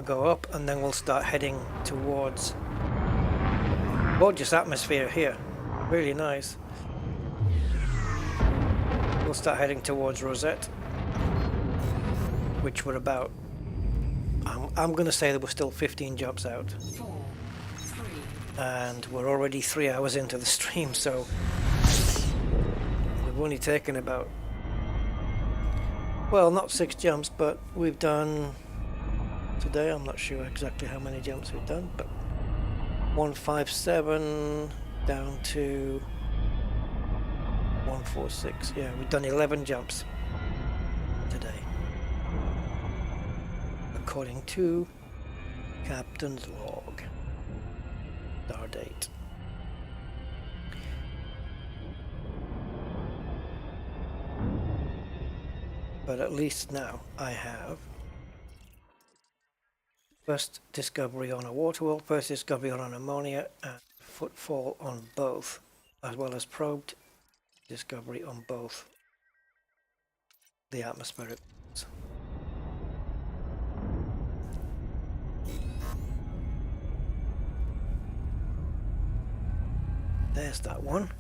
We'll go up and then we'll start heading towards gorgeous atmosphere here. Really nice. We'll start heading towards Rosette, which we're about, I'm going to say that we're still 15 jumps out. 4, 3, And we're already 3 hours into the stream, so we've only taken about, well, not 6 jumps, but we've done today, I'm not sure exactly how many jumps we've done, but 157 down to 146. Yeah, we've done 11 jumps today, according to Captain's log. Star date. But at least now I have first discovery on a water world, first discovery on an ammonia, and footfall on both, as well as probed discovery on both the atmospheric ones. There's that one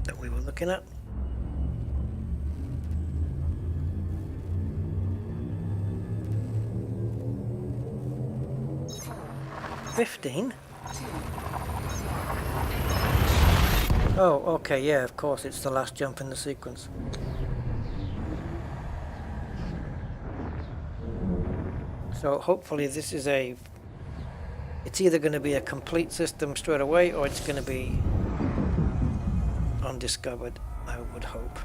that we were looking at. $15? Oh, okay, yeah, of course, it's the last jump in the sequence. So hopefully this is it's either going to be a complete system straight away, or it's going to be undiscovered, I would hope.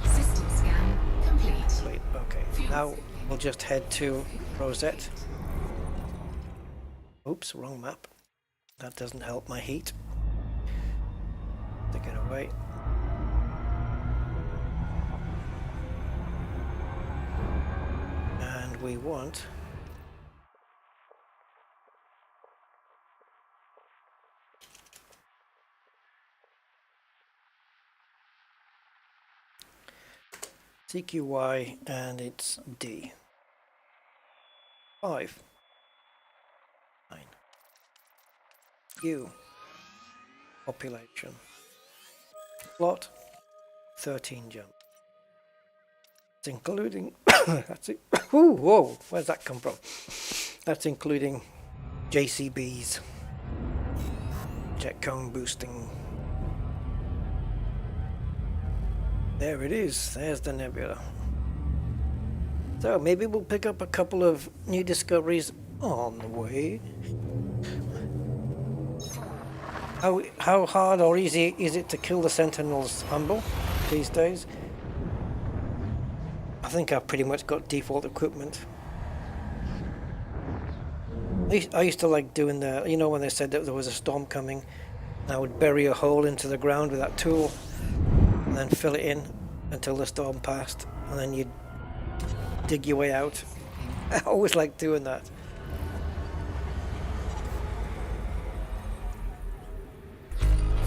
system scan complete. Complete, okay. Now we'll just head to Rosette. Oops, wrong map. That doesn't help my heat. Take it away. And we want CQY, and it's D. 5. 9. U. Population. Plot. 13 jump. It's including. That's it. Ooh, whoa! Where's that come from? That's including JCBs. Jet cone boosting. There it is. There's the nebula. So maybe we'll pick up a couple of new discoveries on the way. How hard or easy is it to kill the Sentinels, Humble, these days? I think I've pretty much got default equipment. I used to like doing you know, when they said that there was a storm coming, I would bury a hole into the ground with that tool and then fill it in until the storm passed, and then you'd dig your way out. I always liked doing that.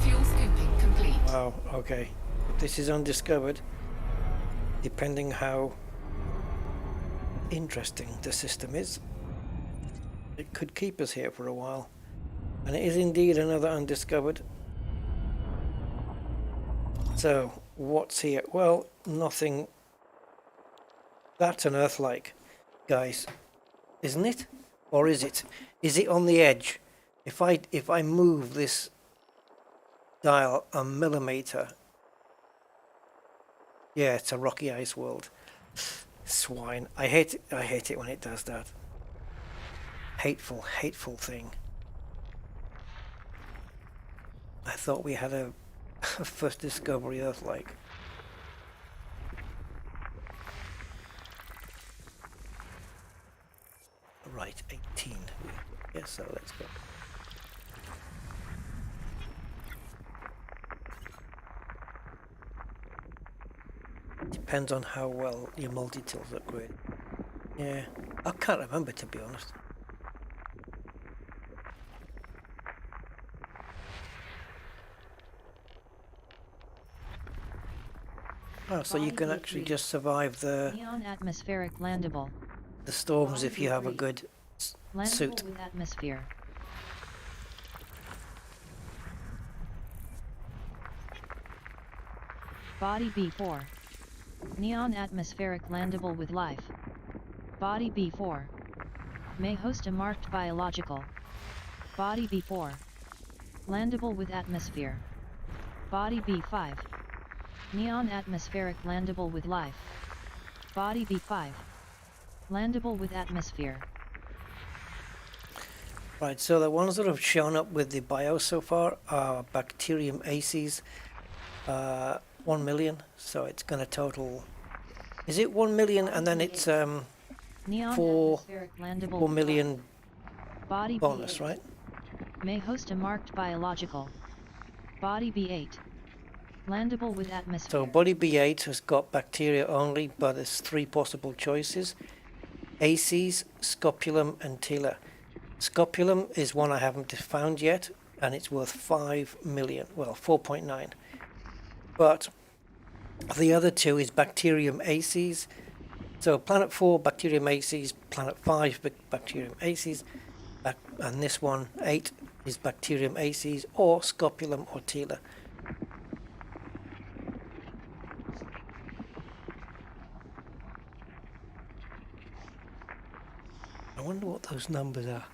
Fuel scooping complete. Wow, okay. This is undiscovered, depending how interesting the system is. It could keep us here for a while. And it is indeed another undiscovered. So, what's here? Well, nothing. That's an Earth-like, guys, isn't it? Or is it? Is it on the edge? If I move this dial a millimeter, yeah, it's a rocky ice world. Swine. I hate it when it does that. Hateful, hateful thing. I thought we had a first discovery Earth-like. Right, 18. Yes, so let's go. Depends on how well your multi-tool's upgrade. Yeah, I can't remember, to be honest. Oh, so you can actually just survive the Neon atmospheric landable. storms if you have a good Landable suit. with atmosphere. Body B4. Neon atmospheric landable with life. Body B4. May host a marked biological. Body B4. Landable with atmosphere. Body B5. Neon atmospheric landable with life. Body B5. Landable with atmosphere. Right, so the ones that have shown up with the BIOS so far are Bacterium ACs, 1 million, so it's going to total, is it 1 million and then it's Neon 4 atmospheric landable 4 with million life. Body bonus, B8. right? May host a marked biological. Body B8. Landable with atmosphere. So body B8 has got bacteria only, but there's 3 possible choices. ACs, Scopulum and Tila. Scopulum is one I haven't found yet, and it's worth 5 million, well 4.9. But the other two is Bacterium ACs. So Planet 4 Bacterium ACs, Planet 5 Bacterium ACs, and this one 8 is Bacterium ACs or Scopulum or Tila. I wonder what those numbers are.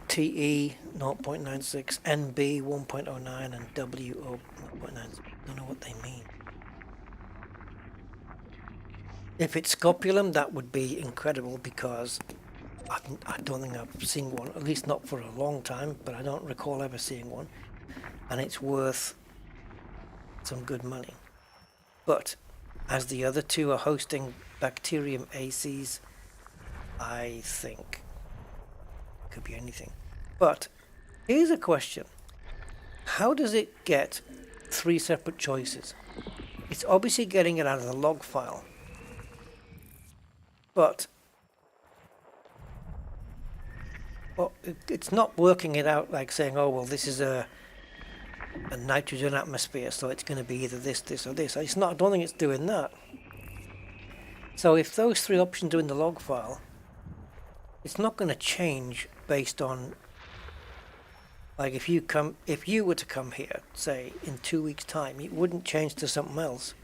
TE 0.96, NB 1.09 and WO 0.96. Don't know what they mean. If it's Scopulum, that would be incredible because I don't think I've seen one, at least not for a long time, but I don't recall ever seeing one. And it's worth some good money. But as the other two are hosting Bacterium ACs, I think it could be anything. But here's a question. How does it get 3 separate choices? It's obviously getting it out of the log file. But well, it's not working it out like saying, oh, well, this is a nitrogen atmosphere, so it's going to be either this, this, or this. It's not. I don't think it's doing that. So if those 3 options are in the log file, it's not going to change based on, like if you were to come here, say in 2 weeks' time, it wouldn't change to something else.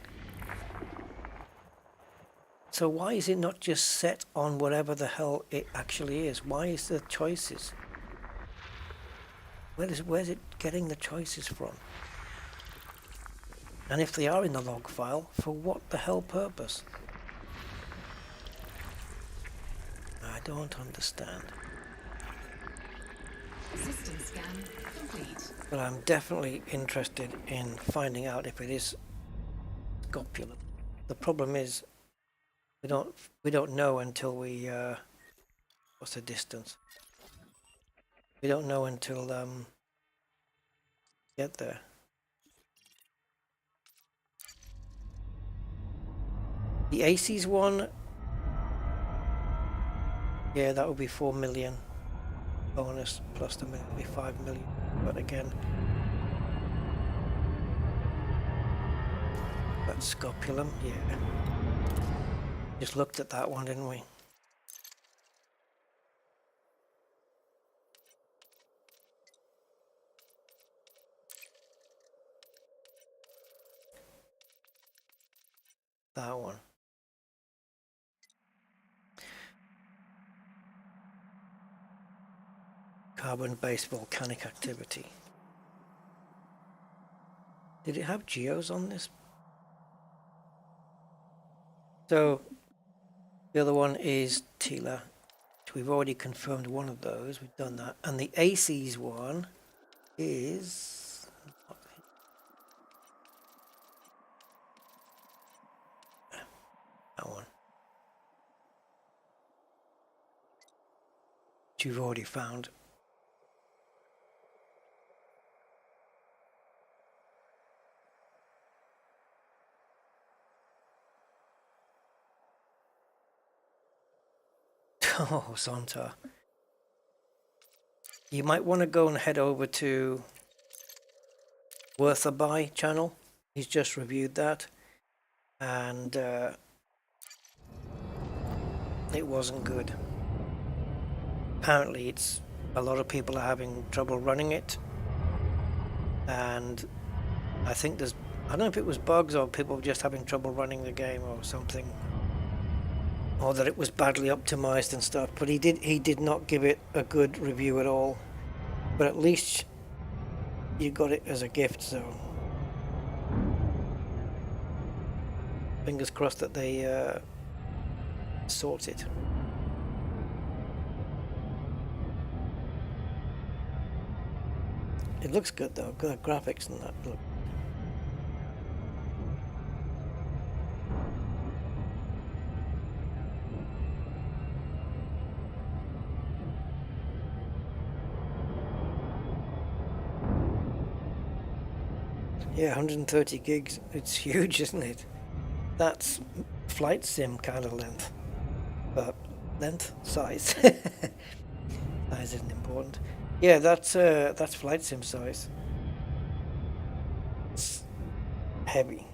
So why is it not just set on whatever the hell it actually is? Why is there choices? Where's it getting the choices from? And if they are in the log file, for what the hell purpose? I don't understand. System scan complete. But I'm definitely interested in finding out if it is Scopulum. The problem is we don't know until we what's the distance? We don't know until get there. The ACs one, yeah, that would be 4 million bonus plus the million would be 5 million. But again, that's Scopulum, yeah. Just looked at that one, didn't we? That one. Carbon-based volcanic activity. Did it have geos on this? So the other one is Tila, which we've already confirmed one of those. We've done that. And the ACs one is that one. Which you've already found. Oh, Santa. You might want to go and head over to Worth a Buy channel. He's just reviewed that. And it wasn't good. apparently it's a lot of people are having trouble running it, and I think there's, I don't know if it was bugs or people just having trouble running the game or something, or that it was badly optimized and stuff, but he did not give it a good review at all. But at least you got it as a gift, so fingers crossed that they sort it. It looks good though, good graphics and that look. Yeah, 130 gigs, it's huge, isn't it? That's flight sim kind of length. But length, size. Size isn't important. Yeah, that's flight sim size. It's heavy.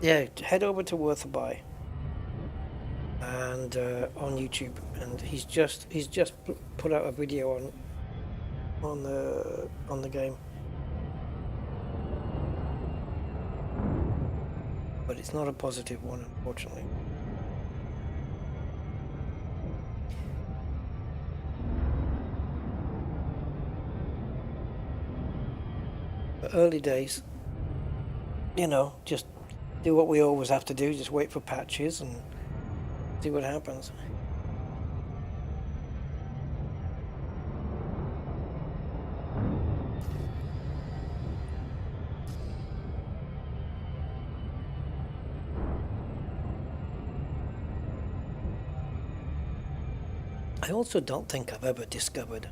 Yeah, head over to Worth a Buy and on YouTube, and he's just put out a video on the game. But it's not a positive one, unfortunately. But early days, you know, just do what we always have to do, just wait for patches and see what happens. I also don't think I've ever discovered,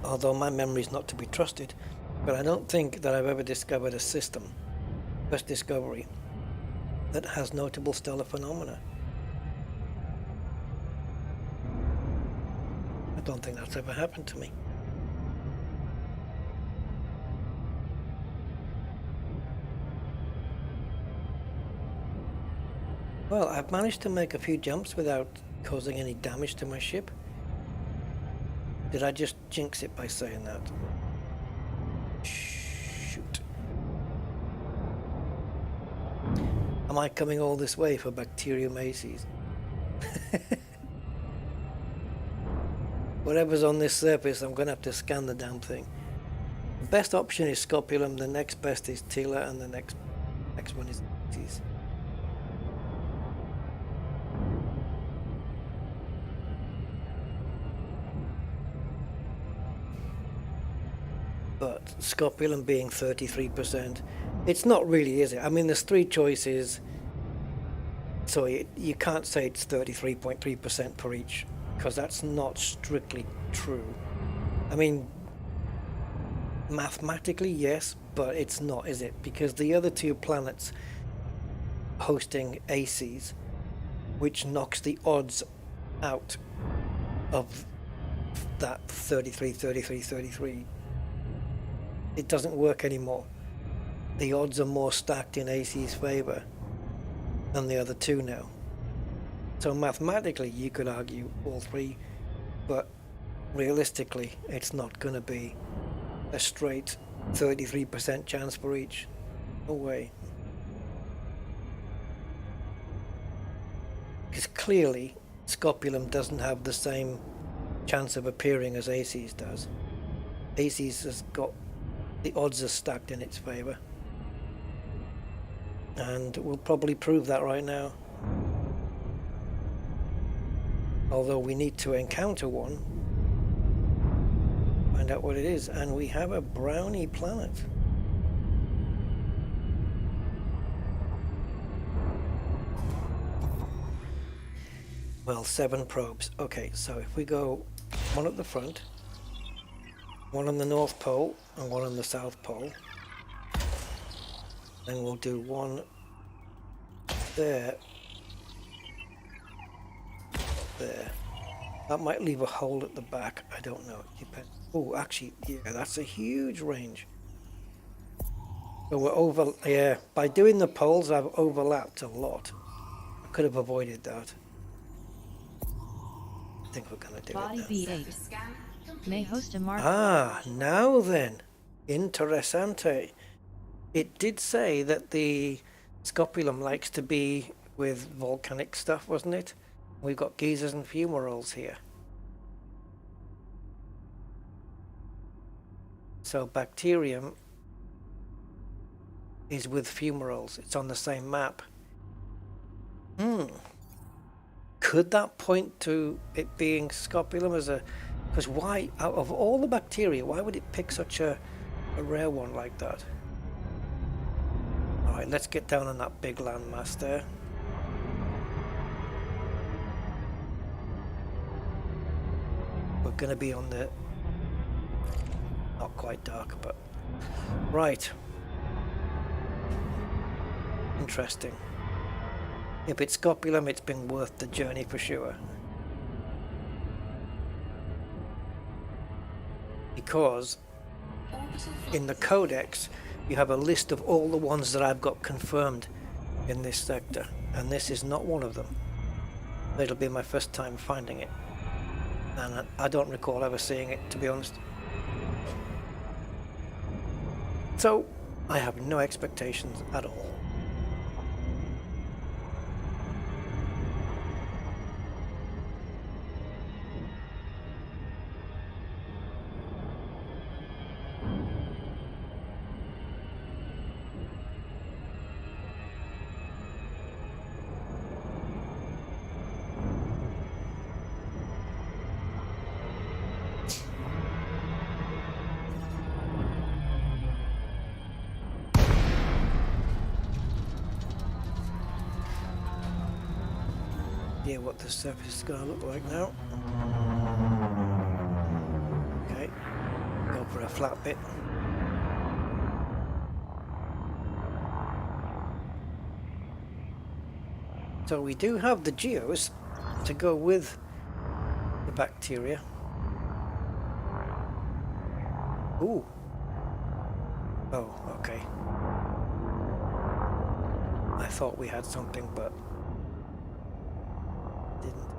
although my memory's not to be trusted, but I don't think that I've ever discovered a system, first discovery, that has notable stellar phenomena. I don't think that's ever happened to me. Well, I've managed to make a few jumps without causing any damage to my ship. Did I just jinx it by saying that? Shoot. Am I coming all this way for bacterium aces? Whatever's on this surface, I'm going to have to scan the damn thing. The best option is Scopulum, the next best is Tila, and the next one is Aces. But Scopulum being 33%, it's not really, is it? I mean, there's three choices, so you can't say it's 33.3% per each, because that's not strictly true. I mean, mathematically, yes, but it's not, is it? Because the other two planets hosting ACs, which knocks the odds out of that 33, it doesn't work anymore. The odds are more stacked in AC's favor than the other two now. So mathematically you could argue all three, but realistically it's not going to be a straight 33% chance for each. No way. Because clearly Scopulum doesn't have the same chance of appearing as AC's does. AC's has got, the odds are stacked in its favor, and we'll probably prove that right now. Although we need to encounter one, find out what it is, and we have a brownie planet. Well, 7 probes. Okay, so if we go one at the front, one on the North Pole and one on the South Pole, then we'll do one there, there. That might leave a hole at the back, I don't know, it depends. Oh, actually, yeah, that's a huge range. But yeah, by doing the polls, I've overlapped a lot. I could have avoided that. I think we're going to do Body it now. B8 may host a mark. Ah, now then. Interessante. It did say that the scopulum likes to be with volcanic stuff, wasn't it? We've got geysers and fumaroles here. So bacterium is with fumaroles. It's on the same map. Could that point to it being scopulum as a... Because why, out of all the bacteria, why would it pick such a rare one like that? Alright, let's get down on that big landmass there. We're going to be on the... Not quite dark, but... Right. Interesting. If it's scopulum, it's been worth the journey for sure. Because in the codex, you have a list of all the ones that I've got confirmed in this sector, and this is not one of them. It'll be my first time finding it, and I don't recall ever seeing it, to be honest. So I have no expectations at all. Yeah, what the surface is going to look like now. Okay, go for a flat bit. So we do have the geos to go with the bacteria. Ooh. Oh, okay. I thought we had something, but didn't.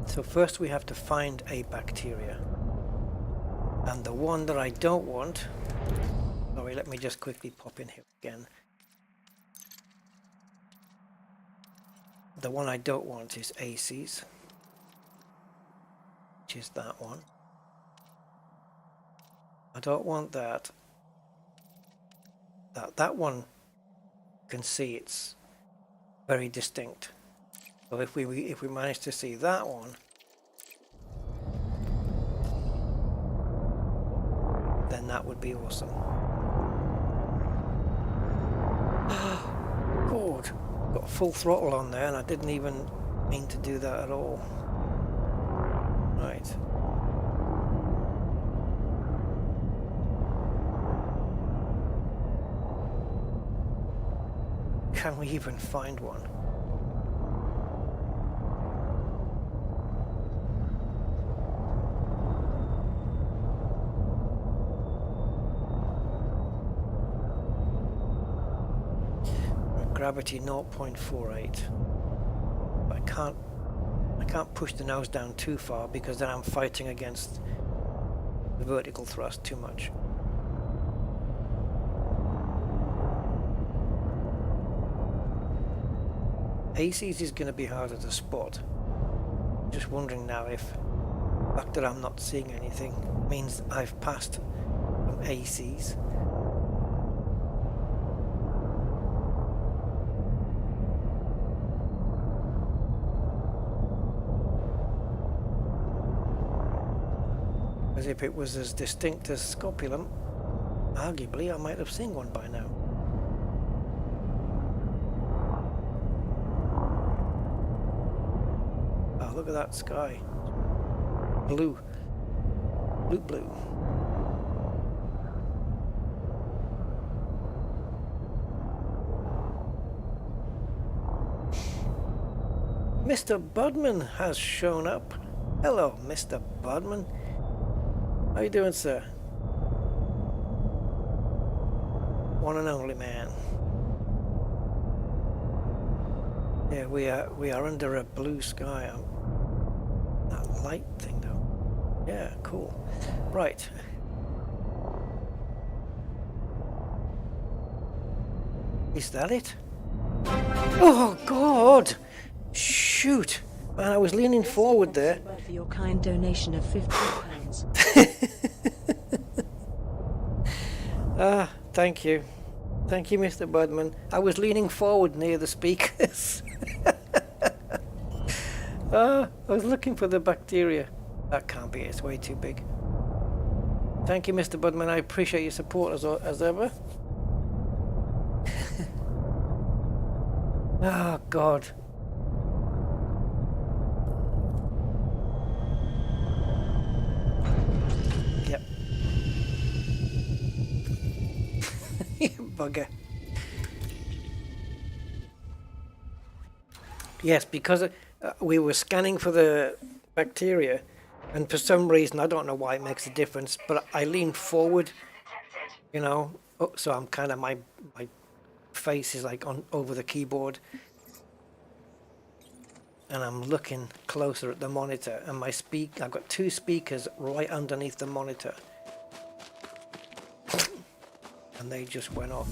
So first we have to find a bacteria. And the one that I don't want... Sorry, let me just quickly pop in here again. The one I don't want is ACs, which is that one. I don't want that. That one, you can see it's very distinct. So if we manage to see that one, then that would be awesome. God, got full throttle on there, and I didn't even mean to do that at all. Right. Can we even find one? Gravity 0.48. I can't push the nose down too far because then I'm fighting against the vertical thrust too much. ACs is going to be harder to spot. Just wondering now if the fact that I'm not seeing anything means I've passed from ACs. Because if it was as distinct as scopulum, arguably I might have seen one by now. Oh, look at that sky. Blue. Blue, blue. Mr. Budman has shown up. Hello, Mr. Budman. How you doing, sir? One and only man. Yeah, we are under a blue sky. That light thing though. Yeah, cool. Right. Is that it? Oh God! Shoot! Man, I was leaning forward there. For your kind donation of £15. Thank you. Thank you, Mr. Budman. I was leaning forward near the speakers. I was looking for the bacteria. That can't be it. It's way too big. Thank you, Mr. Budman. I appreciate your support as ever. Oh, God. Yep. Bugger. Yes, because we were scanning for the bacteria, and for some reason, I don't know why it makes a difference, but I lean forward, you know, so I'm kind of, my face is like on over the keyboard, and I'm looking closer at the monitor, and I've got two speakers right underneath the monitor, and they just went off.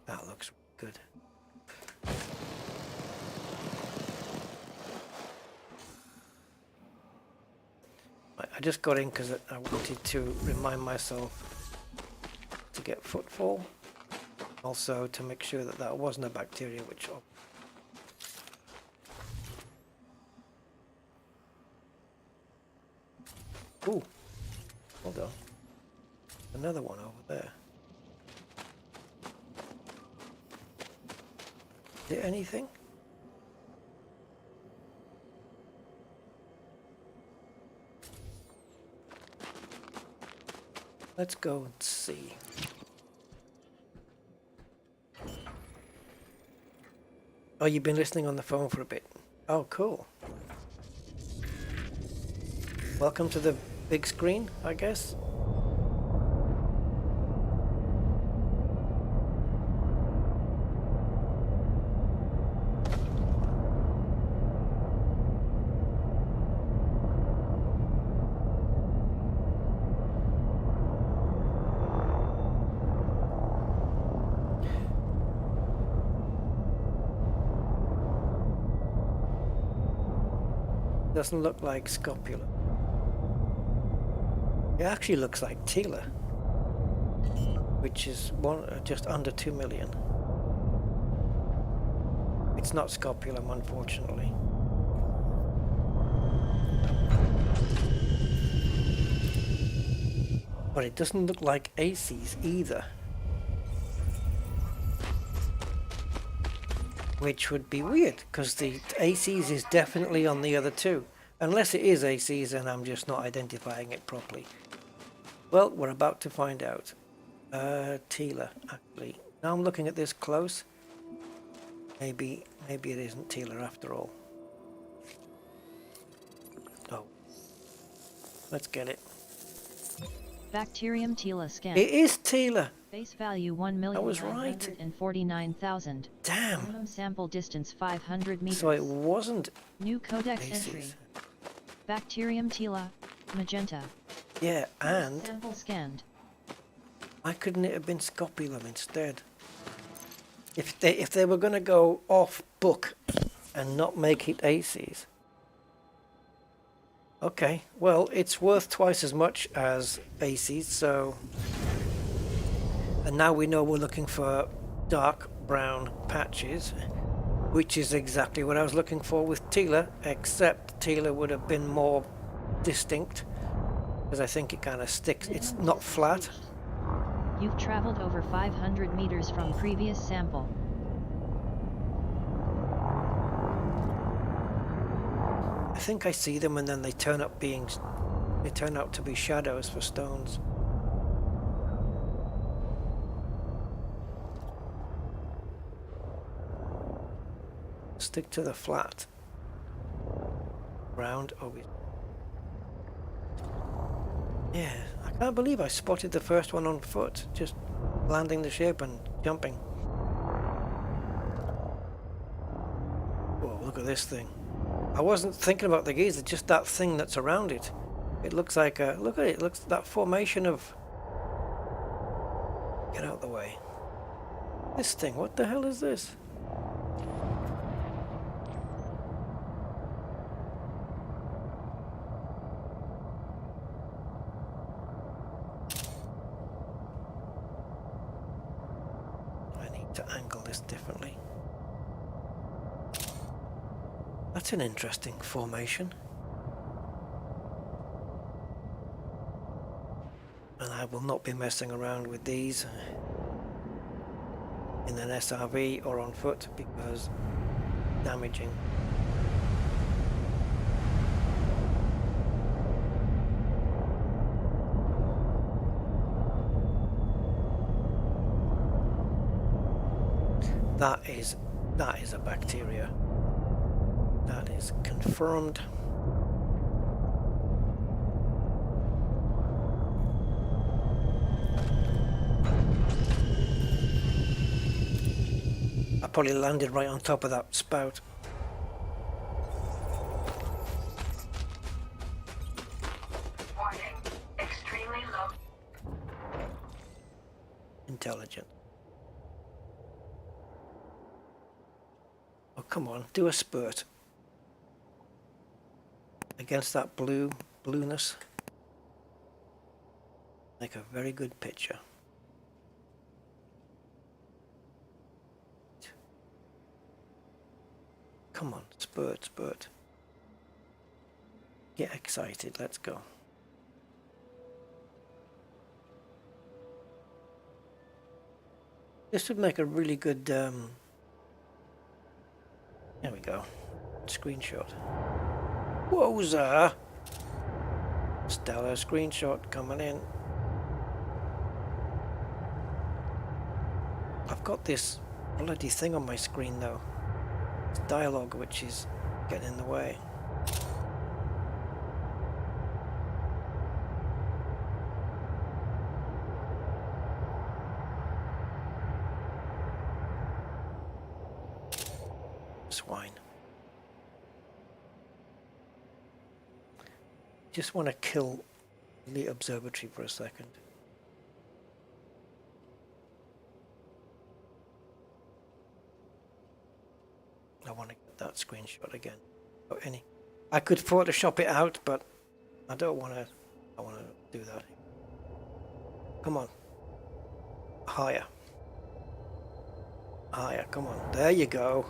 That looks good. I just got in because I wanted to remind myself to get footfall, also to make sure that that wasn't a bacteria, which ooh, hold on, another one over there. Is it anything? Let's go and see. Oh, you've been listening on the phone for a bit. Oh, cool. Welcome to the big screen, I guess. Doesn't look like scopula. It actually looks like Tila, which is just under 2 million. It's not scopulum, unfortunately. But it doesn't look like ACs either, which would be weird, because the ACs is definitely on the other two. Unless it is ACs and I'm just not identifying it properly. Well, we're about to find out. Tila, actually. Now I'm looking at this close. Maybe it isn't Tila after all. Oh. Let's get it. Bacterium Tila scan. It is Tila! Base value 1,949,000. Damn! Minimum sample distance 500 meters. So it wasn't New codex ACs. entry. Bacterium Tila, magenta. Yeah, and Sample scanned. why couldn't it have been scopulum instead? If they were going to go off book and not make it ACs. Okay, well, it's worth twice as much as ACs, so... And now we know we're looking for dark brown patches, which is exactly what I was looking for with Tila, except Tila would have been more distinct, because I think it kind of sticks. It's not flat. You've traveled over 500 meters from previous sample. I think I see them and then they turn out to be shadows for stones. Stick to the flat. Round, obviously. Yeah, I can't believe I spotted the first one on foot, just landing the ship and jumping. Whoa, look at this thing. I wasn't thinking about the geyser, just that thing that's around it. It looks like a, look at it, looks that formation of, get out of the way. This thing, what the hell is this? I need to angle this differently. That's an interesting formation. And I will not be messing around with these in an SRV or on foot because damaging. That is a bacteria. That is confirmed. I probably landed right on top of that spout. Warning. Extremely low. Intelligent. Oh, come on, do a spurt. Against that blueness. Make a very good picture. Come on, spurt, spurt. Get excited, let's go. This would make a really good, there we go, screenshot. Wowza! Stellar screenshot coming in. I've got this bloody thing on my screen now. It's dialogue which is getting in the way. Swine. Just want to kill the observatory for a second. I want to get that screenshot again. Or any. I could Photoshop it out, but I don't want to. I want to do that. Come on. Higher. Higher. Come on. There you go.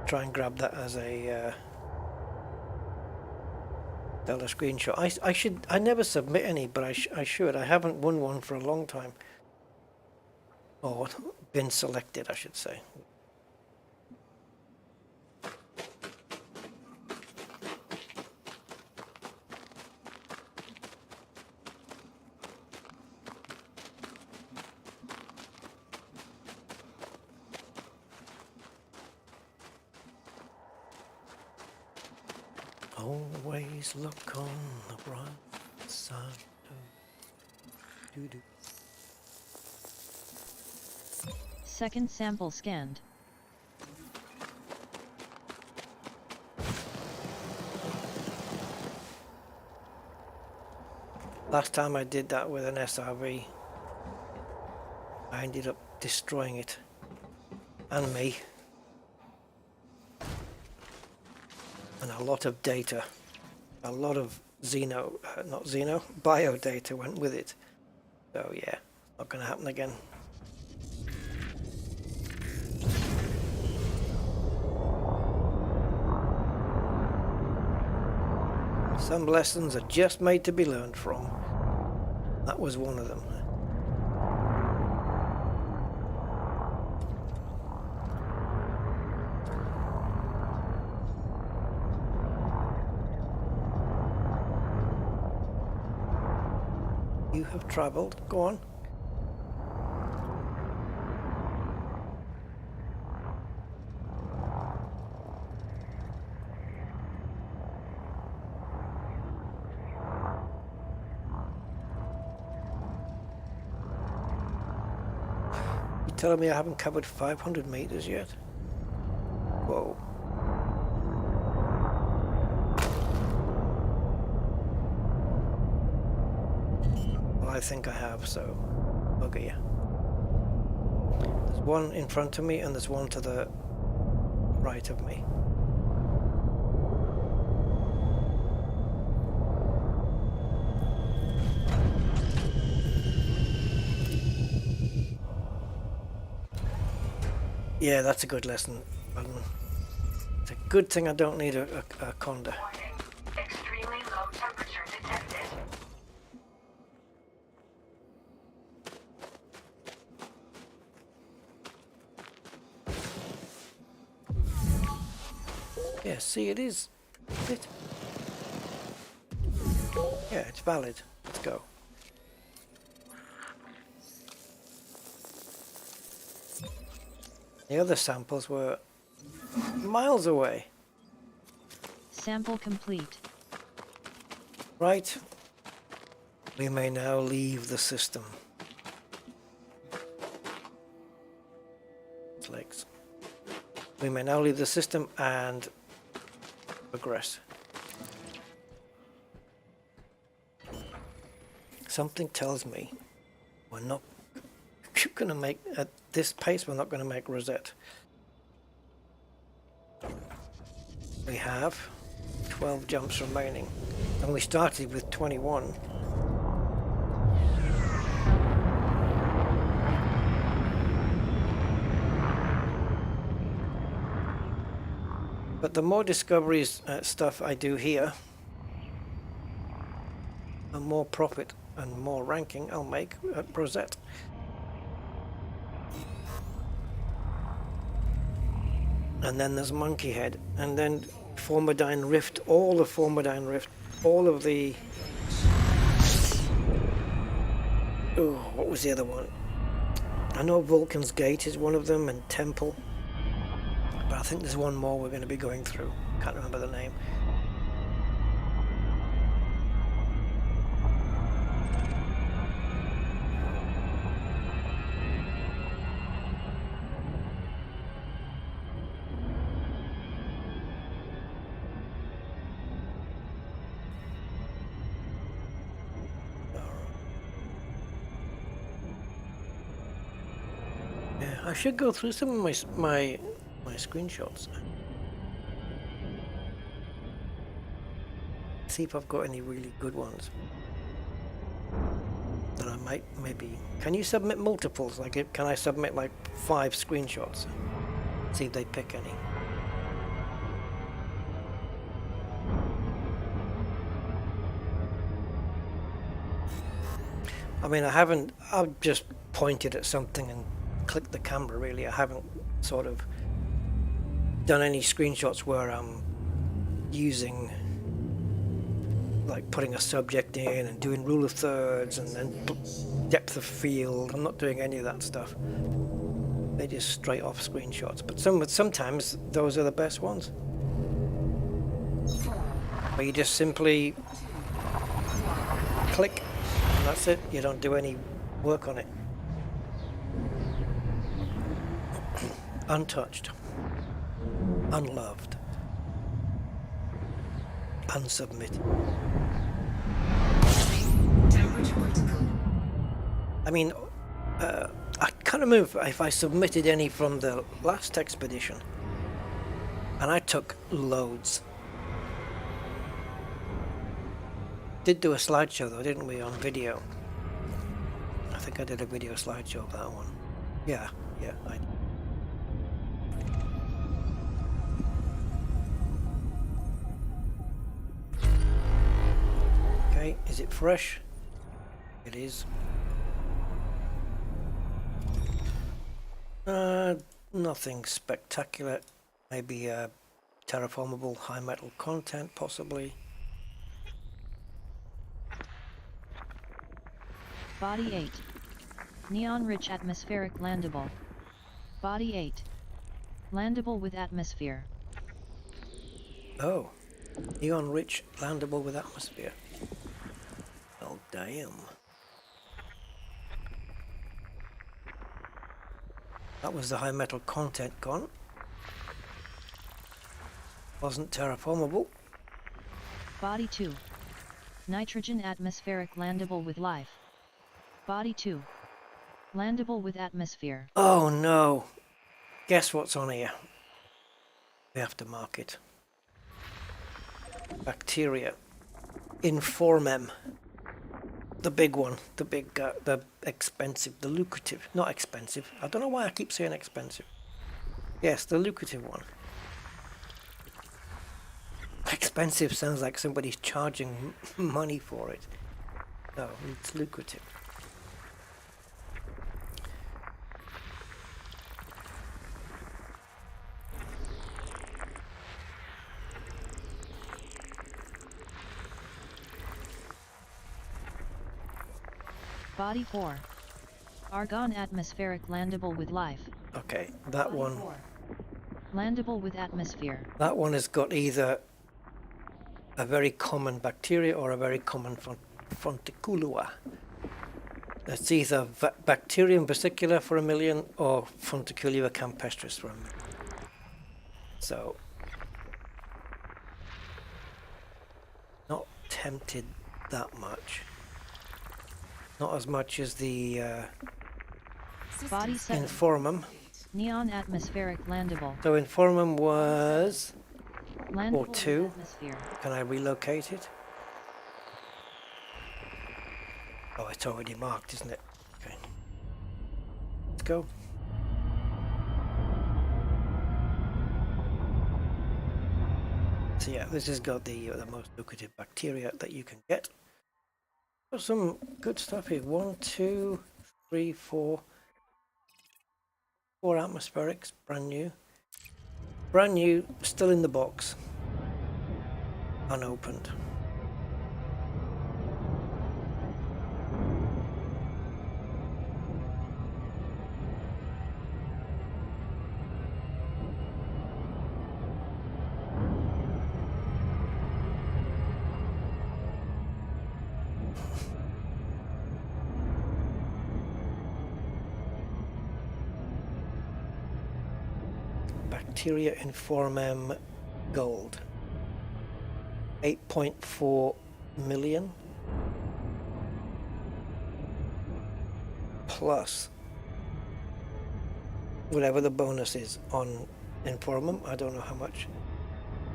Try and grab that as a stellar screenshot. I never submit any, but I should. I haven't won one for a long time. Or been selected, I should say. Always look on the bright side of doo-doo. Second sample scanned. Last time I did that with an SRV, I ended up destroying it. And me. And a lot of data. A lot of bio data went with it. So yeah, not going to happen again. Some lessons are just made to be learned from. That was one of them. You have travelled. Go on. telling me I haven't covered 500 meters yet? Whoa. Well, I think I have, so okay, yeah. There's one in front of me and there's one to the right of me. Yeah, that's a good lesson. It's a good thing I don't need a Conda. Extremely low temperature detected. Yeah, see, it is. Is it? Yeah, it's valid. Let's go. The other samples were miles away. Sample complete. Right. We may now leave the system. Legs. We may now leave the system and progress. Something tells me we're not going to make, at this pace, we're not going to make Rosette. We have 12 jumps remaining, and we started with 21. But the more discoveries stuff I do here, the more profit and more ranking I'll make at Rosette. And then there's Monkey Head, and then Formidine Rift, all the Formidine Rift, all of the... Oh, what was the other one? I know Vulcan's Gate is one of them, and Temple. But I think there's one more we're going to be going through. Can't remember the name. Yeah, I should go through some of my screenshots. See if I've got any really good ones that I might maybe. Can you submit multiples? Like, can I submit like 5 screenshots? See if they pick any. I mean, I've just pointed at something and clicked the camera, really. I haven't sort of done any screenshots where I'm using, like, putting a subject in and doing rule of thirds and then depth of field. I'm not doing any of that stuff. They're just straight off screenshots. But sometimes those are the best ones. Where you just simply click and that's it. You don't do any work on it. Untouched. Unloved. Unsubmitted. I mean, I can't remember if I submitted any from the last expedition, and I took loads. Did do a slideshow though, didn't we, on video? I think I did a video slideshow of that one. Yeah, I did. Okay, is it fresh? It is. Nothing spectacular. Maybe terraformable high metal content, possibly. Body 8. Neon-rich atmospheric landable. Body 8. Landable with atmosphere. Oh, neon-rich landable with atmosphere. Oh, damn. That was the high metal content gone. Wasn't terraformable. Body 2. Nitrogen atmospheric landable with life. Body 2. Landable with atmosphere. Oh no! Guess what's on here? We have to mark it. Bacteria. Informem. The big one. The big, the expensive, the lucrative. Not expensive. I don't know why I keep saying expensive. Yes, the lucrative one. Expensive sounds like somebody's charging money for it. No, it's lucrative. Body 4. Argon atmospheric landable with life. Okay, that Body one. 4. Landable with atmosphere. That one has got either a very common bacteria or a very common fonticulua. It's either Bacterium versicolor for 1 million or Fonticulua campestris for 1 million. So, not tempted that much. Not as much as the Body 7. Informum. Neon atmospheric landable. So Informum was Landable or with 2. atmosphere. Can I relocate it? Oh, it's already marked, isn't it? Okay. Let's go. So yeah, this has got the most lucrative bacteria that you can get. Got some good stuff here. 1, 2, 3, 4. 4 atmospherics, brand new. Brand new, still in the box. Unopened. Bacteria Informem Gold. 8.4 million. Plus whatever the bonus is on Informum. I don't know how much,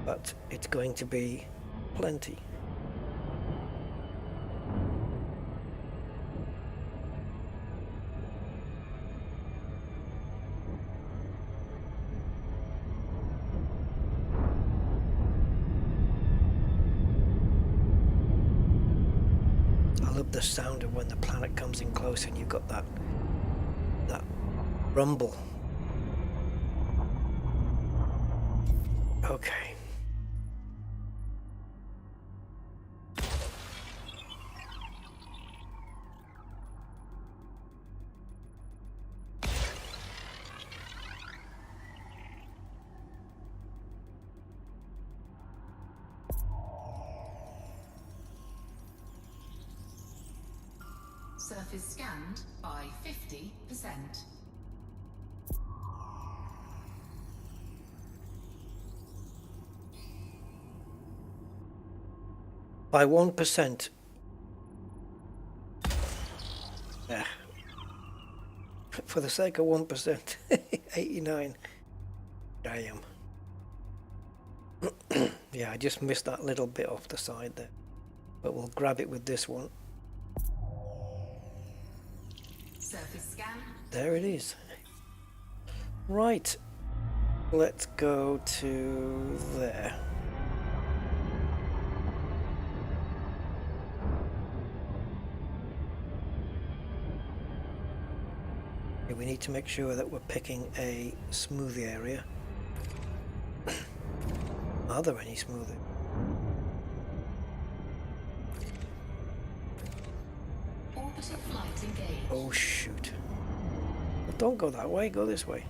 but it's going to be plenty. The sound of when the planet comes in close and you've got that rumble. Okay. Surface scanned by 50%. By 1%. Yeah. For the sake of 1%. 89. Damn. Yeah, I just missed that little bit off the side there. But we'll grab it with this one. Surface scan. There it is. Right. Let's go to there. Okay, we need to make sure that we're picking a smooth area. Are there any smooth? Orbital flight engaged. Oh shoot. Well, don't go that way, go this way.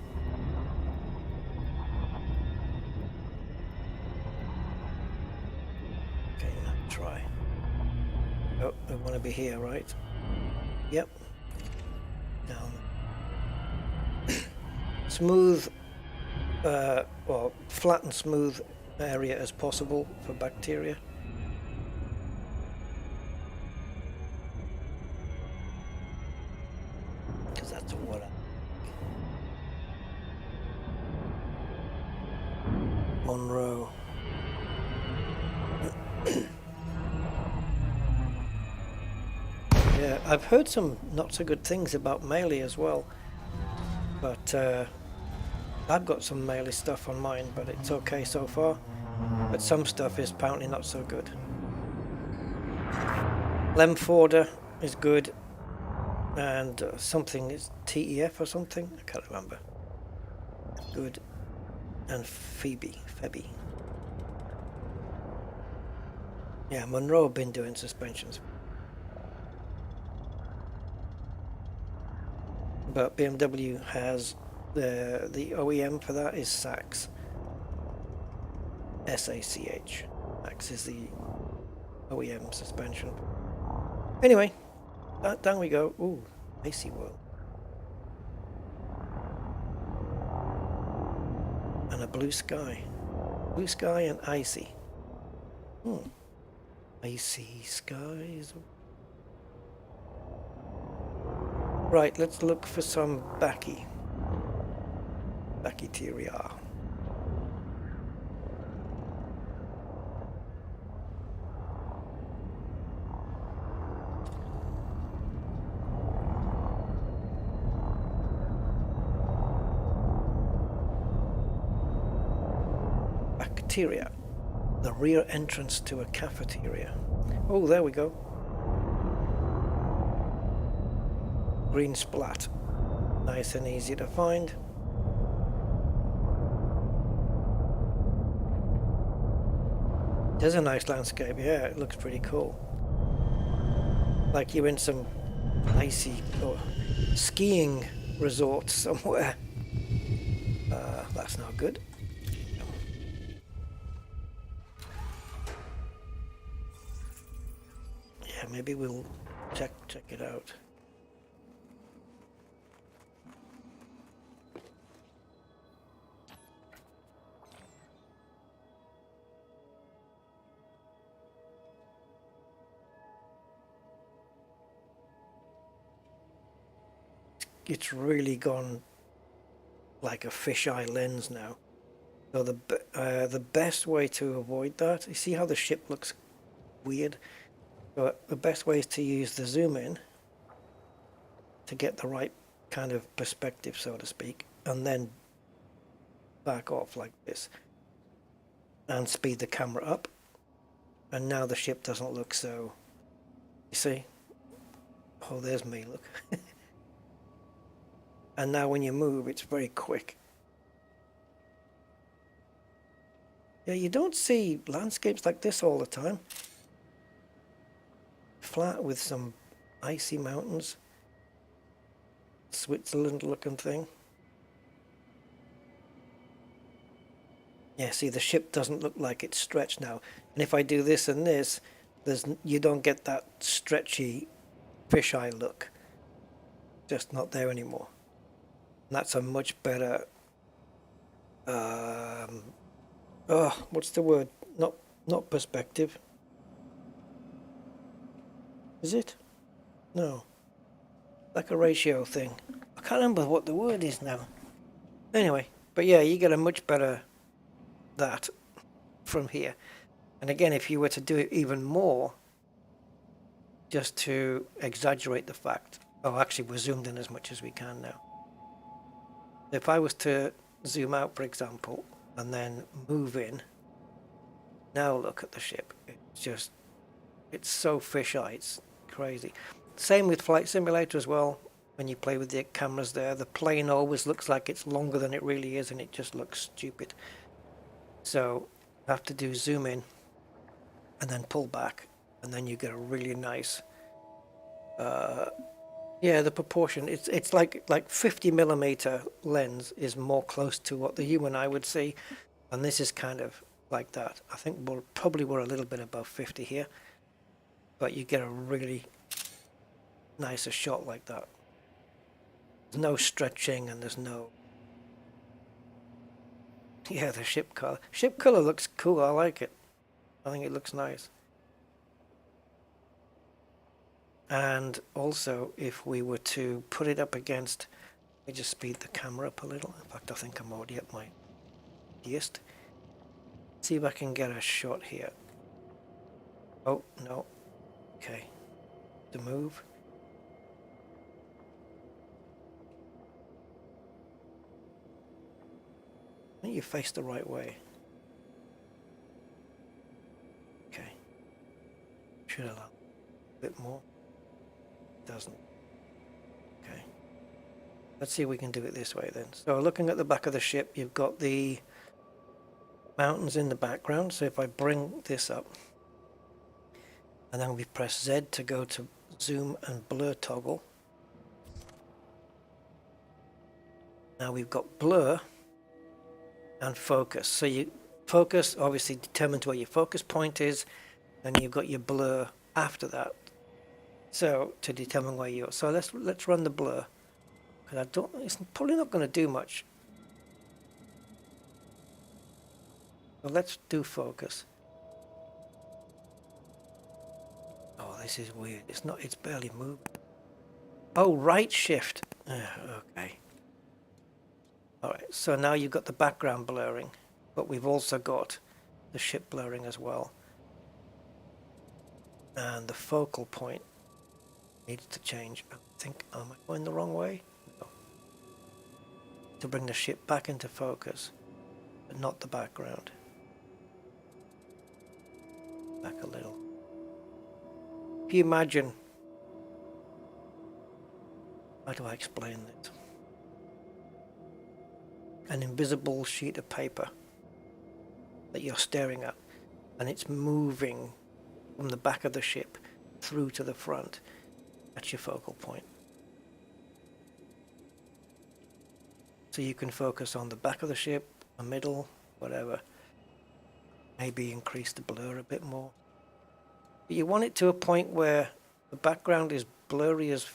Okay, now try. Oh, we want to be here, right? Yep. Down. smooth or flat and smooth area as possible for bacteria. Because that's what Monroe. Yeah, I've heard some not so good things about Melee as well, but I've got some Melee stuff on mine, but it's okay so far. But some stuff is apparently not so good. Lemforder is good, and something is TEF or something, I can't remember. Good, and Phoebe. Yeah, Monroe have been doing suspensions. But BMW has the OEM for that is Sachs. SACH. Sachs is the OEM suspension. Anyway, down we go. Ooh, icy world. And a blue sky. Blue sky and icy. Icy skies. Right, let's look for some Bacteria. Bacteria. The rear entrance to a cafeteria. Oh, there we go. Green splat. Nice and easy to find. There's a nice landscape, yeah, it looks pretty cool. Like you're in some icy or skiing resort somewhere. That's not good. Yeah, maybe we'll check it out. It's really gone like a fisheye lens now. So the best way to avoid that, you see how the ship looks weird? So the best way is to use the zoom in to get the right kind of perspective, so to speak, and then back off like this and speed the camera up, and now the ship doesn't look so, you see? Oh, there's me, look. And now when you move, it's very quick. Yeah, you don't see landscapes like this all the time. Flat with some icy mountains. Switzerland looking thing. Yeah, see, the ship doesn't look like it's stretched now. And if I do this and this, you don't get that stretchy fisheye look. Just not there anymore. And that's a much better, what's the word? Not perspective. Is it? No. Like a ratio thing. I can't remember what the word is now. Anyway, but yeah, you get a much better that from here. And again, if you were to do it even more, just to exaggerate the fact, oh, actually we're zoomed in as much as we can now. If I was to zoom out, for example, and then move in, now look at the ship. It's so fisheye, it's crazy. Same with Flight Simulator as well. When you play with the cameras there, the plane always looks like it's longer than it really is, and it just looks stupid. So you have to do zoom in and then pull back, and then you get a really nice yeah, the proportion, it's like 50mm lens is more close to what the human eye would see, and this is kind of like that. I think we're a little bit above 50 here, but you get a really nicer shot like that. There's no stretching and there's no Yeah, the ship color. Ship color looks cool. I like it. I think it looks nice. And also, if we were to put it up against, let me just speed the camera up a little. In fact, I think I'm already at my highest. See if I can get a shot here. Oh, no. Okay. To move. I think you face the right way. Okay. Should allow a bit more. Doesn't. Okay. Let's see if we can do it this way then. So looking at the back of the ship, you've got the mountains in the background. So if I bring this up, and then we press Z to go to zoom and blur toggle. Now we've got blur and focus. So you focus obviously determines where your focus point is, and you've got your blur after that. So to determine where you're. So let's run the blur. Because it's probably not going to do much. So let's do focus. Oh, this is weird. It's barely moving. Oh, right shift. Okay. Alright, so now you've got the background blurring, but we've also got the ship blurring as well. And the focal point needs to change. I think, am I going the wrong way? No. To bring the ship back into focus, but not the background. Back a little. If you imagine, how do I explain this? An invisible sheet of paper that you're staring at, and it's moving from the back of the ship through to the front. That's your focal point. So you can focus on the back of the ship, the middle, whatever. Maybe increase the blur a bit more. But you want it to a point where the background is blurry as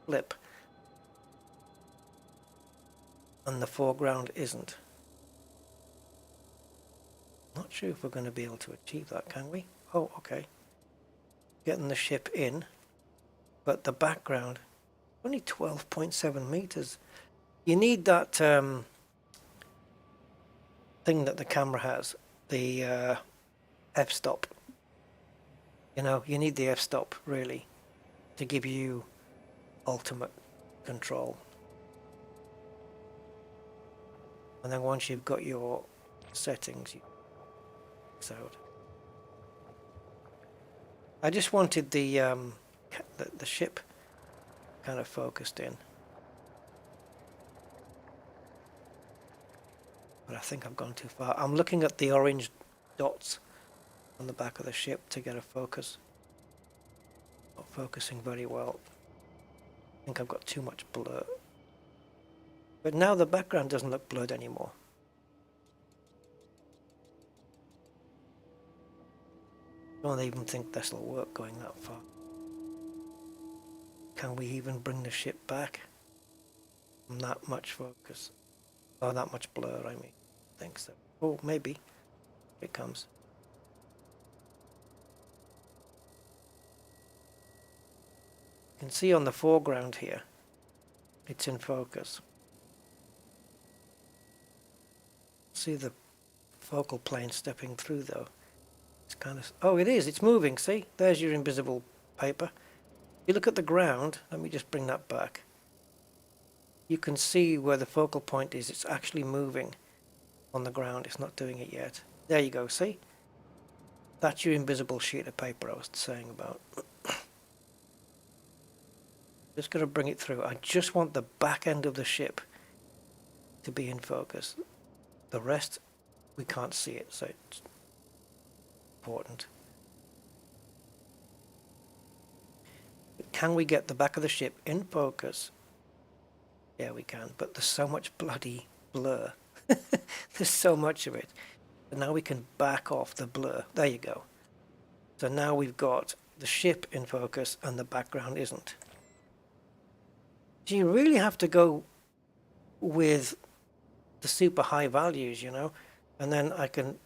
flip and the foreground isn't. Not sure if we're going to be able to achieve that, can we? Oh, okay. Getting the ship in, but the background, only 12.7 meters. You need that thing that the camera has, the f-stop. You know, you need the f-stop, really, to give you ultimate control. And then once you've got your settings, you out. I just wanted the ship kind of focused in, but I think I've gone too far. I'm looking at the orange dots on the back of the ship to get a focus. Not focusing very well. I think I've got too much blur. But now the background doesn't look blurred anymore. I don't even think this will work going that far. Can we even bring the ship back from that much focus? Oh, that much blur, I mean. I think so. Oh, maybe. Here it comes. You can see on the foreground here, it's in focus. See the focal plane stepping through though. It's kind of, oh, it is, it's moving, see? There's your invisible paper. If you look at the ground, let me just bring that back. You can see where the focal point is. It's actually moving on the ground. It's not doing it yet. There you go, see? That's your invisible sheet of paper I was saying about. Just going to bring it through. I just want the back end of the ship to be in focus. The rest, we can't see it, so it's important. Can we get the back of the ship in focus? Yeah, we can, but there's so much bloody blur. There's so much of it. And now we can back off the blur. There you go. So now we've got the ship in focus and the background isn't. So you really have to go with the super high values, you know. and then I can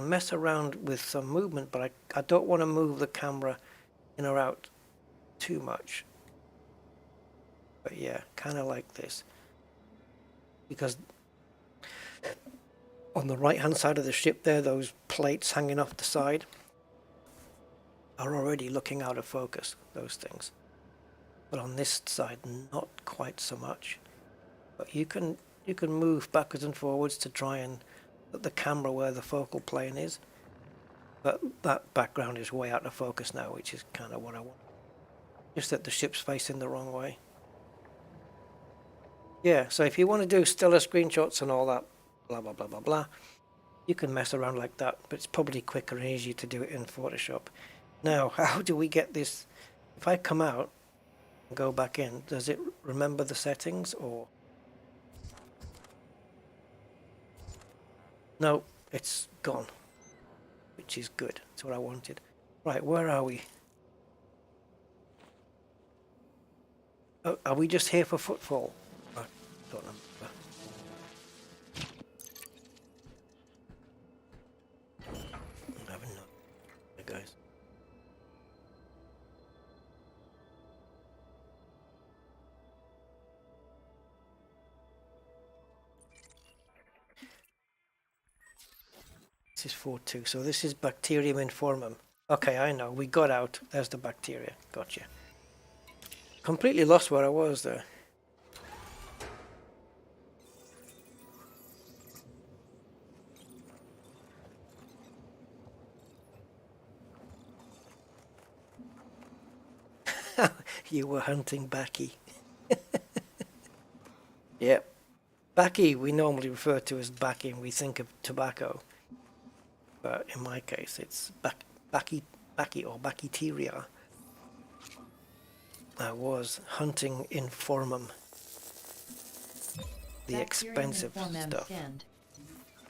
mess around with some movement, but I don't want to move the camera in or out too much. But yeah, kind of like this, because on the right hand side of the ship there, those plates hanging off the side are already looking out of focus, those things. But on this side, not quite so much. But you can move backwards and forwards to try and put the camera where the focal plane is. But that background is way out of focus now, which is kind of what I want. Just that the ship's facing the wrong way. Yeah, so if you want to do stellar screenshots and all that, blah, blah, blah, blah, blah, you can mess around like that, but it's probably quicker and easier to do it in Photoshop. Now, how do we get this? If I come out and go back in, does it remember the settings or? No, it's gone, which is good. That's what I wanted. Right, where are we? Oh, are we just here for footfall? I don't remember. I haven't known. Hey guys. This is 4.2, so this is Bacterium informum. Okay, I know, we got out. There's the bacteria. Gotcha. Completely lost where I was there. You were hunting Baccy. Yep. Baccy we normally refer to as Baccy and we think of tobacco. But in my case it's Baccy or Bacteria. I was hunting informum. The expensive stuff. Scanned.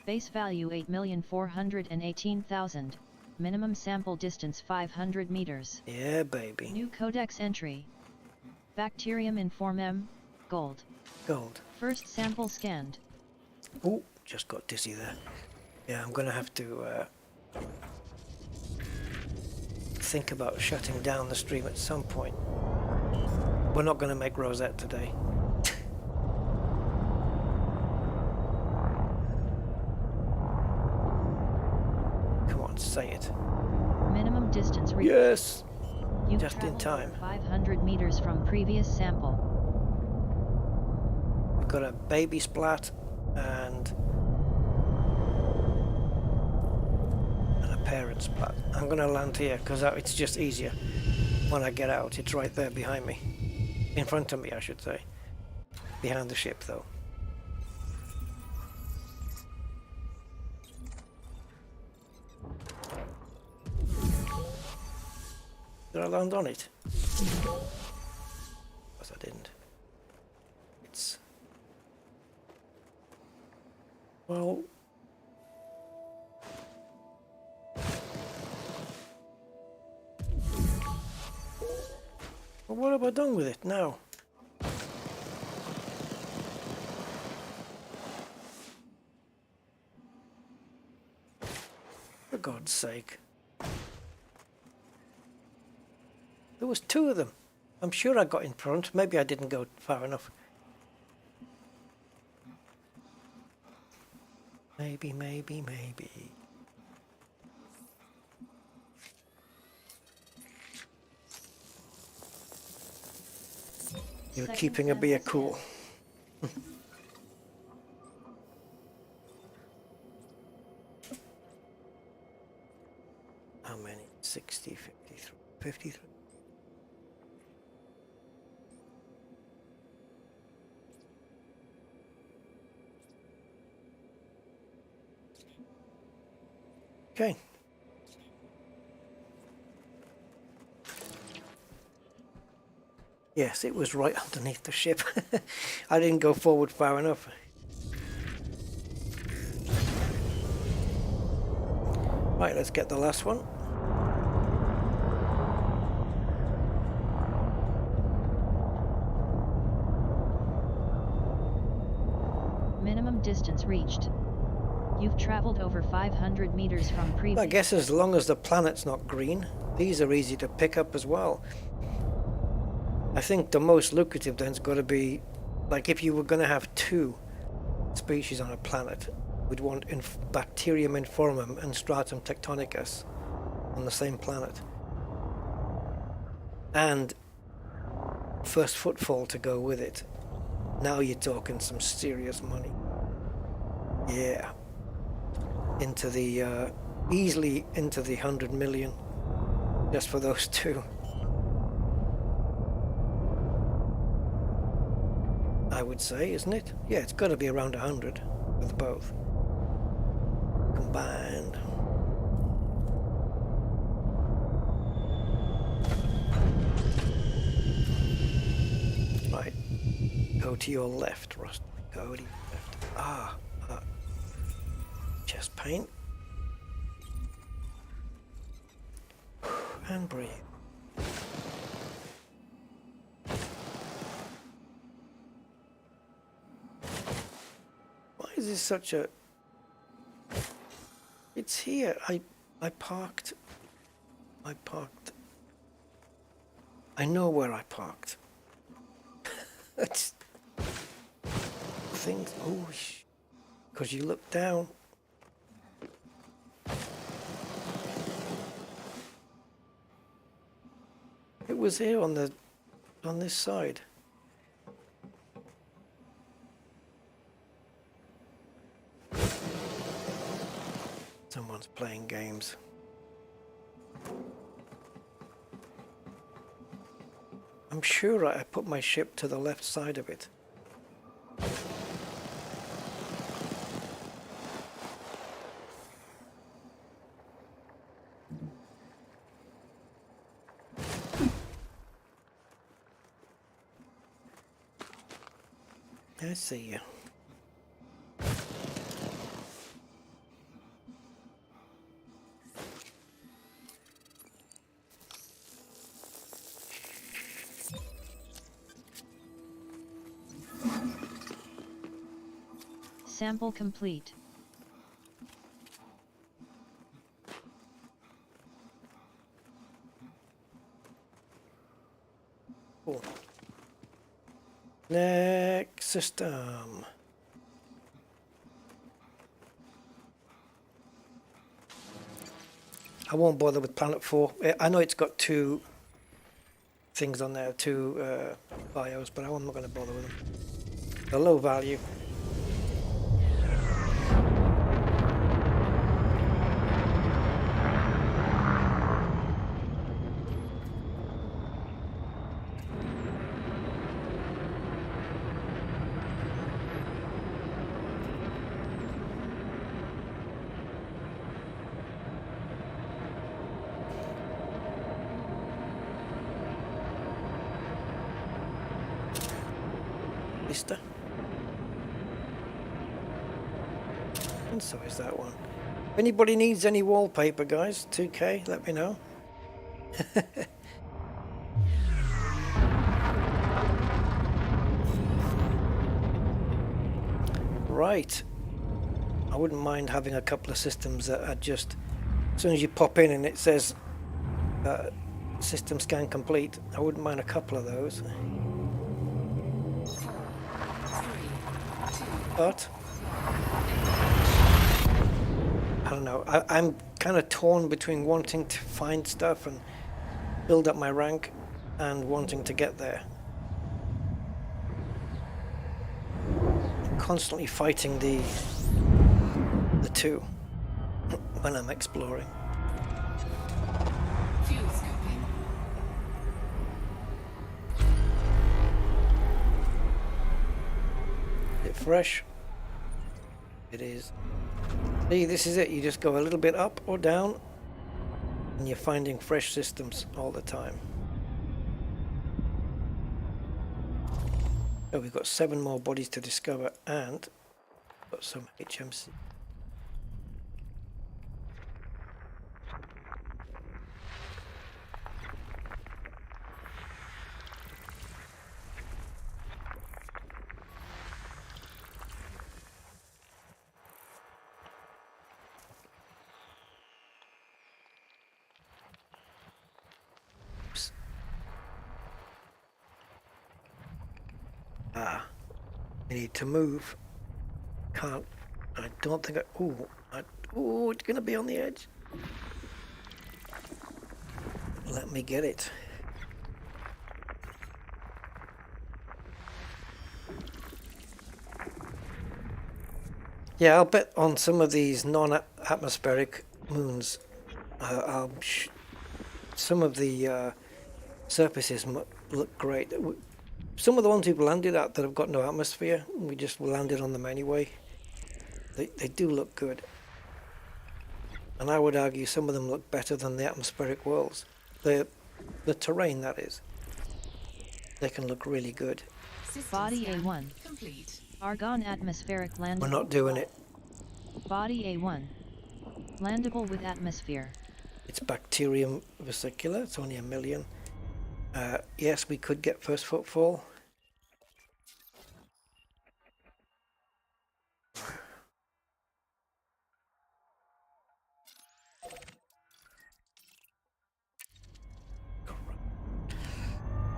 Base value 8,418,000. Minimum sample distance 500 meters. Yeah, baby. New codex entry. Bacterium informum, gold. Gold. First sample scanned. Oh, just got dizzy there. Yeah, I'm gonna have to think about shutting down the stream at some point. We're not gonna make Rosette today. Come on, say it. Minimum distance reached. Yes! You Just in time. 500 meters from previous sample. We've got a baby splat and a parent splat. I'm gonna land here because it's just easier when I get out. It's right there behind me. In front of me, I should say. Behind the ship, though. Did I land on it? Yes, I didn't. It's... Well... Well, what have I done with it now? For God's sake. There was two of them. I'm sure I got in front. Maybe I didn't go far enough. Maybe. You're keeping a beer cool. How many? 60, 53, 53. Okay. Yes, it was right underneath the ship. I didn't go forward far enough. Right, let's get the last one. Minimum distance reached. You've traveled over 500 meters from previous... I guess as long as the planet's not green, these are easy to pick up as well. I think the most lucrative then's got to be, like if you were going to have two species on a planet, we'd want Bacterium informum and Stratum tectonicus on the same planet. And first footfall to go with it. Now you're talking some serious money. Yeah. Into the, easily into the 100 million just for those two. I would say, isn't it? Yeah, it's got to be around 100 with both combined. Right, go to your left, Rust. Go to your left. Chest paint. And breathe. Why is this such a... It's here. I parked. I know where I parked. It's... Things... Oh, because you look down. It was here on this side. Someone's playing games. I'm sure I put my ship to the left side of it. I see you. Sample complete. Cool. Next system. I won't bother with Planet 4. I know it's got two things on there, two bios, but I'm not going to bother with them. They're low value. And so is that one. If anybody needs any wallpaper, guys, 2K, let me know. Right. I wouldn't mind having a couple of systems that are just, as soon as you pop in and it says system scan complete, I wouldn't mind a couple of those. But I don't know, I'm kind of torn between wanting to find stuff and build up my rank and wanting to get there. I'm constantly fighting the two when I'm exploring. Fuel scoping. Is it fresh? It is. See, this is it. You just go a little bit up or down and you're finding fresh systems all the time. Oh, we've got 7 more bodies to discover and got some HMC. I need to move. Can't. I don't think I. Ooh. Ooh, it's gonna be on the edge. Let me get it. Yeah, I'll bet on some of these non-atmospheric moons, some of the surfaces look great. Some of the ones we've landed at that have got no atmosphere, we just landed on them anyway. They do look good. And I would argue some of them look better than the atmospheric worlds. The terrain, that is. They can look really good. Body A1. Complete. Argon atmospheric landable. We're not doing it. Body A1. Landable with atmosphere. It's bacterium vesicular. It's only 1 million. Yes, we could get first footfall.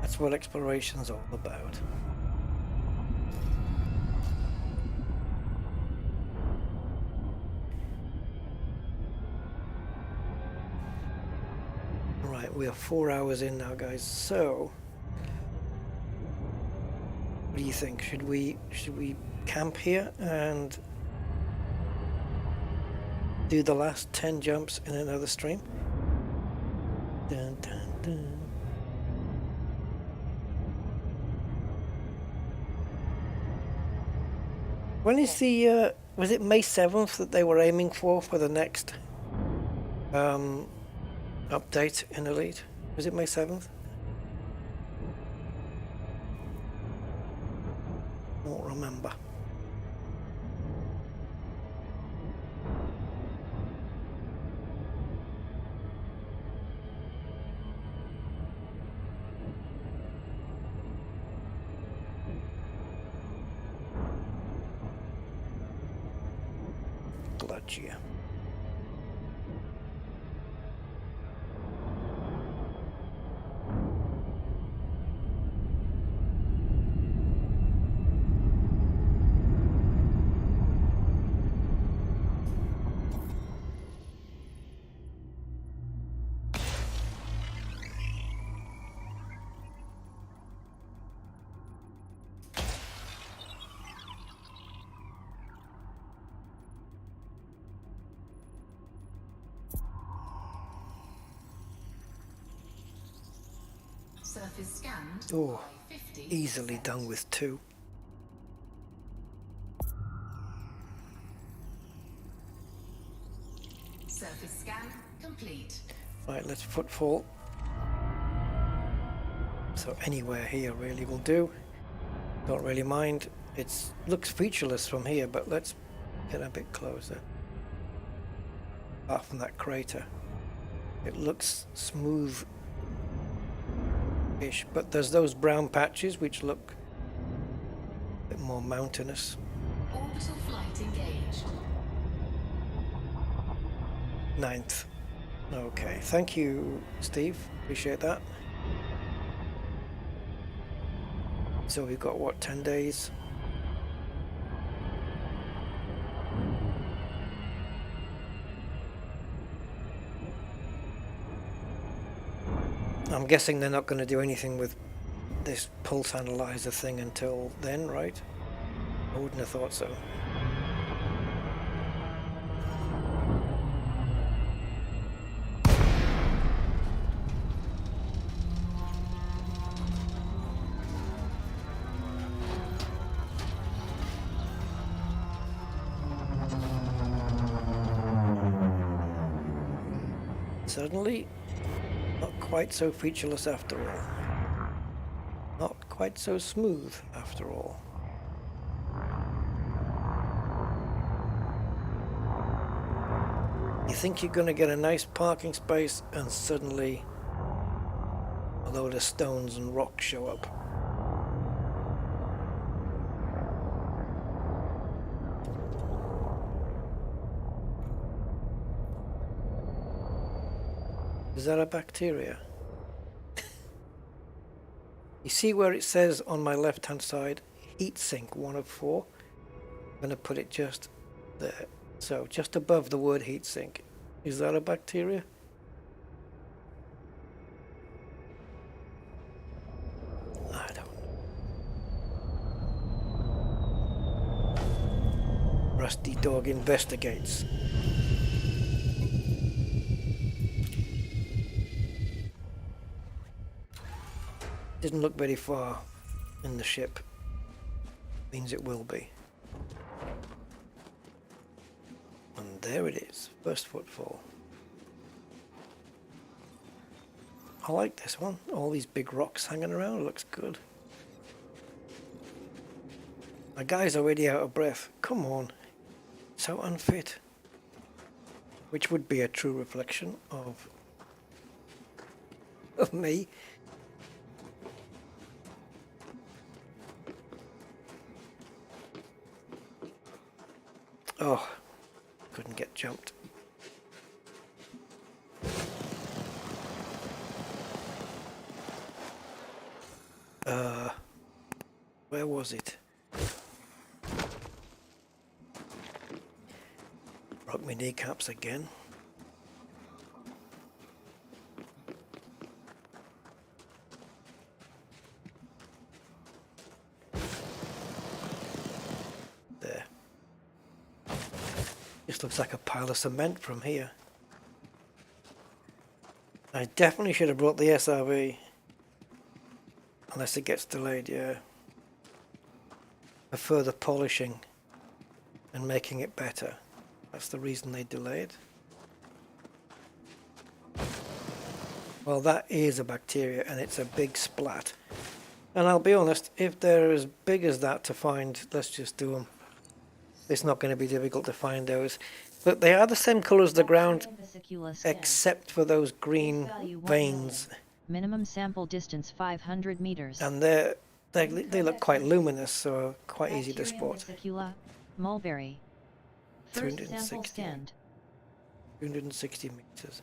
That's what exploration's all about. Right, we are 4 hours in now, guys. So, what do you think? Should we camp here and do the last 10 jumps in another stream? Dun, dun, dun. When is the was it May 7th that they were aiming for the next update in Elite? Was it May 7th? Don't remember. Gotcha. Surface scanned. Oh, by 50%. easily done with 2. Surface scan complete. Right, let's footfall. So anywhere here really will do. Don't really mind. It looks featureless from here, but let's get a bit closer. Apart from that crater, it looks smooth-ish, but there's those brown patches which look a bit more mountainous. Orbital flight engaged. 9th. Okay, thank you, Steve. Appreciate that. So we've got what, 10 days? I'm guessing they're not going to do anything with this pulse analyzer thing until then, right? I wouldn't have thought so. Suddenly, not quite so featureless after all. Not quite so smooth after all. You think you're going to get a nice parking space and suddenly a load of stones and rocks show up. Is that a bacteria? You see where it says on my left hand side, heat sink, 1 of 4. I'm going to put it just there. So just above the word heat sink. Is that a bacteria? I don't know. Rusty Dog investigates. Didn't look very far in the ship. Means it will be. And there it is, first footfall. I like this one. All these big rocks hanging around, looks good. My guy's already out of breath. Come on. So unfit. Which would be a true reflection of me. Oh, couldn't get jumped. Where was it? Broke my kneecaps again. There. This looks like a pile of cement from here. I definitely should have brought the SRV. Unless it gets delayed, yeah. For further polishing and making it better. That's the reason they delayed. Well, that is a bacteria and it's a big splat. And I'll be honest, if they're as big as that to find, let's just do them. It's not going to be difficult to find those. But they are the same colour as the ground, except for those green veins. Minimum sample distance 500 meters. And they look quite luminous, so quite easy to spot. Mulberry. 360 meters.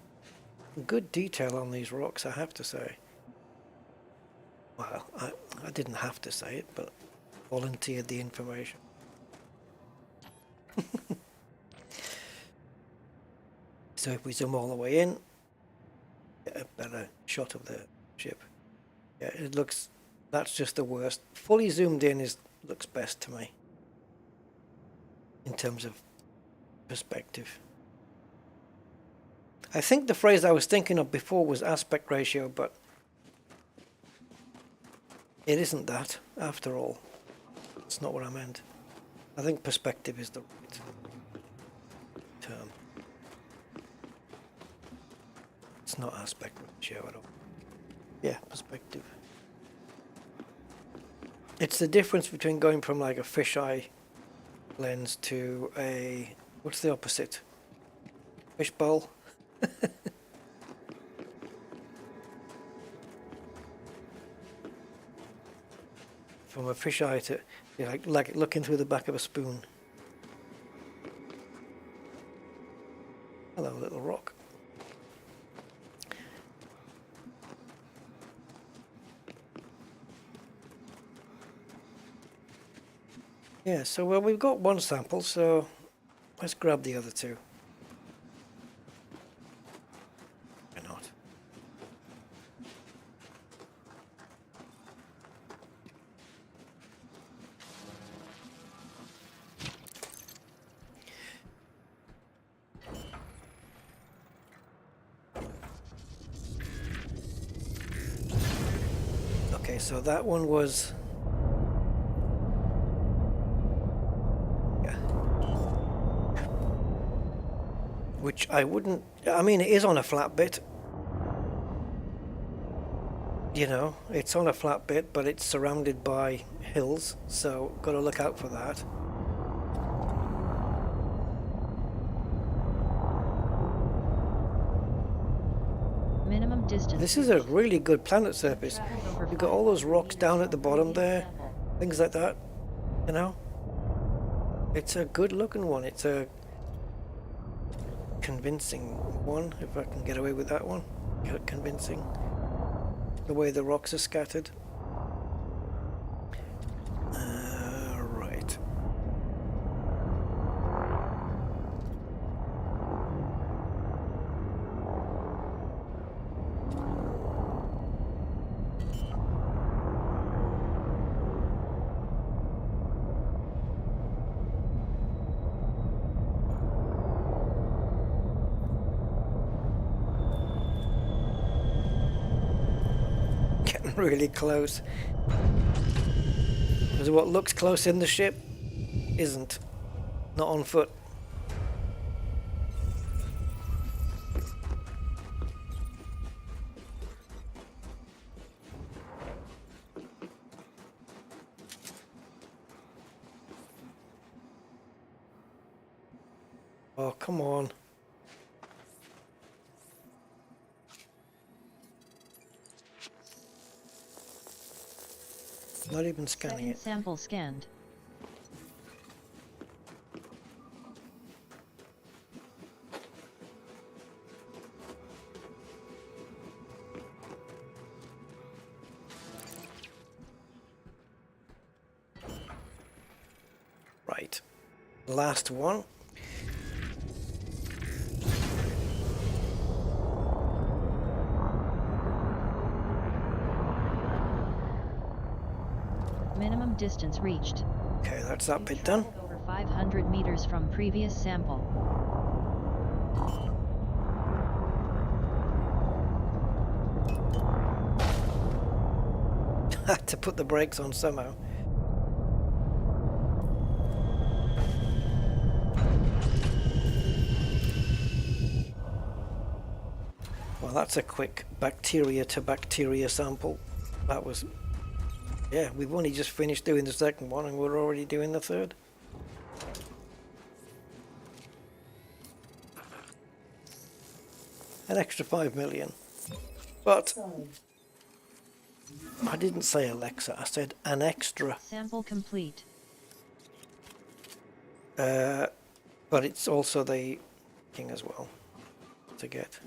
Good detail on these rocks, I have to say. Well, I didn't have to say it, but volunteered the information. So if we zoom all the way in, get a better shot of the ship. Yeah, it looks, that's just the worst. Fully zoomed in looks best to me in terms of perspective. I think the phrase I was thinking of before was aspect ratio, but it isn't that after all. That's not what I meant. I think perspective is the right term. It's not aspect ratio at all. Yeah, perspective. It's the difference between going from like a fisheye lens to a, what's the opposite? Fishbowl? From a fisheye to, you know, like looking through the back of a spoon. Hello, little rock. Yeah, so well, we've got one sample, so let's grab the other two. Why not? Okay, so that one was... which I wouldn't, I mean, it is on a flat bit. You know, it's on a flat bit, but it's surrounded by hills, so got to look out for that. Minimum distance. This is a really good planet surface. You've got all those rocks down at the bottom there, things like that, you know. It's a good looking one. It's a convincing one, if I can get away with that one. Convincing. The way the rocks are scattered. Getting really close. Because what looks close in the ship isn't. Not on foot. Oh, come on. Not even scanning Second it. sample scanned. Right. Last one. Minimum distance reached. Okay, that's that bit done. Over 500 meters from previous sample. Had to put the brakes on somehow. Well, that's a quick bacteria to bacteria sample. That was... Yeah, we've only just finished doing the second one and we're already doing the third. An extra 5 million. But I didn't say Alexa, I said an extra. Sample complete. But it's also the thing as well to get.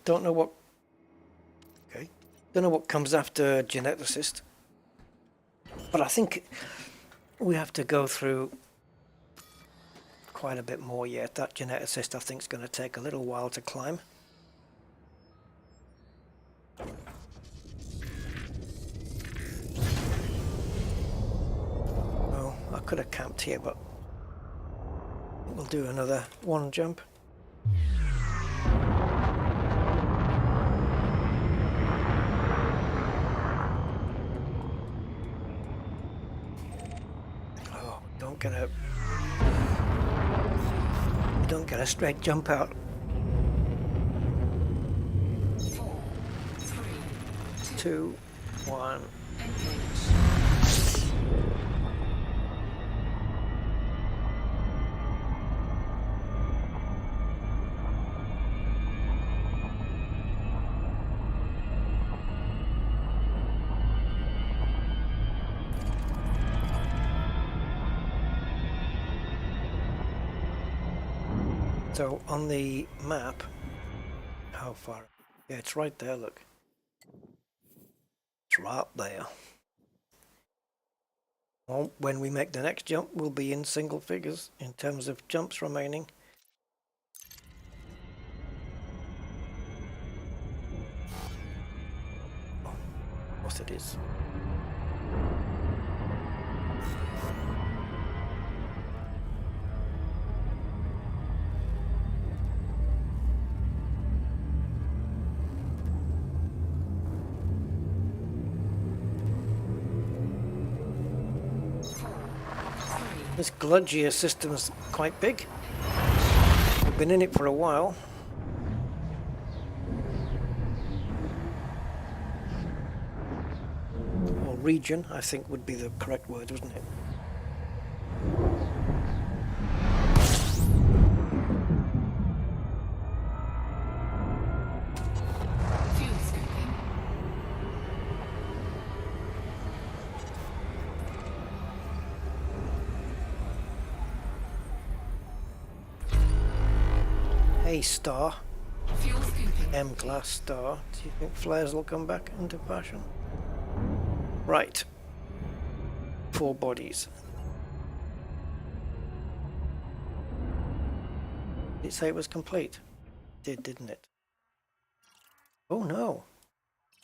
Don't know what. Okay, don't know what comes after geneticist. But I think we have to go through quite a bit more yet. That geneticist I think is going to take a little while to climb. Well, I could have camped here, but we'll do another one jump. Oh, don't get a straight jump out. 4, 3, 2, 1. So on the map, how far? Yeah, it's right there, look. It's right there. Well, when we make the next jump, we'll be in single figures in terms of jumps remaining. Oh, of course it is. This Gludgia system's quite big. We've been in it for a while. Or region, I think would be the correct word, wouldn't it? fuel scoping. Hey, Star. Fuel scoping. M-class Star. Do you think flares will come back into fashion? Right. 4 bodies. Did it say it was complete? It did, didn't it? Oh no.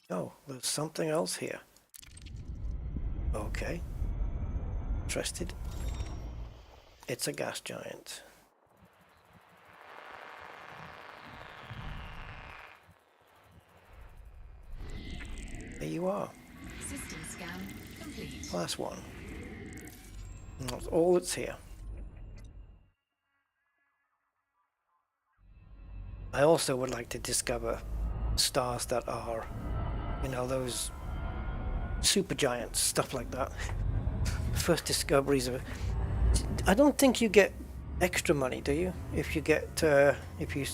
No, there's something else here. Okay. Interested. It's a gas giant. you are. System scan complete. Class 1. And that's all that's here. I also would like to discover stars that are, you know, those supergiants, stuff like that. First discoveries of... I don't think you get extra money, do you? If you get, if you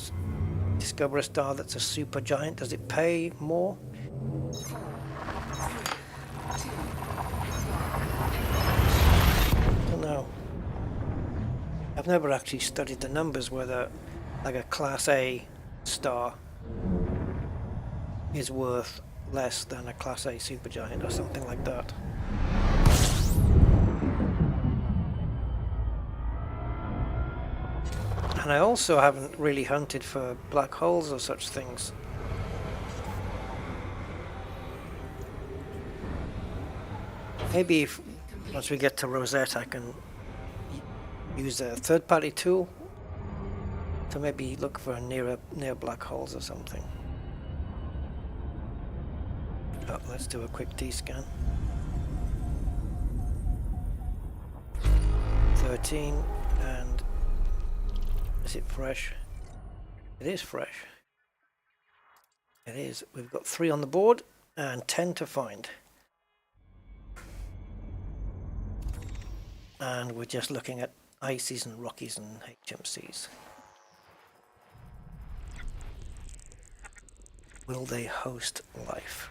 discover a star that's a supergiant, does it pay more? I don't know. I've never actually studied the numbers whether, like, a Class A star is worth less than a Class A supergiant or something like that. And I also haven't really hunted for black holes or such things. Maybe if, once we get to Rosette, I can use a third-party tool to maybe look for near black holes or something. Oh, let's do a quick D-scan. 13, and is it fresh? It is fresh. It is. We've got 3 on the board and 10 to find. And we're just looking at ices and rockies and HMCs. Will they host life?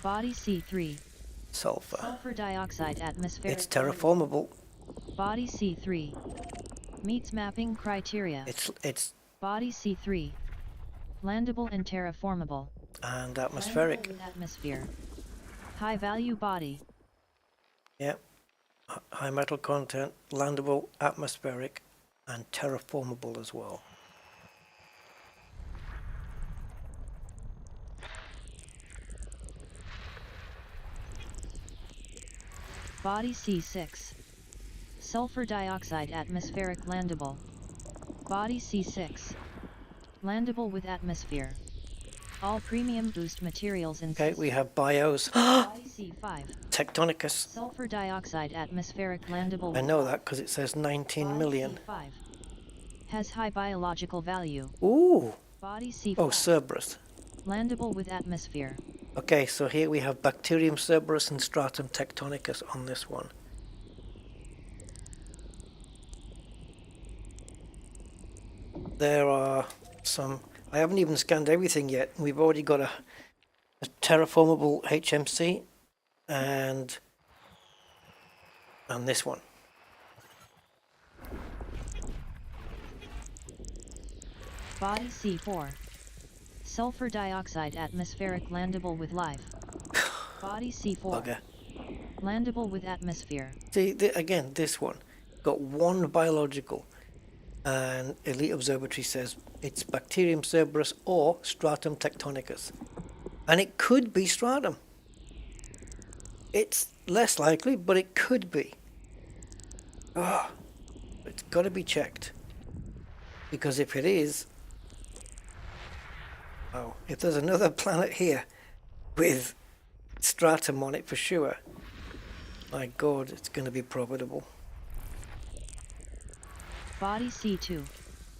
Body C3. Sulfur. Sulfur dioxide atmospheric. It's terraformable. Body C3. Meets mapping criteria. It's Body C3. Landable and terraformable. and atmospheric. Landable with atmosphere. High value body. Yep. High metal content, landable, atmospheric, and terraformable as well. Body C6. Sulfur dioxide atmospheric landable. Body C6. Landable with atmosphere. All premium boost materials and Okay, we have bios. Body C5. Tectonicus. Sulfur dioxide atmospheric landable. I know that because it says 19 Body million. C5. Has high biological value. Ooh. Body C5. Oh, Cerberus. Landable with atmosphere. Okay, so here we have Bacterium Cerberus and Stratum Tectonicus on this one. There are some... I haven't even scanned everything yet. We've already got a terraformable HMC and this one. Body C4. Sulfur dioxide atmospheric landable with life. Body C4. Bugger. Landable with atmosphere. See, again, this one got one biological, and Elite Observatory says it's Bacterium Cerberus or Stratum Tectonicus, and it could be Stratum. It's less likely, but it could be. Ah, it's got to be checked, because if it is, oh, if there's another planet here with Stratum on it for sure, my God, it's going to be profitable. Body C2.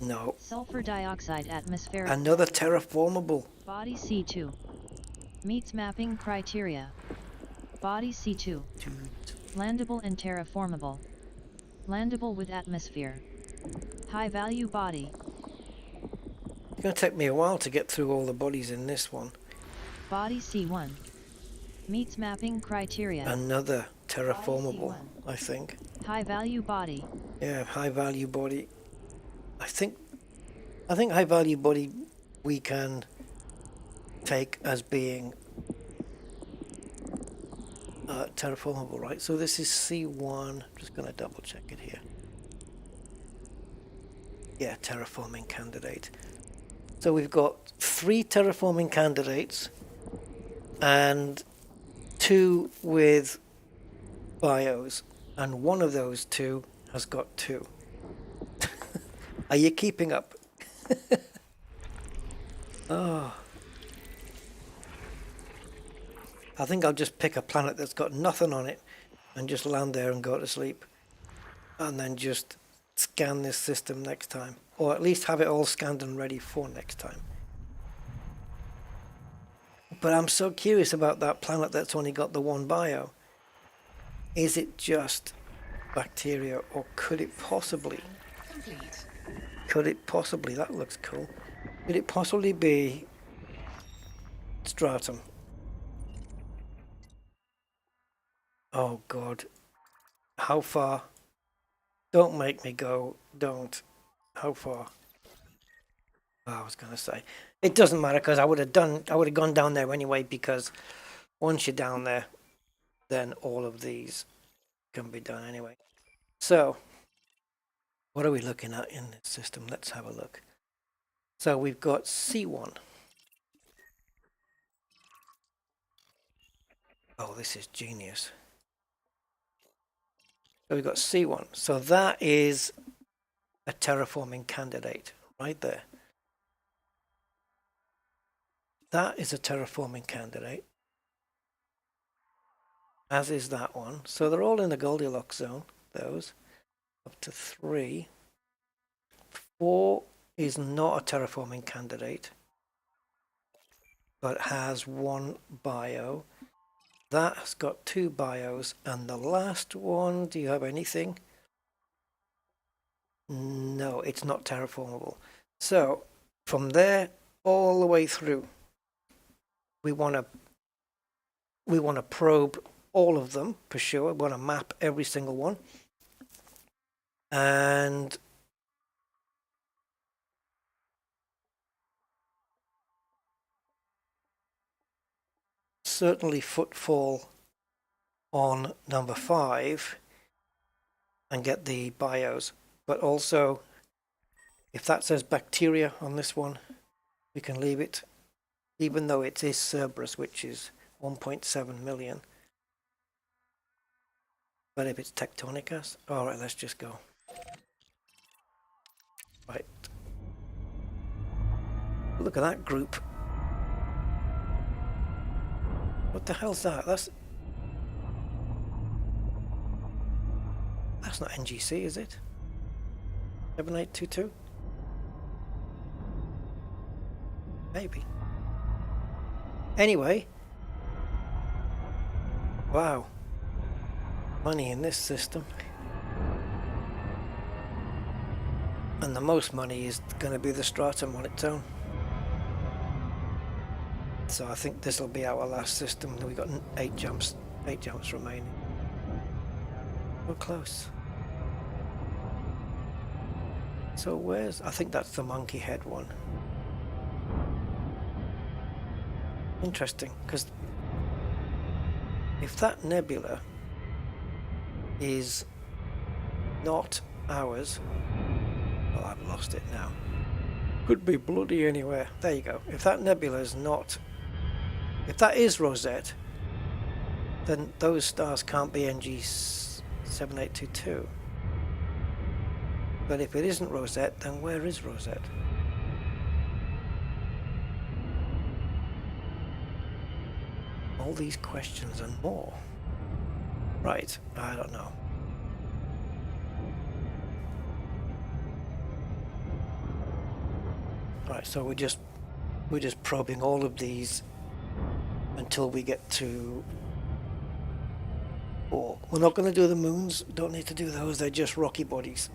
No. Sulfur dioxide atmospheric. Another terraformable. Body C2. Meets mapping criteria. Body C2. Landable and terraformable. Landable with atmosphere. High value body. It's going to take me a while to get through all the bodies in this one. Body C1. Meets mapping criteria. Another terraformable, Body I think. High value body. Yeah, high value body. I think high value body we can take as being terraformable, right? So this is C1. Just going to double check it here. Yeah, terraforming candidate. So we've got 3 terraforming candidates and 2 with bios, and one of those 2 has got 2. Are you keeping up? Oh. I think I'll just pick a planet that's got nothing on it and just land there and go to sleep. And then just scan this system next time. Or at least have it all scanned and ready for next time. But I'm so curious about that planet that's only got the one bio. Is it just bacteria, or could it possibly... Complete. Could it possibly... That looks cool. Could it possibly be stratum? Oh God. How far? Don't make me go. Don't. How far? Oh, I was going to say. It doesn't matter because I would have gone down there anyway, because once you're down there, then all of these can be done anyway. So, what are we looking at in this system? Let's have a look. So we've got C1. Oh, this is genius. So we've got C1. So that is a terraforming candidate right there. That is a terraforming candidate. As is that one. So they're all in the Goldilocks zone, those. Up to 3. 4 is not a terraforming candidate, but has 1 bio. That has got 2 bios. And the last one, do you have anything? No, it's not terraformable. So from there all the way through, we want to probe all of them for sure. We want to map every single one, and certainly footfall on number 5 and get the bios. But also, if that says bacteria on this one, we can leave it, even though it is Cerberus, which is 1.7 million. But if it's Tectonicus, alright, let's just go. Right. Look at that group. What the hell's that? That's not NGC, is it? 7822? Maybe. Anyway. Wow. Money in this system. And the most money is going to be the stratum on its own. So I think this will be our last system. We've got 8 jumps remaining. We're close. So I think that's the monkey head one. Interesting, because if that nebula is not ours, well, I've lost it now. Could be bloody anywhere. There you go. If that nebula is not, if that is Rosette, then those stars can't be NG7822. But if it isn't Rosette, then where is Rosette? All these questions and more. Right, I don't know. Right, so we're just probing all of these until we get to... Oh, we're not going to do the moons. Don't need to do those. They're just rocky bodies.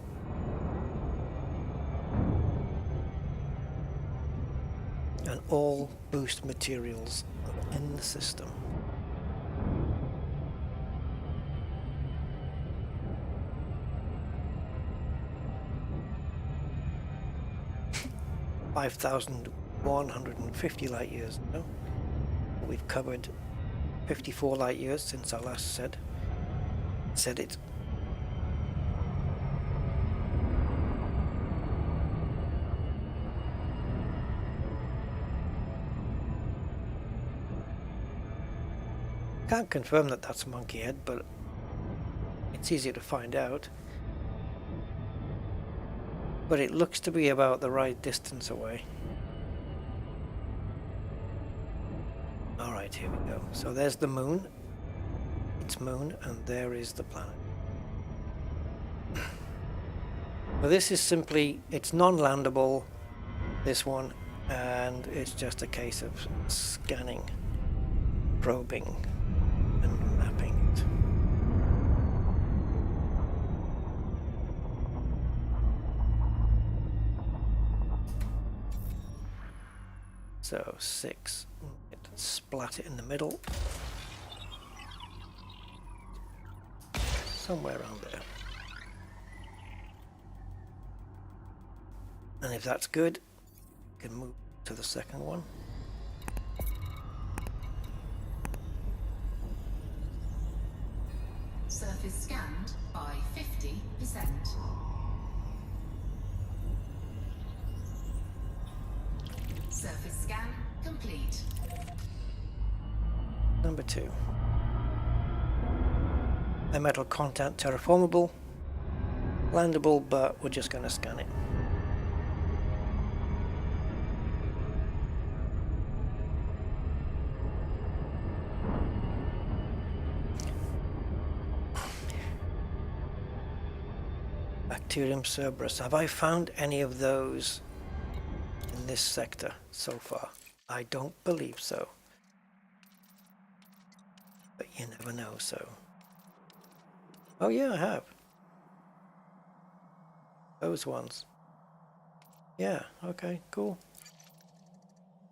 And all boost materials in the system. (5,150 light years now. We've covered 54 light years since I last said it. Can't confirm that that's a monkey head, but it's easier to find out. But it looks to be about the right distance away. Alright. here we go. So there's the moon. It's moon, and there is the planet. Well, this is simply, it's non-landable, this one, and it's just a case of scanning, probing, and mapping it. So 6, splat it in the middle, somewhere around there. And if that's good, we can move to the second one. Surface scanned by 50%. Surface scan complete. Number 2. The metal content terraformable, landable, but we're just going to scan it. Bacterium Cerberus. Have I found any of those in this sector so far? I don't believe so. But you never know, so. Oh yeah, I have. Those ones. Yeah, okay, cool.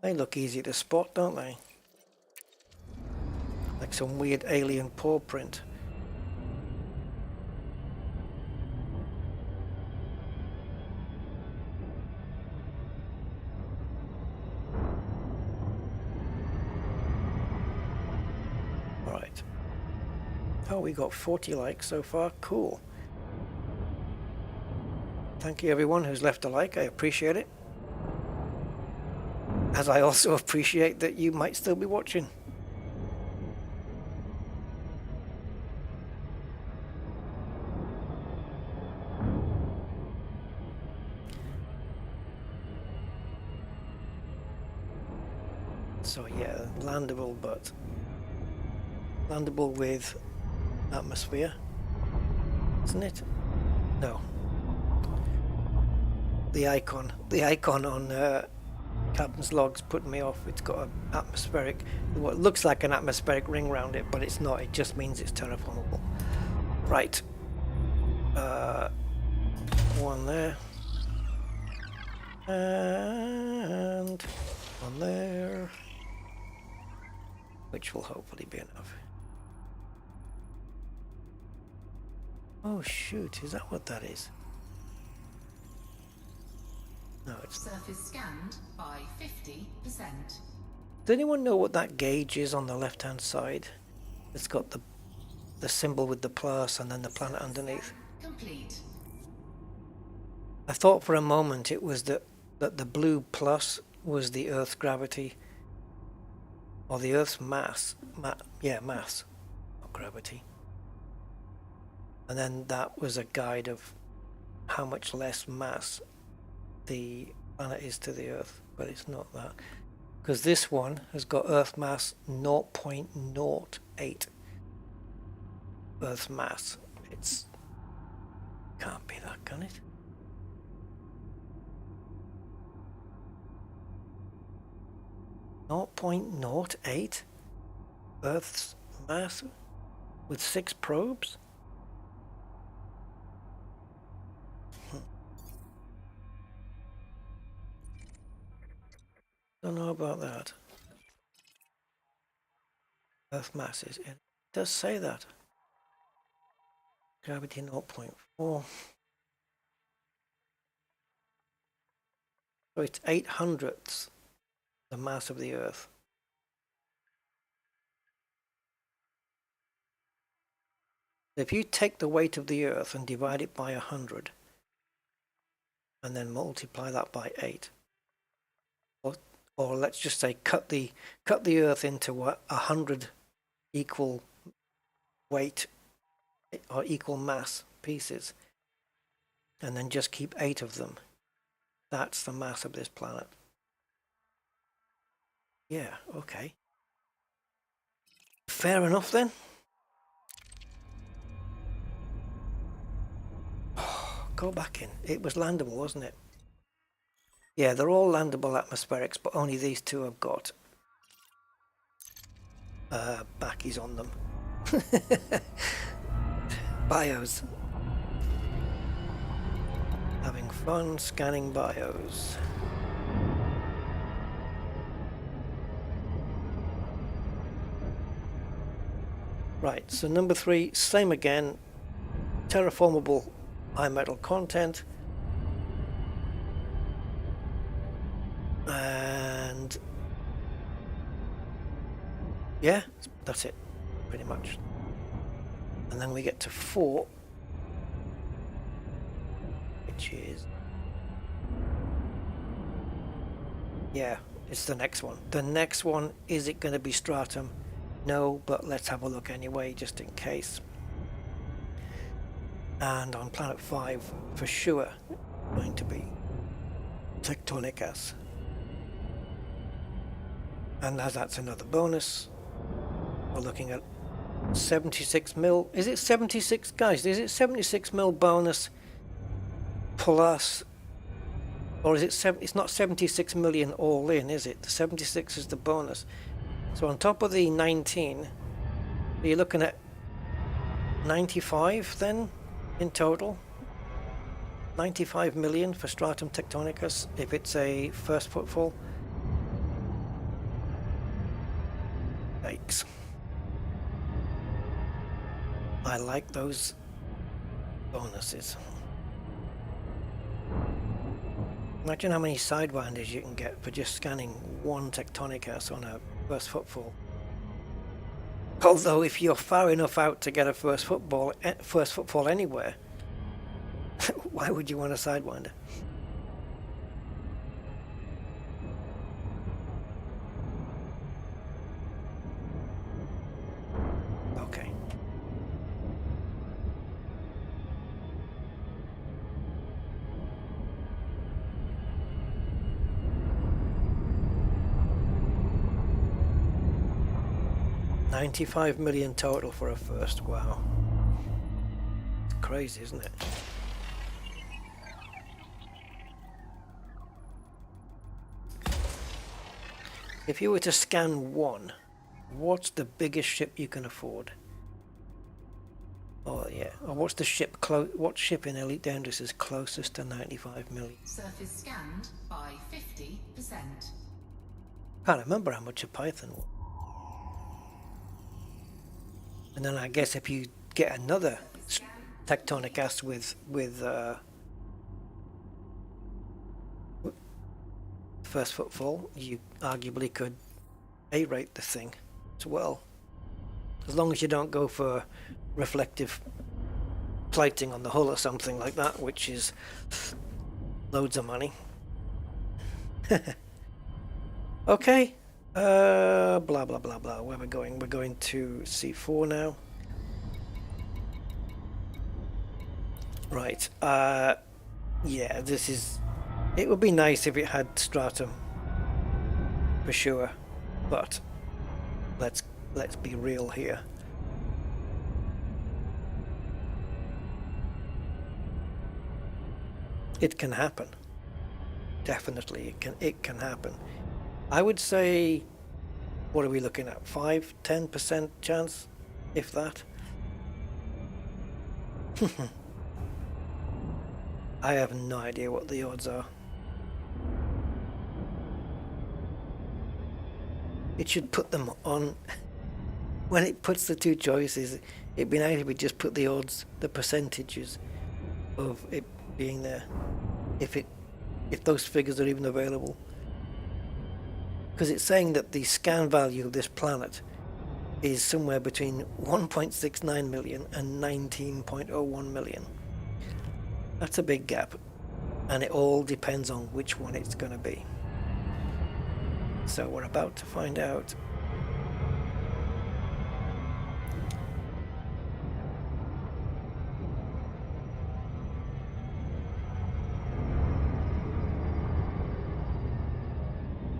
They look easy to spot, don't they? Like some weird alien paw print. Alright. Oh, we got 40 likes so far. Cool. Thank you everyone who's left a like. I appreciate it. As I also appreciate that you might still be watching. So yeah, landable, but landable with atmosphere, isn't it? No. The icon on Captain's Log's putting me off. It's got an atmospheric, what looks like an atmospheric ring around it, but it's not. It just means it's terraformable. Right. One there. And one there. Which will hopefully be enough. Oh shoot, is that what that is? No, it's... Surface scanned by 50%. Does anyone know what that gauge is on the left hand side? It's got the symbol with the plus and then the planet underneath. Complete. I thought for a moment it was that the blue plus was the Earth's gravity, or the Earth's mass. Mass, not gravity. And then that was a guide of how much less mass the planet is to the Earth, but it's not that. Because this one has got Earth mass 0.08 Earth mass. It's can't be that, can it? Not 0.08 Earth's mass with 6 probes? Don't know about that. Earth mass is in. It does say that. Gravity 0.4. So it's 8/100ths the mass of the Earth. If you take the weight of the Earth and divide it by 100, and then multiply that by 8, or let's just say cut the Earth into 100 equal weight or equal mass pieces, and then just keep 8 of them. That's the mass of this planet. Yeah, okay. fair enough then. Oh, go back in. It was landable, wasn't it? Yeah, they're all landable atmospherics, but only these two have got backies on them. BIOS. Having fun scanning BIOS. Right, so number 3, same again. Terraformable high metal content. And yeah, that's it, pretty much. And then we get to 4, which is, yeah, it's the next one. The next one, is it going to be Stratum? No, but let's have a look anyway, just in case. And on Planet 5, for sure, going to be Tectonicas. And as that's another bonus, we're looking at 76 mil. Is it 76, guys? Is it 76 mil bonus plus, or is it it's not 76 million all in, is it? The 76 is the bonus. So on top of the 19, you're looking at 95 then in total. 95 million for Stratum Tectonicus if it's a first footfall. Yikes. I like those bonuses. Imagine how many sidewinders you can get for just scanning one Tectonicus on a first footfall. Although if you're far enough out to get a first footfall anywhere, why would you want a sidewinder? Okay. $95 million total for a first. Wow. It's crazy, isn't it? If you were to scan one, what's the biggest ship you can afford? Oh yeah. Or what's the ship what ship in Elite Dangerous is closest to 95 million? Surface scanned by 50%. Can't remember how much a Python was. And then I guess if you get another Tectonicus with first footfall, you arguably could A-rate the thing as well. As long as you don't go for reflective plating on the hull or something like that, which is loads of money. Okay. Blah blah blah blah. Where we're going? We're going to C4 now. Right. Yeah, this is. It would be nice if it had Stratum, for sure, but let's be real here. It can happen. Definitely, it can happen. I would say, what are we looking at? 5-10% chance, if that. I have no idea what the odds are. It should put them on. When it puts the two choices, it'd be nice if it just put the odds, the percentages of it being there, if those figures are even available. Because it's saying that the scan value of this planet is somewhere between 1.69 million and 19.01 million. That's a big gap, and it all depends on which one it's going to be. So we're about to find out.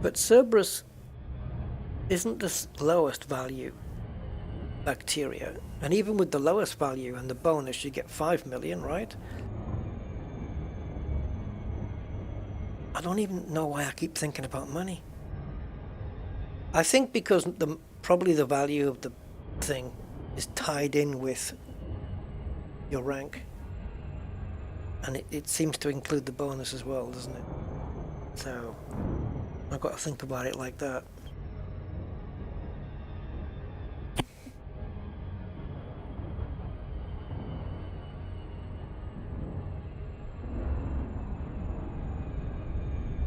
But Cerberus isn't the lowest value bacteria. And even with the lowest value and the bonus, you get 5 million, right? I don't even know why I keep thinking about money. I think because probably the value of the thing is tied in with your rank. And it seems to include the bonus as well, doesn't it? So I've got to think about it like that.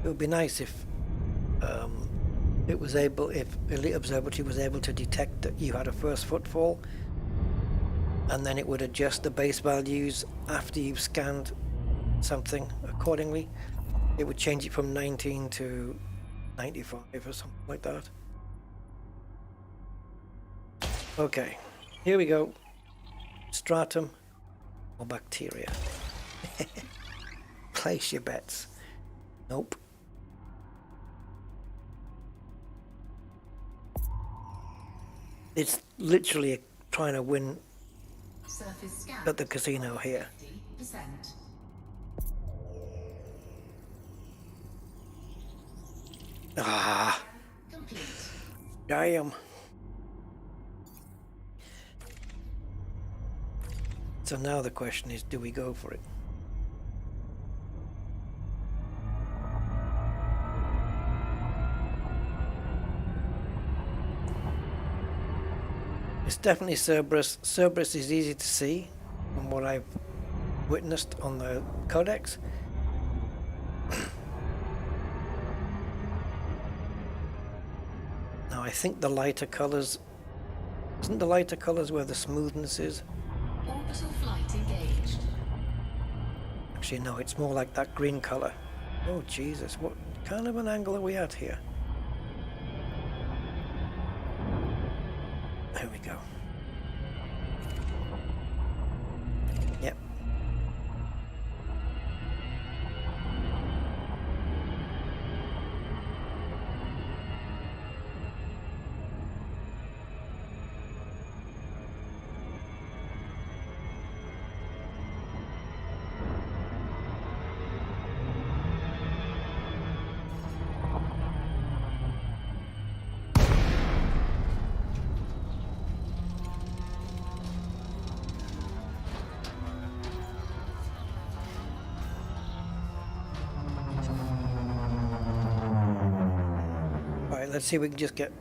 It would be nice if if Elite Observatory was able to detect that you had a first footfall, and then it would adjust the base values after you've scanned something accordingly. It would change it from 19 to 95 or something like that. Okay, here we go. Stratum or bacteria? Place your bets. Nope. It's literally trying to win at the casino here. 50%. Ah, Complete. damn. So now the question is, do we go for it? It's definitely Cerberus. Cerberus is easy to see from what I've witnessed on the codex. Now I think the lighter colours, isn't the lighter colours where the smoothness is? Orbital flight engaged. Actually no, it's more like that green colour. Oh Jesus, what kind of an angle are we at here? There we go. Yep. Let's see if we can just get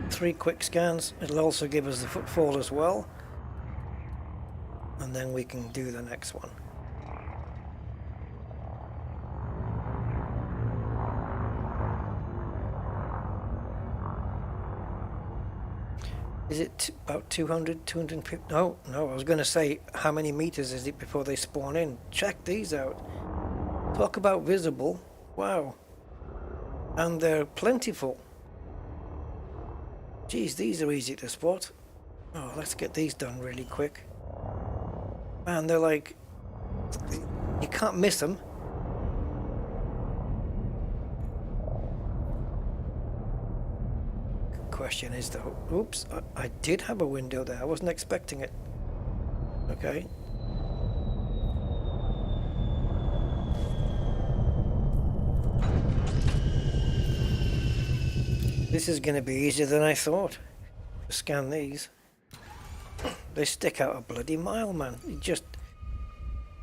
3 quick scans. It'll also give us the footfall as well. And then we can do the next one. Is it about 200, 250? No, I was going to say, how many meters is it before they spawn in? Check these out. Talk about visible. Wow. And they're plentiful. Geez, these are easy to spot. Oh, let's get these done really quick. Man, they're like... you can't miss them. Question is though... oops, I did have a window there. I wasn't expecting it. Okay. This is going to be easier than I thought to scan these. They stick out a bloody mile, man. You just...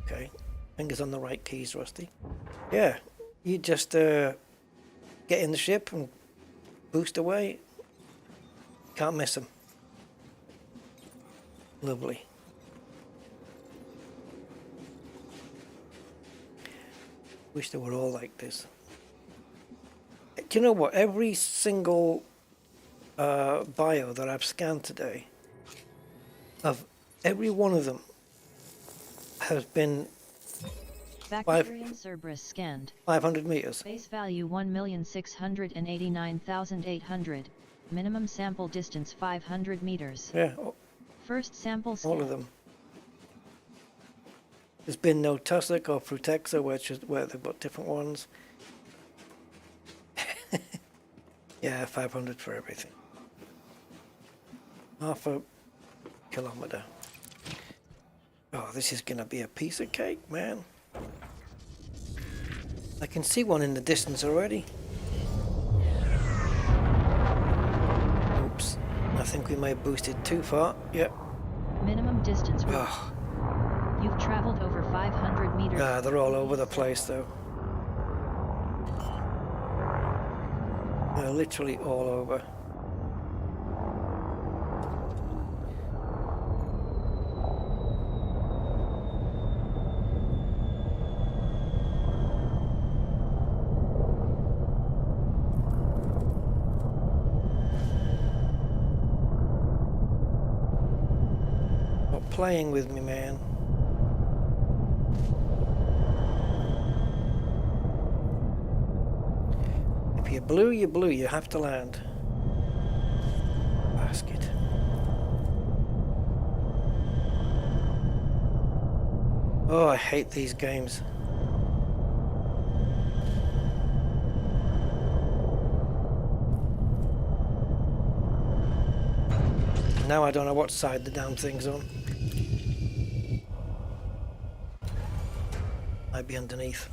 okay. Fingers on the right keys, Rusty. Yeah. You just get in the ship and boost away. Can't miss them. Lovely. Wish they were all like this. Do you know what? Every single bio that I've scanned today, of every one of them, has been Bacterium Cerberus scanned. 500 meters. Base value 1,689,800. Minimum sample distance 500 meters. Yeah, First sample scan. all of them. There's been no Tussock or Frutexa, where they've got different ones. Yeah, 500 for everything. Half a kilometer. Oh, this is gonna be a piece of cake, man. I can see one in the distance already. Oops, I think we may have boosted too far. Yep. Minimum distance reached. Oh, You've traveled over 500 meters. they're all over the place though. They're literally all over. Stop playing with me, man. If you're blue, you're blue. You have to land. Basket. Oh, I hate these games. Now I don't know what side the damn thing's on. Might be underneath.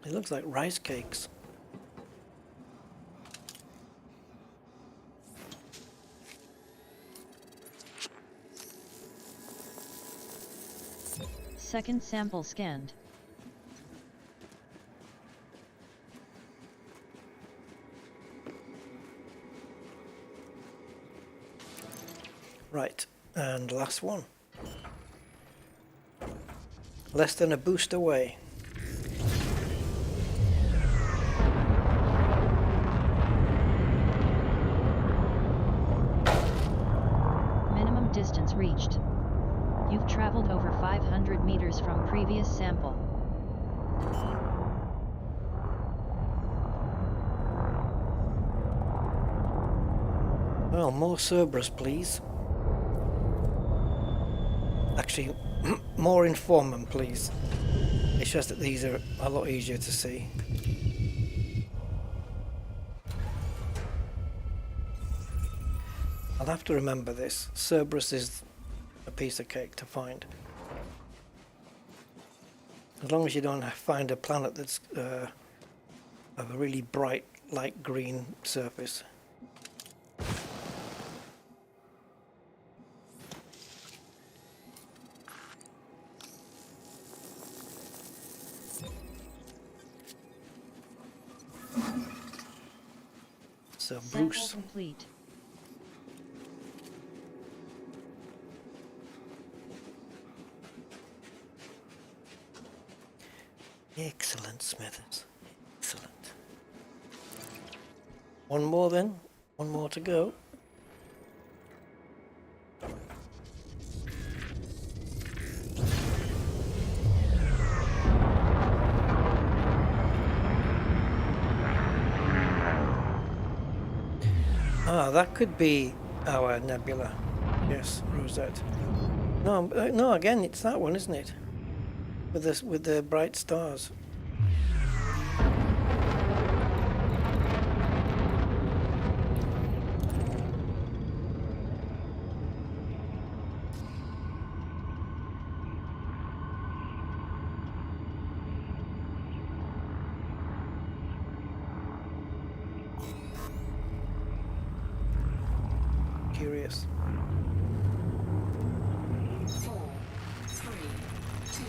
It looks like rice cakes. Second sample scanned. Right, and last one. Less than a boost away. Minimum distance reached. You've traveled over 500 meters from previous sample. Well, more Cerberus, please. Actually, more Informum, please. It's just that these are a lot easier to see. I'll have to remember this. Cerberus is a piece of cake to find. As long as you don't find a planet that's of a really bright light green surface. So Bruce. Sample complete. Excellent, Smithers. Excellent. One more then. One more to go. Ah, that could be our nebula. Yes, Rosette. No, no. Again, it's that one, isn't it? With the bright stars. Curious. 4, 3, 2,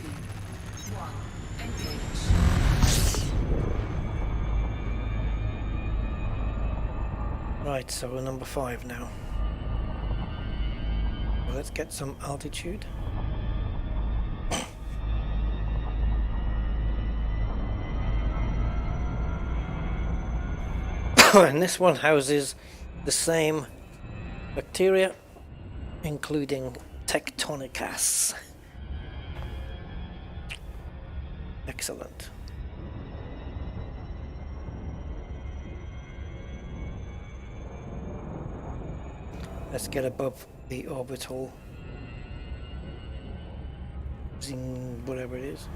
1. Engage. Right, so we're number 5 now. Well, let's get some altitude. And this one houses the same bacteria, including Tectonicas. Excellent. Let's get above the orbital zing, whatever it is.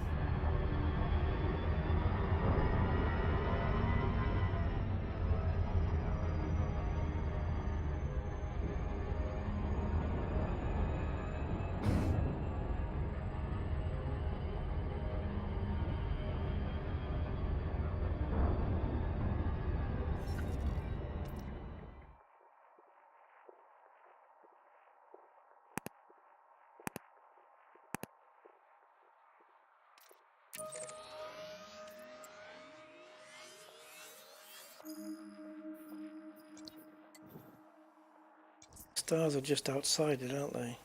Stars are just outside it, aren't they?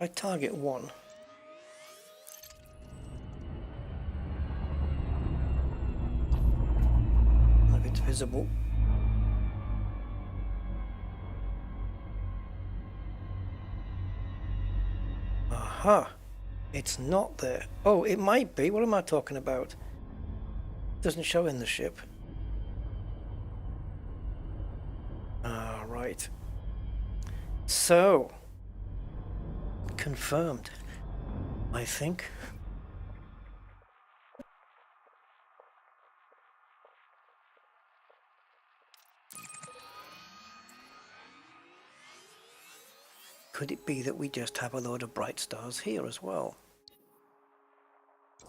I target one. If it's visible. Aha! It's not there. Oh, it might be. What am I talking about? Doesn't show in the ship. Ah, right. So, confirmed, I think. Could it be that we just have a load of bright stars here as well?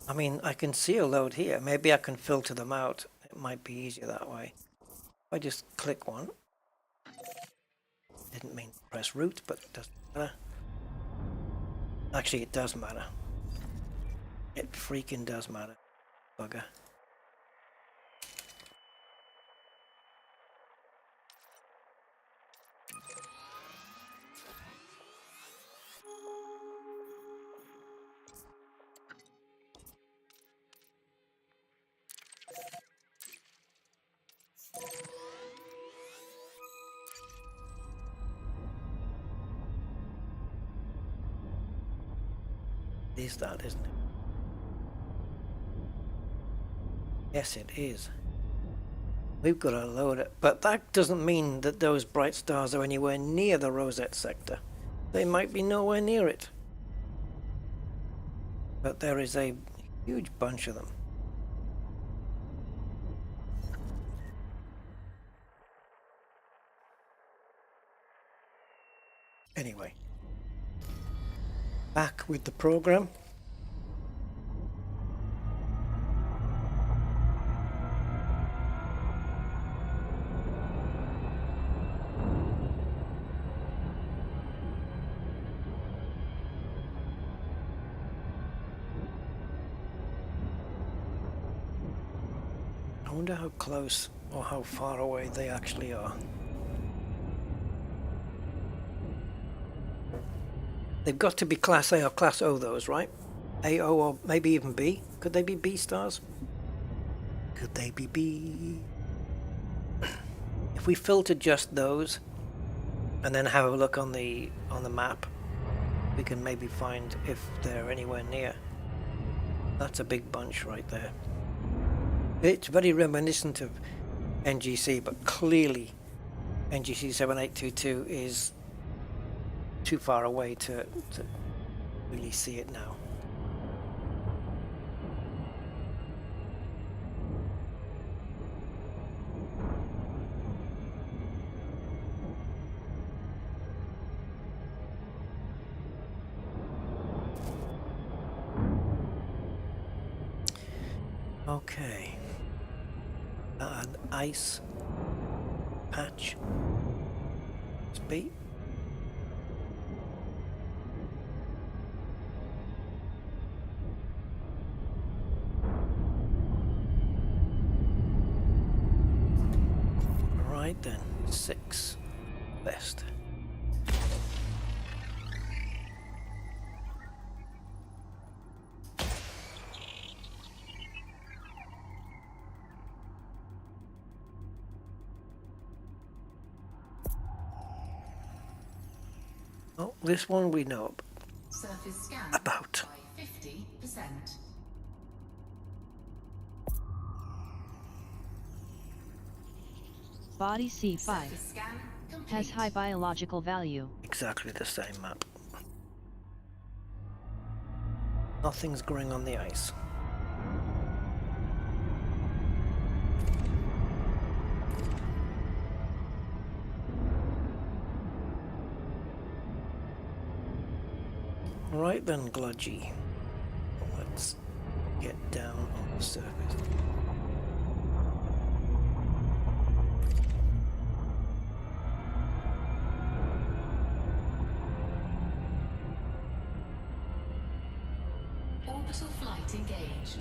I mean, I can see a load here. Maybe I can filter them out. It might be easier that way. If I just click one. Didn't mean to press root, but it doesn't matter. Actually, it does matter. It freaking does matter. Bugger. Is that, isn't it? Yes, it is. We've got a load of, but that doesn't mean that those bright stars are anywhere near the Rosette sector. They might be nowhere near it. But there is a huge bunch of them. Anyway, back with the program. I wonder how close or how far away they actually are. They've got to be Class A or Class O, those, right? A, O, or maybe even B? Could they be B stars? Could they be B? If we filter just those and then have a look on the map, we can maybe find if they're anywhere near. That's a big bunch right there. It's very reminiscent of NGC, but clearly NGC 7822 is too far away to really see it now. Okay. An ice patch. Speed. Right then, 6 west. Oh, this one we know Surface scan about. by Body C5 Surface scan complete. has high biological value. Exactly the same map. Nothing's growing on the ice. Right then, Gludgy. Let's get down on the surface. Orbital flight engaged.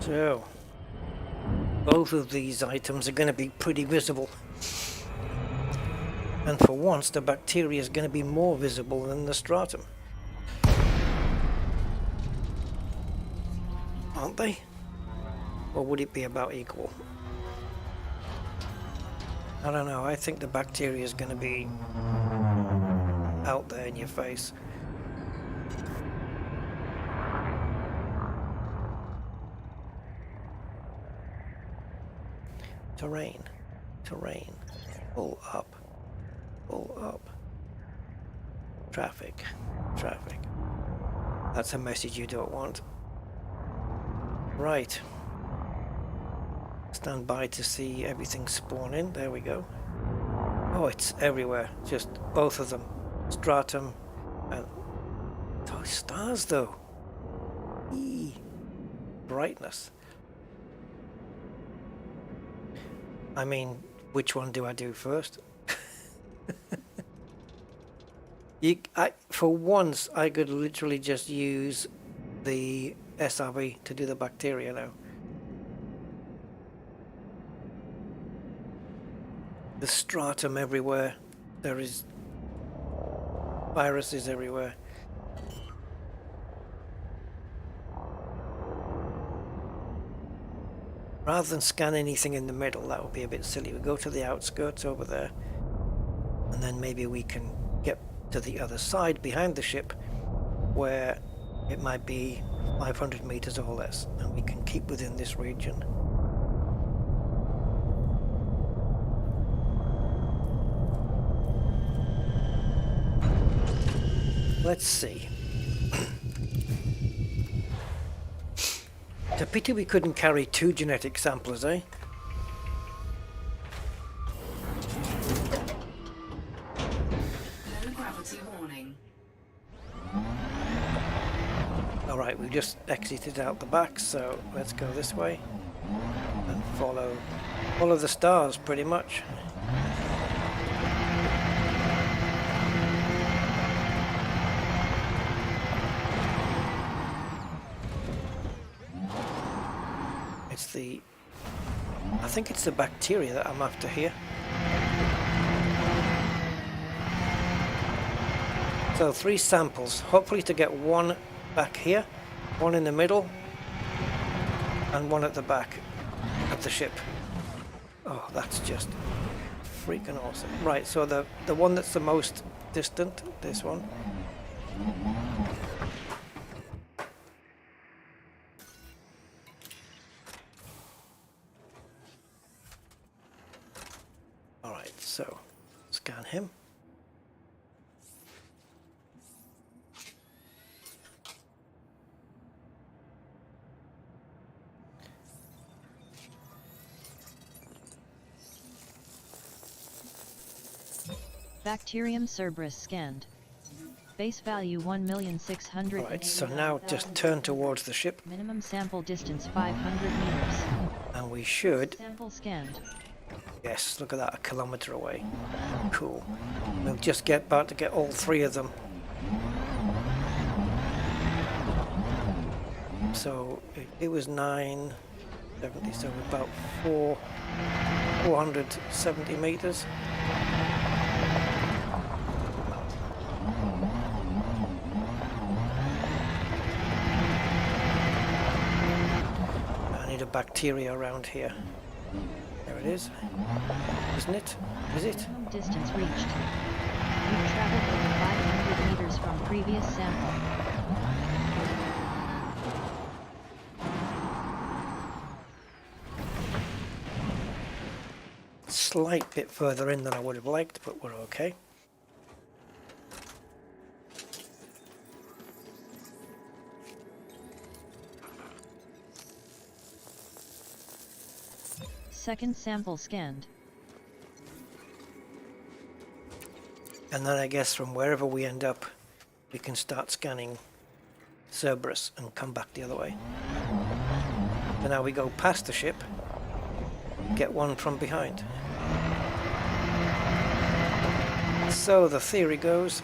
So, both of these items are going to be pretty visible. And for once, the bacteria is going to be more visible than the stratum. Aren't they? Or would it be about equal? I don't know, I think the bacteria is going to be out there in your face. Terrain, terrain, pull up, pull up. Traffic, traffic. That's a message you don't want. Right. Stand by to see everything spawn in. There we go. Oh, it's everywhere. Just both of them. Stratum and those stars though. Eee. Brightness. I mean, which one do I do first? For once, I could literally just use the SRV to do the bacteria now. The stratum everywhere. There is viruses everywhere. Rather than scan anything in the middle, that would be a bit silly. We go to the outskirts over there, and then maybe we can get to the other side behind the ship, where it might be 500 meters or less, and we can keep within this region. Let's see. It's a pity we couldn't carry 2 genetic samplers, eh? Low gravity warning. Alright, we just exited out the back, so let's go this way and follow the stars pretty much. I think it's the bacteria that I'm after here. So 3 samples, hopefully to get 1 back here, 1 in the middle, and 1 at the back of the ship. Oh, that's just freaking awesome. Right, so the one that's the most distant, this one. So, scan him. Bacterium Cerberus scanned. Base value 1,600,000. Alright, so now just turn towards the ship. Minimum sample distance 500 meters. And we should... Sample scanned. Yes, look at that, 1 kilometer away. Cool. We'll just about to get all 3 of them. So it was 970, so about 470 meters. bacteria around here. There it is. Isn't it? Is it? Minimum distance reached. You've traveled over 500 meters from previous sample. Slight bit further in than I would have liked, but we're okay. Second sample scanned. And then I guess from wherever we end up, we can start scanning Cerberus and come back the other way. So now we go past the ship, get one from behind. So the theory goes,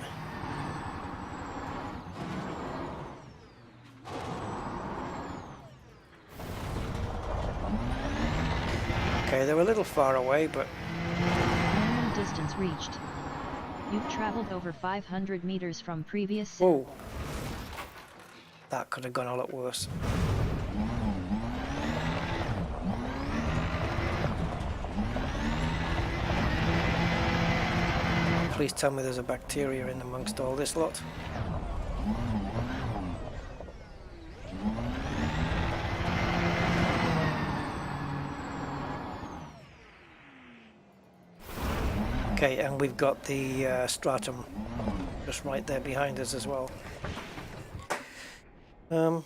okay, they're a little far away, but Minimum distance reached. You've traveled over 500 meters from previous sample. whoa, that could have gone a lot worse. Please tell me there's a bacteria in amongst all this lot. Okay, and we've got the stratum just right there behind us as well. Yeah,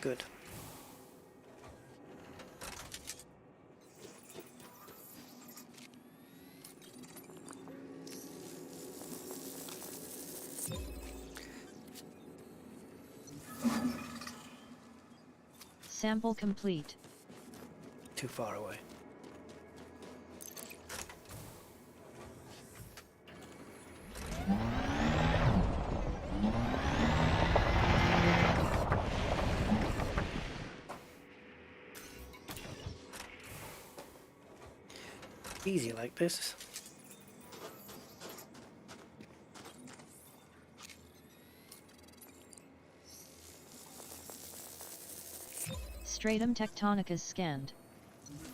good. Sample complete. Too far away. Easy like this. Stratum tectonicus scanned.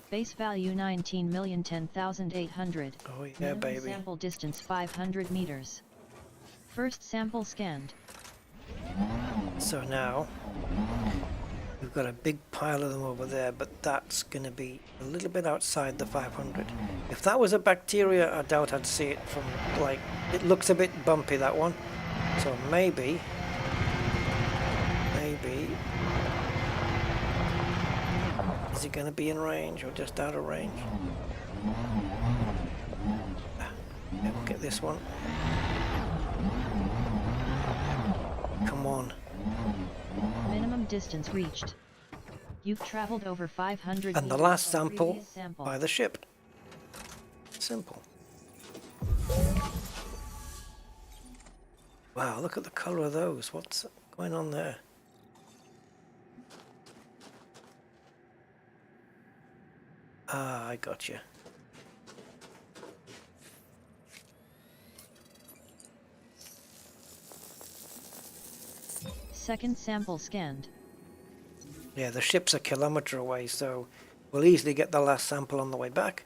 Base value 19,010,800. Oh yeah, Minimum baby. sample distance 500 meters. First sample scanned. So now we've got a big pile of them over there, but that's going to be a little bit outside the 500. If that was a bacteria, I doubt I'd see it from, like, it looks a bit bumpy, that one. So maybe, is it going to be in range or just out of range? Yeah, we'll get this one. Come on. Minimum distance reached. You've traveled over 500 And the meters last from sample previous sample. by the ship. Simple. Wow, look at the colour of those. What's going on there? Ah, I got you. Second sample scanned. Yeah, the ship's a kilometre away, so we'll easily get the last sample on the way back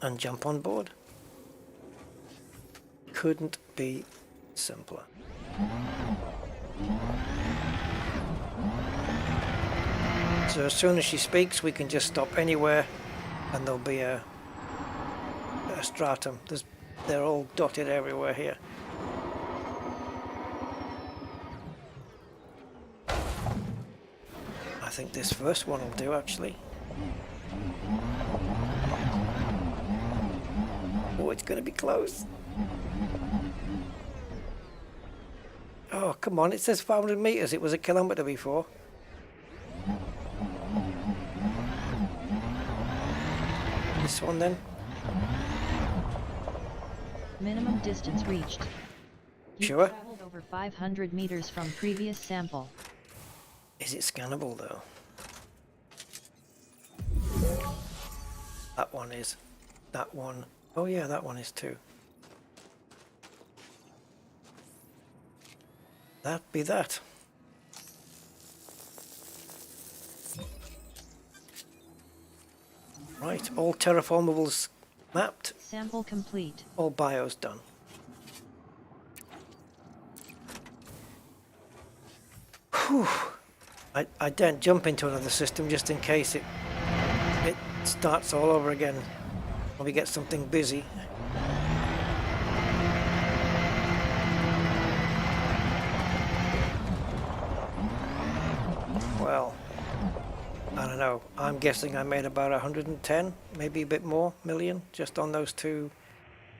and jump on board. Couldn't be simpler. So as soon as she speaks, we can just stop anywhere and there'll be a stratum. They're all dotted everywhere here. I think this first one will do, actually. Oh, it's going to be close. Oh, come on, it says 500 meters. It was a kilometre before. This one then. Minimum distance reached. You've Sure. traveled over 500 meters from previous sample. Is it scannable though? That one is. That one. Oh yeah, that one is too. That be that. Right, all terraformables mapped, Sample complete. all bios done. Whew. I daren't jump into another system just in case it starts all over again when we get something busy. Well, I don't know. I'm guessing I made about 110, maybe a bit more, million, just on those two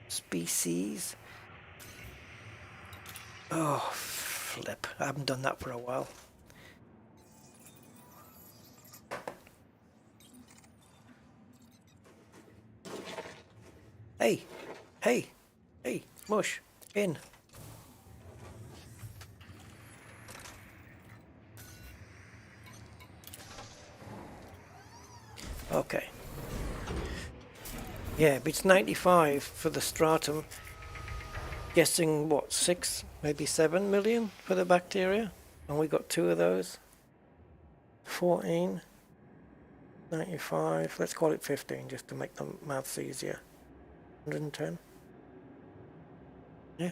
species. Oh, flip. I haven't done that for a while. Hey, hey, hey, mush, in. Okay. Yeah, it's 95 for the stratum. Guessing what, 6, maybe 7 million for the bacteria? And we got 2 of those. 14, 95, let's call it 15 just to make the maths easier. 110. Yeah.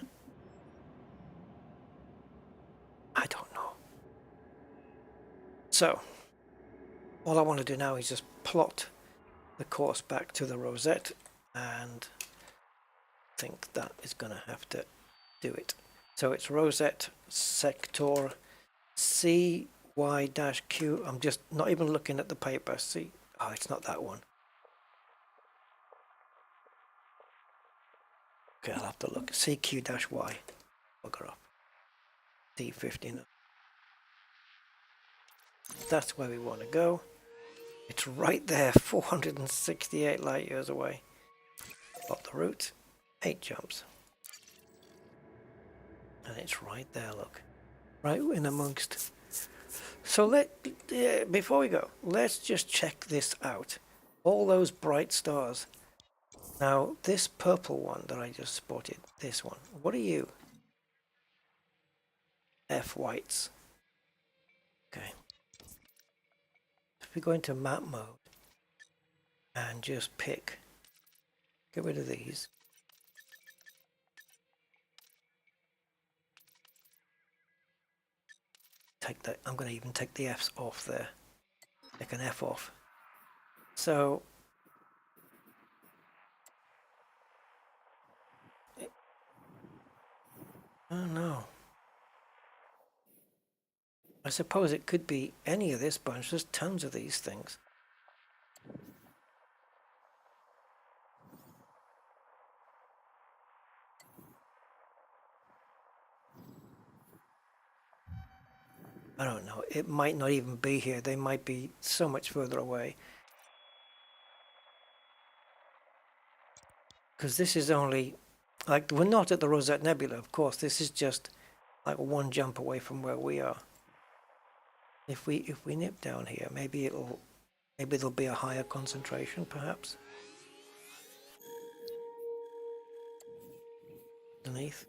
I don't know. So, all I want to do now is just plot the course back to the Rosette, and I think that is going to have to do it. So it's Rosette sector CY-Q. I'm just not even looking at the paper. See, oh, it's not that one. Okay, I'll have to look. CQ-Y. Bugger off. D15. That's where we want to go. It's right there, 468 light years away. Plot the route, 8 jumps. And it's right there, look. Right in amongst. So before we go, let's just check this out. All those bright stars. Now, this purple one that I just spotted, this one, what are you? F whites. Okay. If we go into map mode and just pick, get rid of these. Take that, I'm going to even take the F's off there. Take an F off. So, oh no. I suppose it could be any of this bunch. There's tons of these things. I don't know. It might not even be here. They might be so much further away. Because this is only, like, we're not at the Rosette Nebula, of course. This is just like one jump away from where we are. If we nip down here, maybe there'll be a higher concentration, perhaps. Underneath.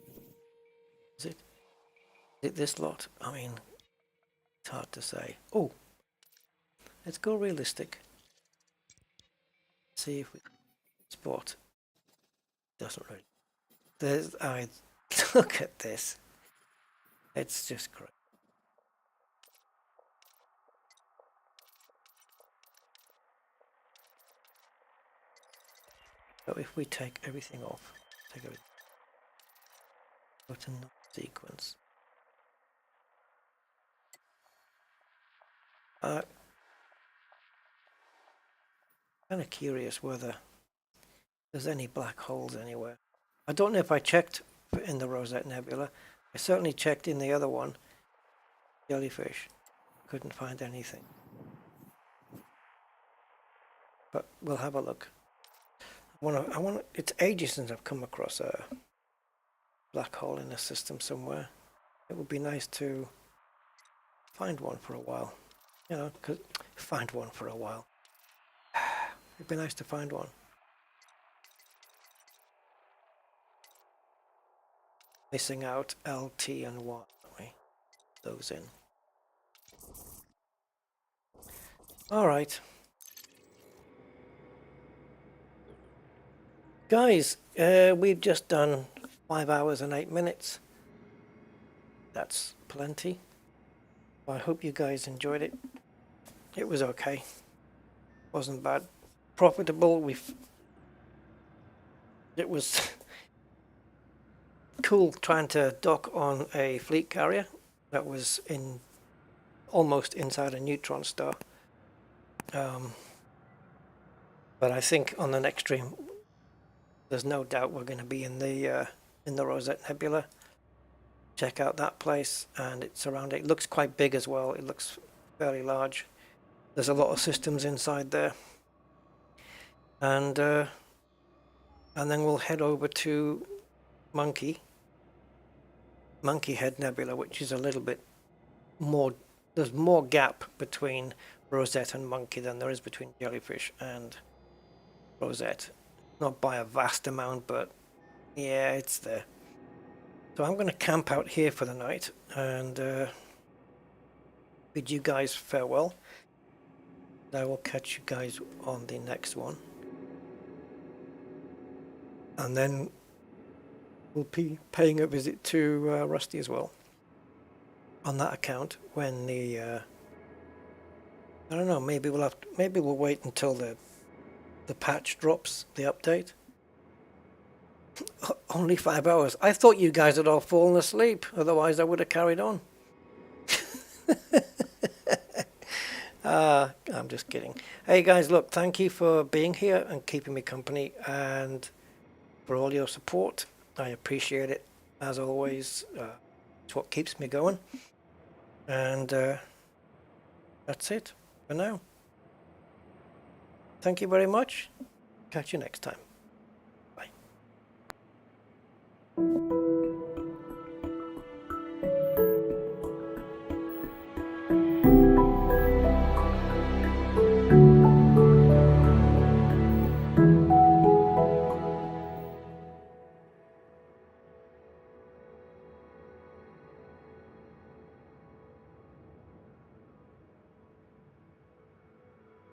Is it this lot? I mean, it's hard to say. Oh, let's go realistic. See if we spot. Doesn't really. Look at this. It's just great. So if we take everything off, go to no sequence. Kind of curious whether there's any black holes anywhere. I don't know if I checked in the Rosette Nebula. I certainly checked in the other one, Jellyfish. Couldn't find anything. But we'll have a look. It's ages since I've come across a black hole in a system somewhere. It would be nice to find one for a while. You know, find one for a while. It'd be nice to find one. Missing out L, T, and Y, aren't we? Those in. All right. Guys, we've just done 5 hours and 8 minutes. That's plenty. I hope you guys enjoyed it. It was okay. Wasn't bad. Profitable. It was cool trying to dock on a fleet carrier that was almost inside a neutron star. But I think on the next stream, there's no doubt we're going to be in the Rosette Nebula. Check out that place, and it's around. It looks quite big as well. It looks fairly large. There's a lot of systems inside there, and then we'll head over to Monkey Head Nebula, which is a little bit more. There's more gap between Rosette and Monkey than there is between Jellyfish and Rosette. Not by a vast amount, but yeah, it's there. So I'm going to camp out here for the night and bid you guys farewell. I will catch you guys on the next one. And then we'll be paying a visit to Rusty as well on that account when the I don't know, maybe we'll wait until the patch drops, the update. Only 5 hours. I thought you guys had all fallen asleep, otherwise I would have carried on. I'm just kidding. Hey guys, look, thank you for being here and keeping me company and for all your support. I appreciate it, as always. It's what keeps me going. And that's it for now. Thank you very much. Catch you next time. Bye.